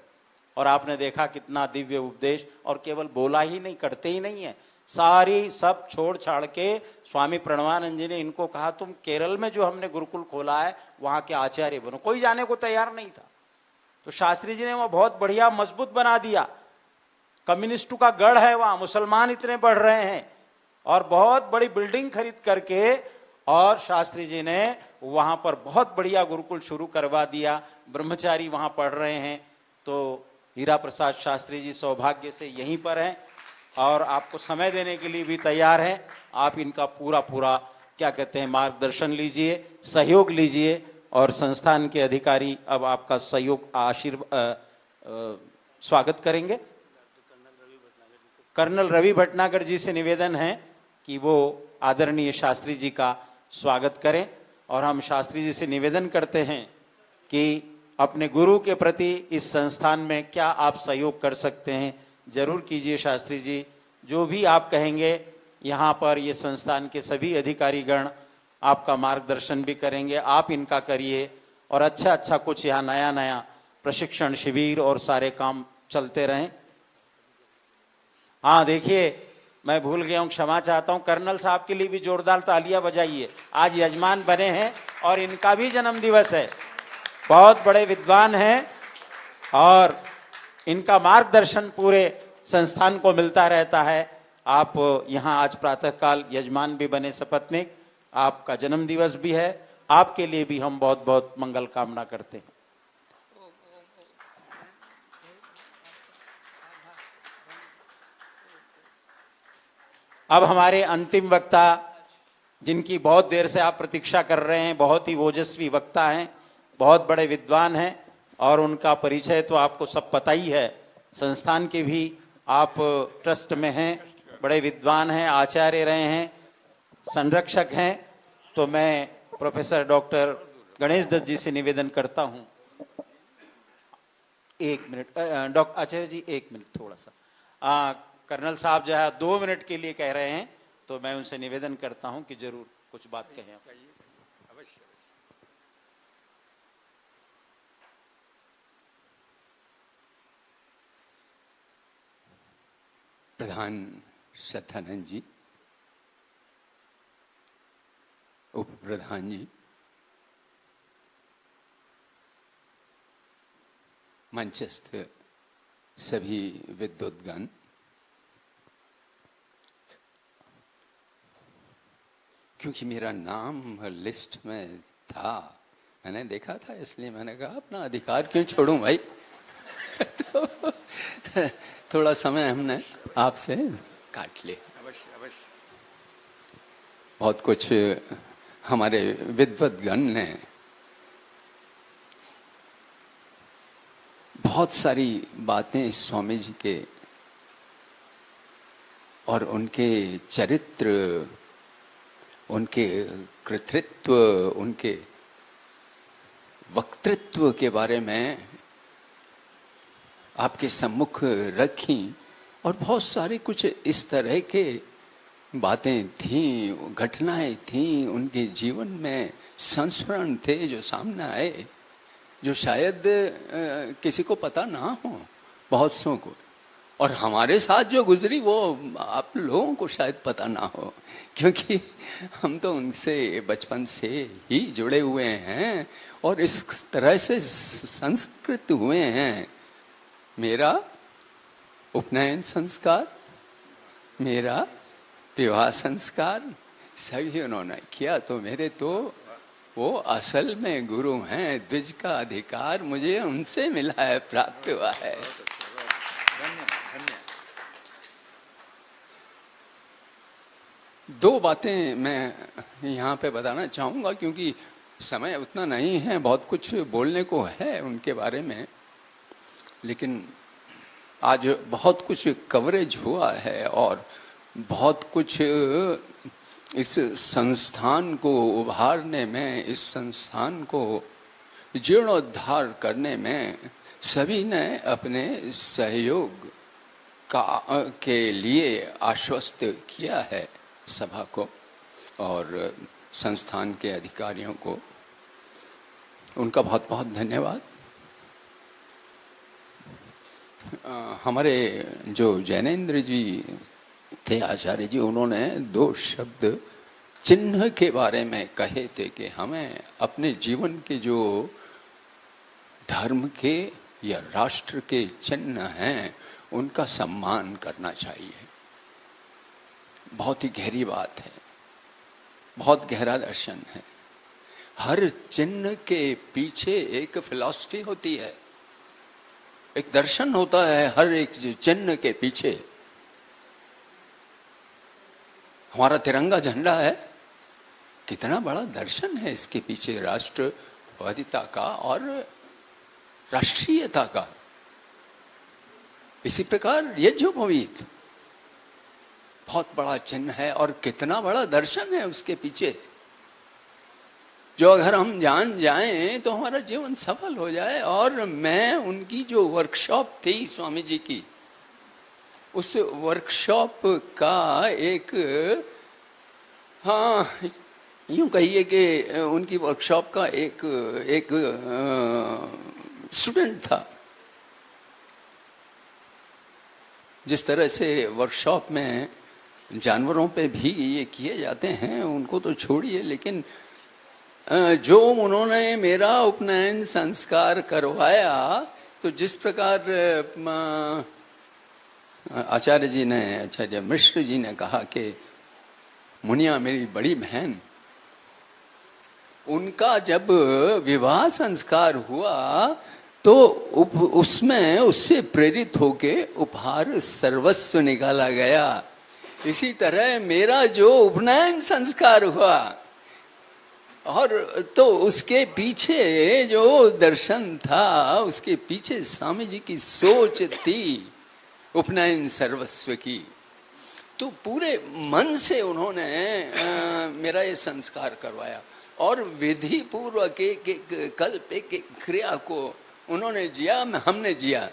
और आपने देखा कितना दिव्य उपदेश, और केवल बोला ही नहीं, करते ही नहीं है, सारी सब छोड़ छाड़ के स्वामी प्रणवानंद जी ने इनको कहा तुम केरल में जो हमने गुरुकुल खोला है वहां के आचार्य बनो। कोई जाने को तैयार नहीं था, तो शास्त्री जी ने वह बहुत बढ़िया मजबूत बना दिया। कम्युनिस्टों का गढ़ है वहां, मुसलमान इतने बढ़ रहे हैं, और बहुत बड़ी बिल्डिंग खरीद करके और शास्त्री जी ने वहां पर बहुत बढ़िया गुरुकुल शुरू करवा दिया। ब्रह्मचारी वहां पढ़ रहे हैं। तो हीरा प्रसाद शास्त्री जी सौभाग्य से यहीं पर हैं और आपको समय देने के लिए भी तैयार हैं। आप इनका पूरा पूरा क्या कहते हैं मार्गदर्शन लीजिए, सहयोग लीजिए, और संस्थान के अधिकारी अब आपका सहयोग स्वागत करेंगे। कर्नल रवि भटनागर जी से निवेदन है कि वो आदरणीय शास्त्री जी का स्वागत करें। और हम शास्त्री जी से निवेदन करते हैं कि अपने गुरु के प्रति इस संस्थान में क्या आप सहयोग कर सकते हैं, जरूर कीजिए शास्त्री जी। जो भी आप कहेंगे, यहाँ पर ये संस्थान के सभी अधिकारीगण आपका मार्गदर्शन भी करेंगे, आप इनका करिए। और अच्छा अच्छा कुछ यहाँ नया नया प्रशिक्षण शिविर और सारे काम चलते रहें। हाँ देखिए, मैं भूल गया हूँ, क्षमा चाहता हूँ, कर्नल साहब के लिए भी जोरदार तालियां बजाइए। आज यजमान बने हैं और इनका भी जन्म दिवस है। बहुत बड़े विद्वान हैं और इनका मार्गदर्शन पूरे संस्थान को मिलता रहता है। आप यहाँ आज प्रातःकाल यजमान भी बने सपत्नीक, आपका जन्म दिवस भी है, आपके लिए भी हम बहुत बहुत मंगल कामना करते हैं। अब हमारे अंतिम वक्ता, जिनकी बहुत देर से आप प्रतीक्षा कर रहे हैं, बहुत ही ओजस्वी वक्ता हैं, बहुत बड़े विद्वान हैं, और उनका परिचय तो आपको सब पता ही है। संस्थान के भी आप ट्रस्ट में हैं, बड़े विद्वान हैं, आचार्य रहे हैं, संरक्षक हैं। तो मैं प्रोफेसर डॉक्टर गणेश दत्त जी से निवेदन करता हूं, 1 मिनट। डॉक्टर आचार्य जी 1 मिनट थोड़ा सा। कर्नल साहब जो है 2 मिनट के लिए कह रहे हैं, तो मैं उनसे निवेदन करता हूं कि जरूर कुछ बात कहें आप। प्रधान सत्यानंद जी, उप प्रधान जी, मंचस्थ सभी विद्वद्गण, क्योंकि मेरा नाम लिस्ट में था, मैंने देखा था, इसलिए मैंने कहा अपना अधिकार क्यों छोड़ूं भाई। तो थोड़ा समय हमने आपसे काट लिया। बहुत कुछ हमारे विद्वद्गण ने बहुत सारी बातें स्वामी जी के और उनके चरित्र, उनके कृतित्व, उनके वक्तृत्व के बारे में आपके सम्मुख रखी, और बहुत सारे कुछ इस तरह के बातें थीं, घटनाएं थीं, उनके जीवन में संस्मरण थे जो सामने आए, जो शायद किसी को पता ना हो, बहुत सौ को, और हमारे साथ जो गुजरी वो आप लोगों को शायद पता ना हो, क्योंकि हम तो उनसे बचपन से ही जुड़े हुए हैं और इस तरह से संस्कृत हुए हैं। मेरा उपनयन संस्कार, मेरा विवाह संस्कार सभी उन्होंने किया, तो मेरे तो वो असल में गुरु हैं। द्विज का अधिकार मुझे उनसे मिला है, प्राप्त हुआ है। दो बातें मैं यहाँ पे बताना चाहूँगा, क्योंकि समय उतना नहीं है, बहुत कुछ बोलने को है उनके बारे में, लेकिन आज बहुत कुछ कवरेज हुआ है और बहुत कुछ इस संस्थान को उभारने में, इस संस्थान को जीर्णोद्धार करने में सभी ने अपने सहयोग के लिए आश्वस्त किया है सभा को और संस्थान के अधिकारियों को। उनका बहुत बहुत धन्यवाद। हमारे जो जैनेन्द्र जी थे, आचार्य जी, उन्होंने दो शब्द चिन्ह के बारे में कहे थे कि हमें अपने जीवन के जो धर्म के या राष्ट्र के चिन्ह हैं उनका सम्मान करना चाहिए। बहुत ही गहरी बात है, बहुत गहरा दर्शन है। हर चिन्ह के पीछे एक फिलॉसफी होती है, एक दर्शन होता है हर एक चिन्ह के पीछे। हमारा तिरंगा झंडा है, कितना बड़ा दर्शन है इसके पीछे, राष्ट्रवादिता का और राष्ट्रीयता का। इसी प्रकार यज्ञोपवीत बहुत बड़ा चिन्ह है और कितना बड़ा दर्शन है उसके पीछे, जो अगर हम जान जाएं तो हमारा जीवन सफल हो जाए। और मैं उनकी जो वर्कशॉप थी स्वामी जी की, उस वर्कशॉप का एक, हाँ यूं कहिए कि उनकी वर्कशॉप का एक स्टूडेंट था। जिस तरह से वर्कशॉप में जानवरों पे भी ये किए जाते हैं उनको तो छोड़िए, लेकिन जो उन्होंने मेरा उपनयन संस्कार करवाया, तो जिस प्रकार आचार्य जी ने, आचार्य मिश्र जी ने कहा कि मुनिया मेरी बड़ी बहन, उनका जब विवाह संस्कार हुआ तो उसमें उससे प्रेरित होके उपहार सर्वस्व निकाला गया। इसी तरह मेरा जो उपनयन संस्कार हुआ, और तो उसके पीछे जो दर्शन था, उसके पीछे स्वामी जी की सोच थी उपनयन सर्वस्व की। तो पूरे मन से उन्होंने मेरा ये संस्कार करवाया और विधि पूर्वक एक कल्प, एक क्रिया को उन्होंने जिया, हमने जिया।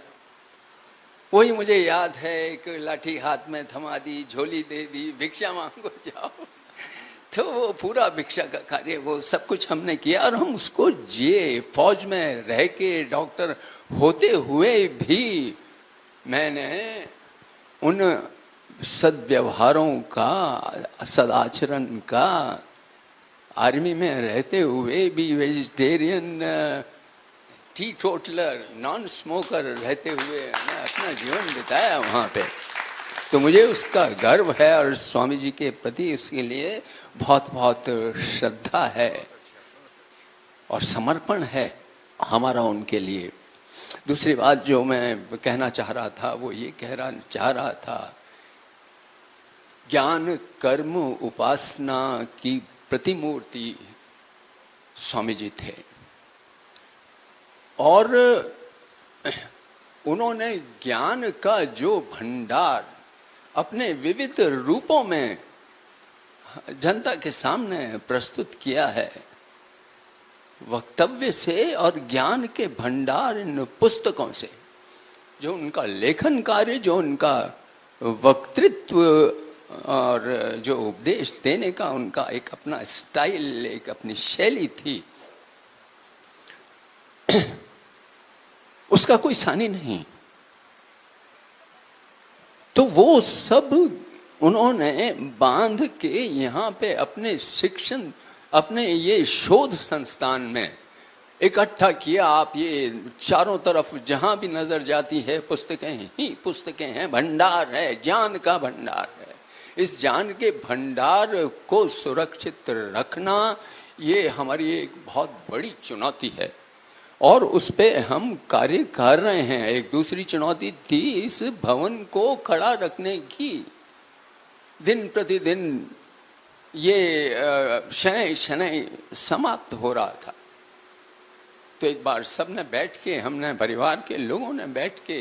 वही मुझे याद है, एक लाठी हाथ में थमा दी, झोली दे दी, भिक्षा मांगो जाओ। तो वो पूरा भिक्षा का कार्य, वो सब कुछ हमने किया और हम उसको जिए। फौज में रह के डॉक्टर होते हुए भी मैंने उन सद्व्यवहारों का, सदाचरण का, आर्मी में रहते हुए भी vegetarian T toddler, non smoker रहते हुए मैं अपना जीवन बिताया वहाँ पे। तो मुझे उसका गर्व है और स्वामी जी के प्रति उसके लिए बहुत बहुत श्रद्धा है और समर्पण है हमारा उनके लिए। दूसरी बात जो मैं कहना चाह रहा था वो ये चाह रहा था, ज्ञान कर्म उपासना की प्रतिमूर्ति स्वामी जी थे और उन्होंने ज्ञान का जो भंडार अपने विविध रूपों में जनता के सामने प्रस्तुत किया है, वक्तव्य से और ज्ञान के भंडार इन पुस्तकों से, जो उनका लेखन कार्य, जो उनका वक्तृत्व और जो उपदेश देने का उनका एक अपना स्टाइल, एक अपनी शैली थी, उसका कोई सानी नहीं। तो वो सब उन्होंने बांध के यहाँ पे अपने शिक्षण, अपने ये शोध संस्थान में इकट्ठा किया। आप ये चारों तरफ जहां भी नजर जाती है पुस्तकें ही पुस्तकें हैं, भंडार है, ज्ञान का भंडार है। इस ज्ञान के भंडार को सुरक्षित रखना ये हमारी एक बहुत बड़ी चुनौती है और उस पे हम कार्य कर रहे हैं। एक दूसरी चुनौती थी इस भवन को खड़ा रखने की। दिन प्रतिदिन ये शनै शनै समाप्त हो रहा था। तो एक बार सबने बैठ के, हमने परिवार के लोगों ने बैठ के,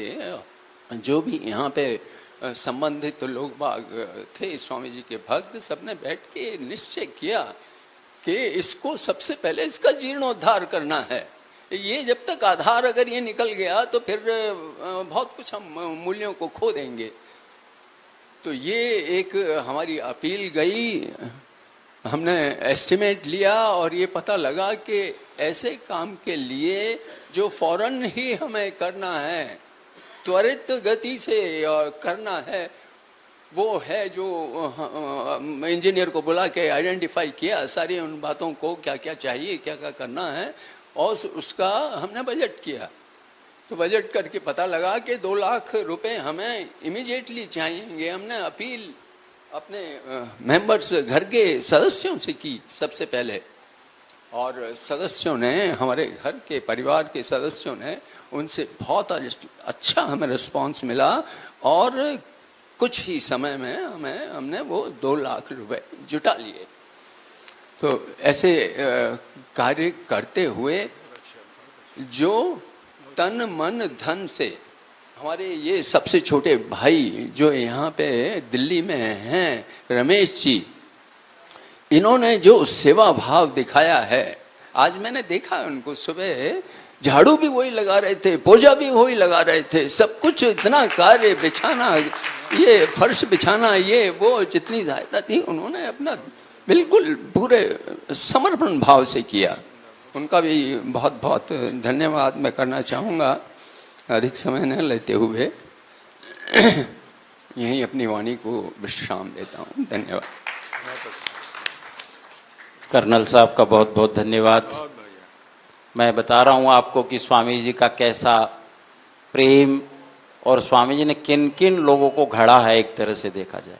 जो भी यहाँ पे संबंधित लोग बाग थे, स्वामी जी के भक्त, सबने बैठ के निश्चय किया कि इसको सबसे पहले इसका जीर्णोद्धार करना है। ये जब तक आधार अगर ये निकल गया तो फिर बहुत कुछ हम मूल्यों को खो देंगे। तो ये एक हमारी अपील गई, हमने एस्टिमेट लिया और ये पता लगा कि ऐसे काम के लिए जो फौरन ही हमें करना है, त्वरित गति से करना है, वो है जो इंजीनियर को बुला के आइडेंटिफाई किया सारी उन बातों को, क्या क्या चाहिए, क्या क्या करना है, और उसका हमने बजट किया। तो बजट करके पता लगा कि 2 लाख रुपए हमें इमीडिएटली चाहिए। हमने अपील अपने मेंबर्स, घर के सदस्यों से की सबसे पहले, और सदस्यों ने, हमारे घर के परिवार के सदस्यों ने, उनसे बहुत अच्छा हमें रिस्पांस मिला और कुछ ही समय में हमने वो 2 लाख रुपए जुटा लिए। तो ऐसे कार्य करते हुए जो तन मन धन से, हमारे ये सबसे छोटे भाई जो यहाँ पे दिल्ली में हैं, रमेश जी, इन्होंने जो सेवा भाव दिखाया है, आज मैंने देखा उनको, सुबह झाड़ू भी वही लगा रहे थे, पोछा भी वही लगा रहे थे, सब कुछ इतना कार्य, बिछाना, ये फर्श बिछाना, ये वो, जितनी सहायता थी उन्होंने अपना बिल्कुल पूरे समर्पण भाव से किया। उनका भी बहुत बहुत धन्यवाद मैं करना चाहूँगा। अधिक समय न लेते हुए यहीं अपनी वाणी को विश्राम देता हूँ। धन्यवाद। कर्नल साहब का बहुत बहुत धन्यवाद। मैं बता रहा हूँ आपको कि स्वामी जी का कैसा प्रेम और स्वामी जी ने किन किन लोगों को घड़ा है, एक तरह से देखा जाए,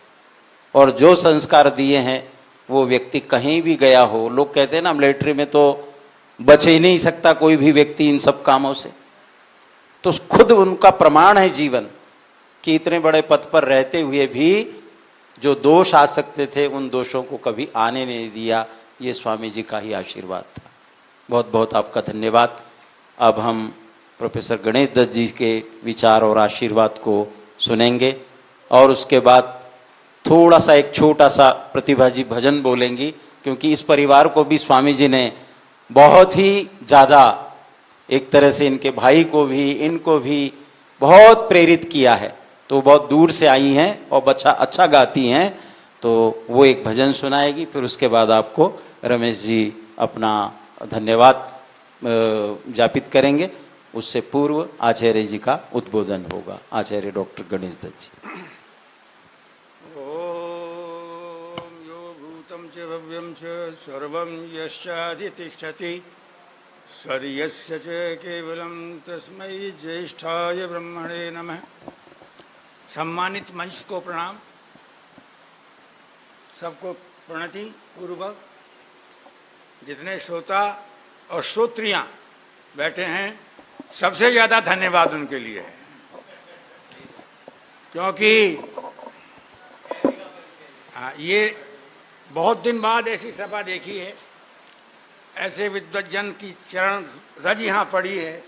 और जो संस्कार दिए हैं वो व्यक्ति कहीं भी गया हो, लोग कहते हैं ना मिलिट्री में तो बच ही नहीं सकता कोई भी व्यक्ति इन सब कामों से, तो खुद उनका प्रमाण है जीवन कि इतने बड़े पद पर रहते हुए भी जो दोष आ सकते थे उन दोषों को कभी आने नहीं दिया। ये स्वामी जी का ही आशीर्वाद था। बहुत बहुत आपका धन्यवाद। अब हम प्रोफेसर गणेश दत्त जी के विचार और आशीर्वाद को सुनेंगे और उसके बाद थोड़ा सा एक छोटा सा प्रतिभा जी भजन बोलेंगी, क्योंकि इस परिवार को भी स्वामी जी ने बहुत ही ज़्यादा, एक तरह से इनके भाई को भी, इनको भी बहुत प्रेरित किया है। तो बहुत दूर से आई हैं और अच्छा गाती हैं, तो वो एक भजन सुनाएगी, फिर उसके बाद आपको रमेश जी अपना धन्यवाद ज्ञापित करेंगे। उससे पूर्व आचार्य जी का उद्बोधन होगा। आचार्य डॉक्टर गणेश दत्त जी। भव्यं च सर्वं यश्चाधितिष्ठति स्वदीयस्य च केवलं तस्मै ज्येष्ठाय ब्रह्मणे नमः। सम्मानित मंच को प्रणाम, सबको प्रणति पूर्वक। जितने श्रोता और श्रोत्रियां बैठे हैं, सबसे ज़्यादा धन्यवाद उनके लिए है, क्योंकि ये बहुत दिन बाद ऐसी सभा देखी है, ऐसे विद्वज्जन की चरण रज यहाँ पड़ी है,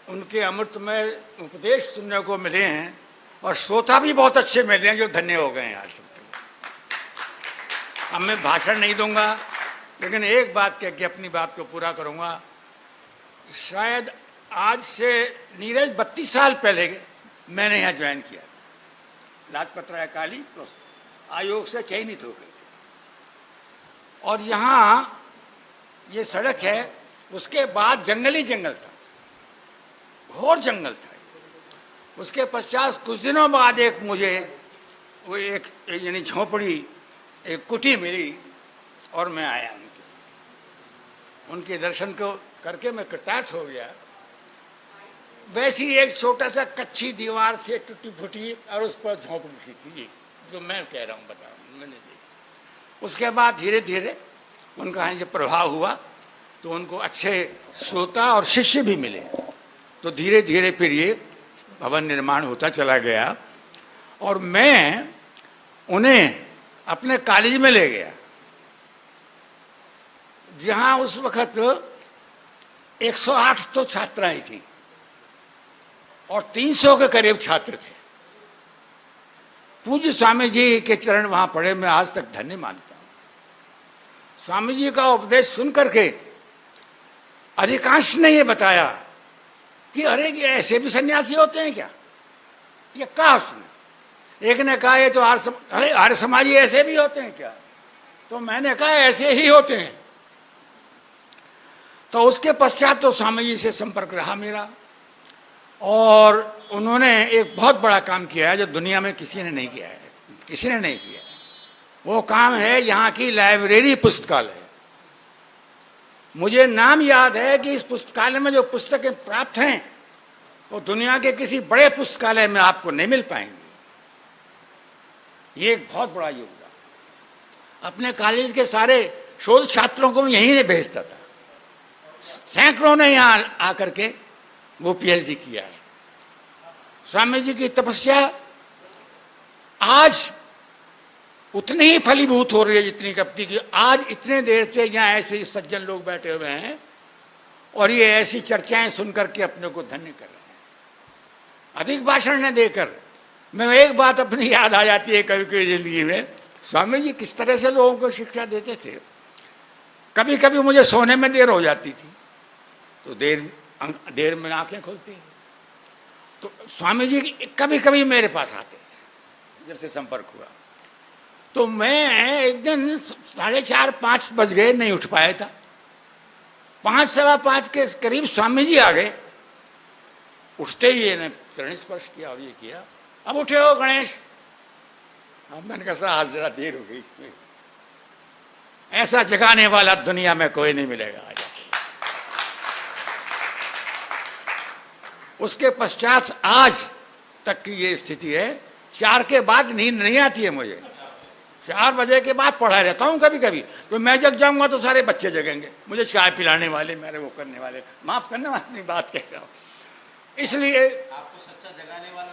उनके अमृतमय उपदेश सुनने को मिले हैं और श्रोता भी बहुत अच्छे मिले हैं जो धन्य हो गए हैं आज। अब मैं भाषण नहीं दूंगा, लेकिन एक बात कह के अपनी बात को पूरा करूंगा। शायद आज से नीरज 32 साल पहले मैंने यहाँ ज्वाइन किया, लाजपत राय काली आयोग से चयनित हो गए। और यहाँ ये सड़क है, उसके बाद जंगल ही जंगल था, घोर जंगल था। उसके पश्चात कुछ दिनों बाद एक मुझे वो एक यानी झोपड़ी, एक कुटी मिली और मैं आया उनके दर्शन को करके मैं कृतार्थ हो गया। वैसी एक छोटा सा कच्ची दीवार से टूटी फूटी और उस पर झोपड़ी थी, जो मैं कह रहा हूँ, बता रहा हूँ, मैंने देखी। उसके बाद धीरे धीरे उनका जब प्रभाव हुआ तो उनको अच्छे श्रोता और शिष्य भी मिले, तो धीरे धीरे फिर ये भवन निर्माण होता चला गया और मैं उन्हें अपने कॉलेज में ले गया, जहाँ उस वक्त 108 तो छात्राएं थी और 300 के करीब छात्र थे। पूज्य स्वामी जी के चरण वहाँ पड़े, मैं आज तक धन्य मानता हूँ। स्वामी जी का उपदेश सुन करके अधिकांश ने ये बताया कि अरे ये ऐसे भी सन्यासी होते हैं क्या? ये कहा उसने। एक ने कहा ये तो आर्य समाजी ऐसे भी होते हैं क्या? तो मैंने कहा ऐसे ही होते हैं। तो उसके पश्चात तो स्वामी जी से संपर्क रहा मेरा, और उन्होंने एक बहुत बड़ा काम किया है जो दुनिया में किसी ने नहीं किया है, किसी ने नहीं किया है। वो काम है यहाँ की लाइब्रेरी पुस्तकालय। मुझे नाम याद है कि इस पुस्तकालय में जो पुस्तकें प्राप्त हैं वो दुनिया के किसी बड़े पुस्तकालय में आपको नहीं मिल पाएंगी। ये एक बहुत बड़ा योगदान। अपने कॉलेज के सारे शोध छात्रों को यहीं ने भेजता था, सैकड़ों ने यहाँ आकर के वो पीएचडी किया है। स्वामी जी की तपस्या आज उतनी ही फलीभूत हो रही है जितनी कब थी। आज इतने देर से यहाँ ऐसे सज्जन लोग बैठे हुए हैं और ये ऐसी चर्चाएं सुनकर के अपने को धन्य कर रहे हैं। अधिक भाषण न देकर मैं एक बात अपनी याद आ जाती है कभी कभी जिंदगी में, स्वामी जी किस तरह से लोगों को शिक्षा देते थे। कभी कभी मुझे सोने में देर हो जाती थी तो देर में आंखें खुलती, तो स्वामी जी कभी कभी मेरे पास आते थे। जब से संपर्क हुआ तो मैं एक दिन 4:30-5 बज गए, नहीं उठ पाया था। 5 सवा 5 के करीब स्वामी जी आ गए। उठते ही इन्हें चरण स्पर्श किया और ये किया, अब उठे हो गणेश। अब मैंने कहा आज जरा देर हो गई। ऐसा जगाने वाला दुनिया में कोई नहीं मिलेगा आज। उसके पश्चात आज तक की ये स्थिति है। 4 के बाद नींद नहीं आती है मुझे। 4 बजे के बाद पढ़ा रहता हूँ कभी कभी, तो मैं जग जाऊंगा तो सारे बच्चे जगेंगे, मुझे चाय पिलाने वाले, मेरे वो करने वाले। माफ करना मैं अपनी बात कह रहा हूँ, इसलिए आपको सच्चा जगाने वाला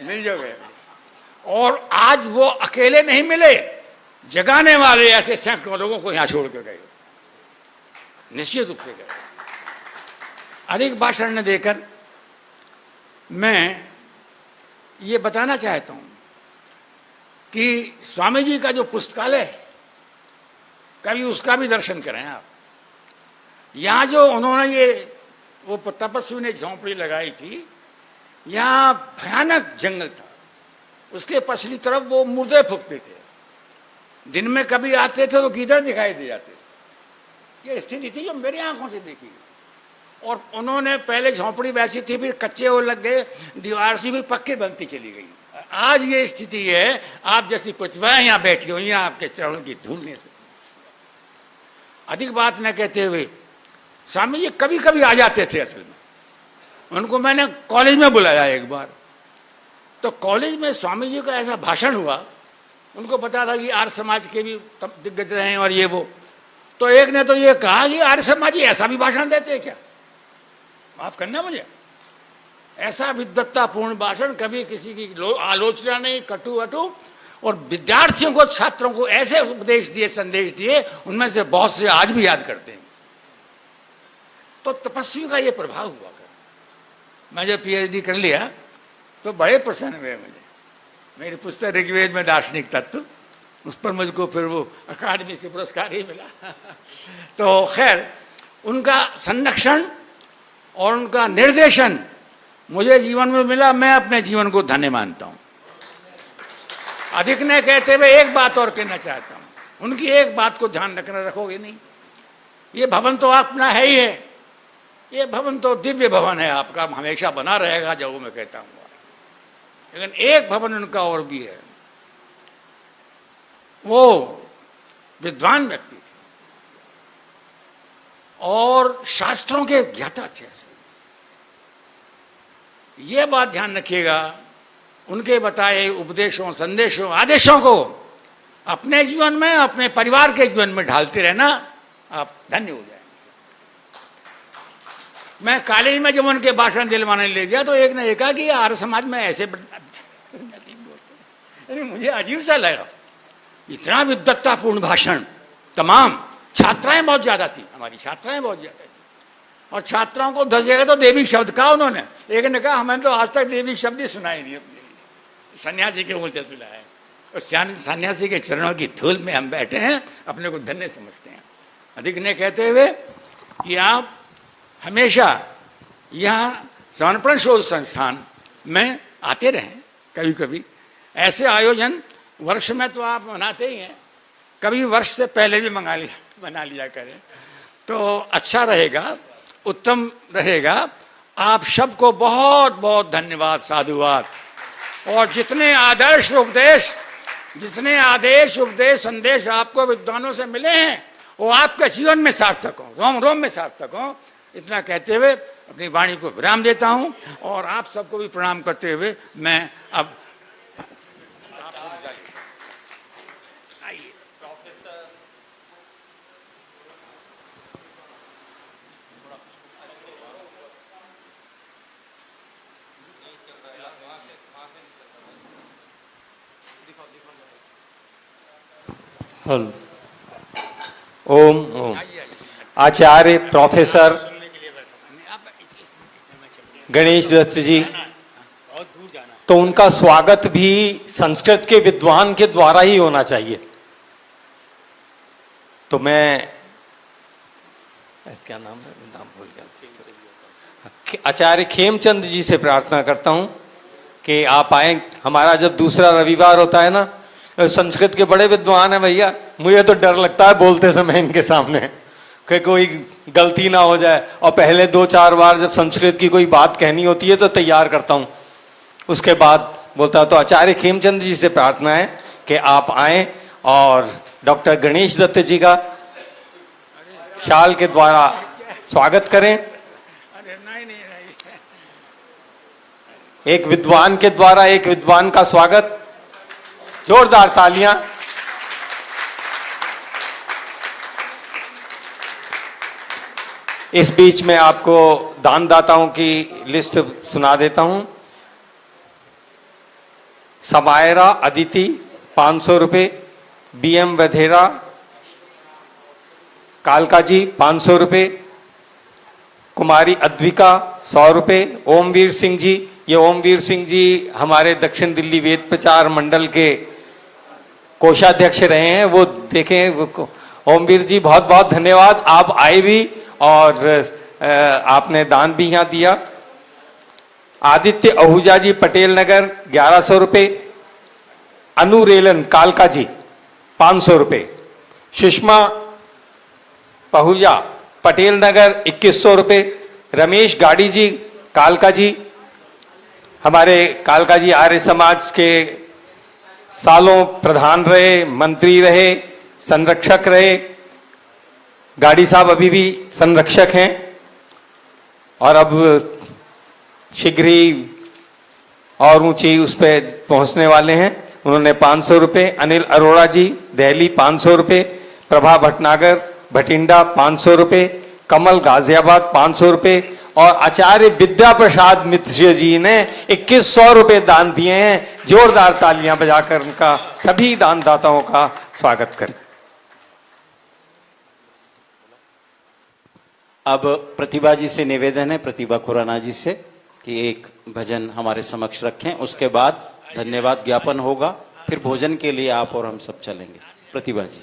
मिल जाए। और आज वो अकेले नहीं मिले, जगाने वाले ऐसे सैकड़ों लोगों को यहाँ छोड़ कर गए, निश्चित रूप से गए। अधिक भाषण न देकर मैं ये बताना चाहता हूँ कि स्वामी जी का जो पुस्तकालय है, कभी उसका भी दर्शन करें आप। यहाँ जो उन्होंने ये वो तपस्वी ने झोंपड़ी लगाई थी, यहाँ भयानक जंगल था, उसके पछली तरफ वो मुर्दे फूकते थे। दिन में कभी आते थे तो गीदड़ दिखाई दे जाते थे। ये स्थिति थी जो मेरी आंखों से देखी। और उन्होंने पहले झोंपड़ी वैसी थी, फिर कच्चे वो लग गए, दीवार से भी पक्के बनती चली गई। आज ये स्थिति है, आप जैसी प्रतिभाएं यहाँ बैठी हुई हैं आपके चरणों की धूलने से। अधिक बात न कहते हुए स्वामी जी कभी कभी आ जाते थे। असल में उनको मैंने कॉलेज में बुलाया एक बार, तो कॉलेज में स्वामी जी का ऐसा भाषण हुआ, उनको पता था कि आर्य समाज के भी दिग्गज रहे हैं और ये वो, तो एक ने तो ये कहा कि आर्य समाजी ऐसा भी भाषण देते हैं क्या? माफ करना मुझे, ऐसा विद्वत्तापूर्ण भाषण कभी किसी की आलोचना नहीं, कटु वटु, और विद्यार्थियों को, छात्रों को ऐसे उपदेश दिए, संदेश दिए, उनमें से बहुत से आज भी याद करते हैं। तो तपस्वी का ये प्रभाव हुआ। मैं जब पीएचडी कर लिया तो बड़े प्रसन्न हुए मुझे, मेरी पुस्तक ऋग्वेद में दार्शनिक तत्व, उस पर मुझको फिर वो अकादमी से पुरस्कार ही मिला। तो खैर उनका संरक्षण और उनका निर्देशन मुझे जीवन में मिला, मैं अपने जीवन को धन्य मानता हूँ। अधिक ने कहते हुए एक बात और कहना चाहता हूँ, उनकी एक बात को ध्यान रखना, रखोगे नहीं, ये भवन तो अपना है ही है, ये भवन तो दिव्य भवन है आपका, हमेशा बना रहेगा, जो मैं कहता हूँ। लेकिन एक भवन उनका और भी है, वो विद्वान व्यक्ति थे और शास्त्रों के ज्ञाता थे। ये बात ध्यान रखिएगा, उनके बताए उपदेशों, संदेशों, आदेशों को अपने जीवन में, अपने परिवार के जीवन में ढालते रहना, आप धन्य हो जाएंगे। मैं कॉलेज में जब उनके भाषण दिलवाने ले गया तो एक ने कहा कि आर्य समाज में ऐसे मुझे अजीब सा लगा, इतना विद्वत्तापूर्ण भाषण, तमाम छात्राएं बहुत ज्यादा थी, हमारी छात्राएं बहुत ज्यादा थी, और छात्राओं को 10 जगह तो देवी शब्द कहा उन्होंने। एक ने कहा हमें तो आज तक देवी शब्द ही सुनाई नहीं, सन्यासी के मुंह से सुना है, और सन्यासी के चरणों की धूल में हम बैठे हैं, अपने को धन्य समझते हैं। अधिक ने कहते हुए कि आप हमेशा यहाँ समर्पण शोध संस्थान में आते रहें, कभी कभी ऐसे आयोजन वर्ष में तो आप मनाते ही हैं, कभी वर्ष से पहले भी बना लिया करें तो अच्छा रहेगा, उत्तम रहेगा। आप सबको बहुत बहुत धन्यवाद, साधुवाद। और जितने आदर्श उपदेश, जितने आदेश, उपदेश, संदेश आपको विद्वानों से मिले हैं, वो आपके जीवन में सार्थक हो, रोम रोम में सार्थक हो। इतना कहते हुए अपनी वाणी को विराम देता हूं और आप सबको भी प्रणाम करते हुए मैं अब हेलो, ओम ओम। आचार्य प्रोफेसर गणेश दत्त जी, तो उनका स्वागत भी संस्कृत के विद्वान के द्वारा ही होना चाहिए। तो मैं, क्या नाम है, नाम भूल गया, आचार्य खेमचंद जी से प्रार्थना करता हूं कि आप आए। हमारा जब दूसरा रविवार होता है ना, संस्कृत के बड़े विद्वान है भैया, मुझे तो डर लगता है बोलते समय इनके सामने कि कोई गलती ना हो जाए, और पहले 2-4 बार जब संस्कृत की कोई बात कहनी होती है तो तैयार करता हूँ, उसके बाद बोलता हूँ। तो आचार्य खेमचंद जी से प्रार्थना है कि आप आए और डॉक्टर गणेश दत्त जी का शाल के द्वारा स्वागत करें। एक विद्वान के द्वारा एक विद्वान का स्वागत, जोरदार तालियां। इस बीच में आपको दानदाताओं की लिस्ट सुना देता हूं। समायरा अदिति 500 रुपये, BM वधेरा कालका जी 500 रुपये, कुमारी अद्विका 100 रुपये, ओमवीर सिंह जी, ये ओमवीर सिंह जी हमारे दक्षिण दिल्ली वेद प्रचार मंडल के कोषाध्यक्ष रहे हैं, वो देखें। ओमवीर जी बहुत बहुत धन्यवाद, आप आए भी और आपने दान भी यहाँ दिया। आदित्य आहूजा जी पटेल नगर 1100 रुपये, अनु रेलन कालका जी 500 रुपये, सुषमा पहुजा पटेल नगर 2100 रुपये, रमेश गाड़ी जी कालका जी, हमारे कालका जी आर्य समाज के सालों प्रधान रहे, मंत्री रहे, संरक्षक रहे, गाड़ी साहब अभी भी संरक्षक हैं और अब शीघ्र ही और ऊंची उस पर पहुंचने वाले हैं। उन्होंने 500 रुपये। अनिल अरोड़ा जी दिल्ली 500 रुपये। प्रभा भटनागर भटिंडा 500 रुपये। कमल गाजियाबाद 500 रुपये और आचार्य विद्या प्रसाद मित्र जी ने 2100 रुपये दान दिए हैं। जोरदार तालियां बजाकर उनका सभी दानदाताओं का स्वागत करें। अब प्रतिभा जी से निवेदन है, प्रतिभा खुराना जी से, कि एक भजन हमारे समक्ष रखें। उसके बाद धन्यवाद ज्ञापन होगा, फिर भोजन के लिए आप और हम सब चलेंगे। प्रतिभा जी।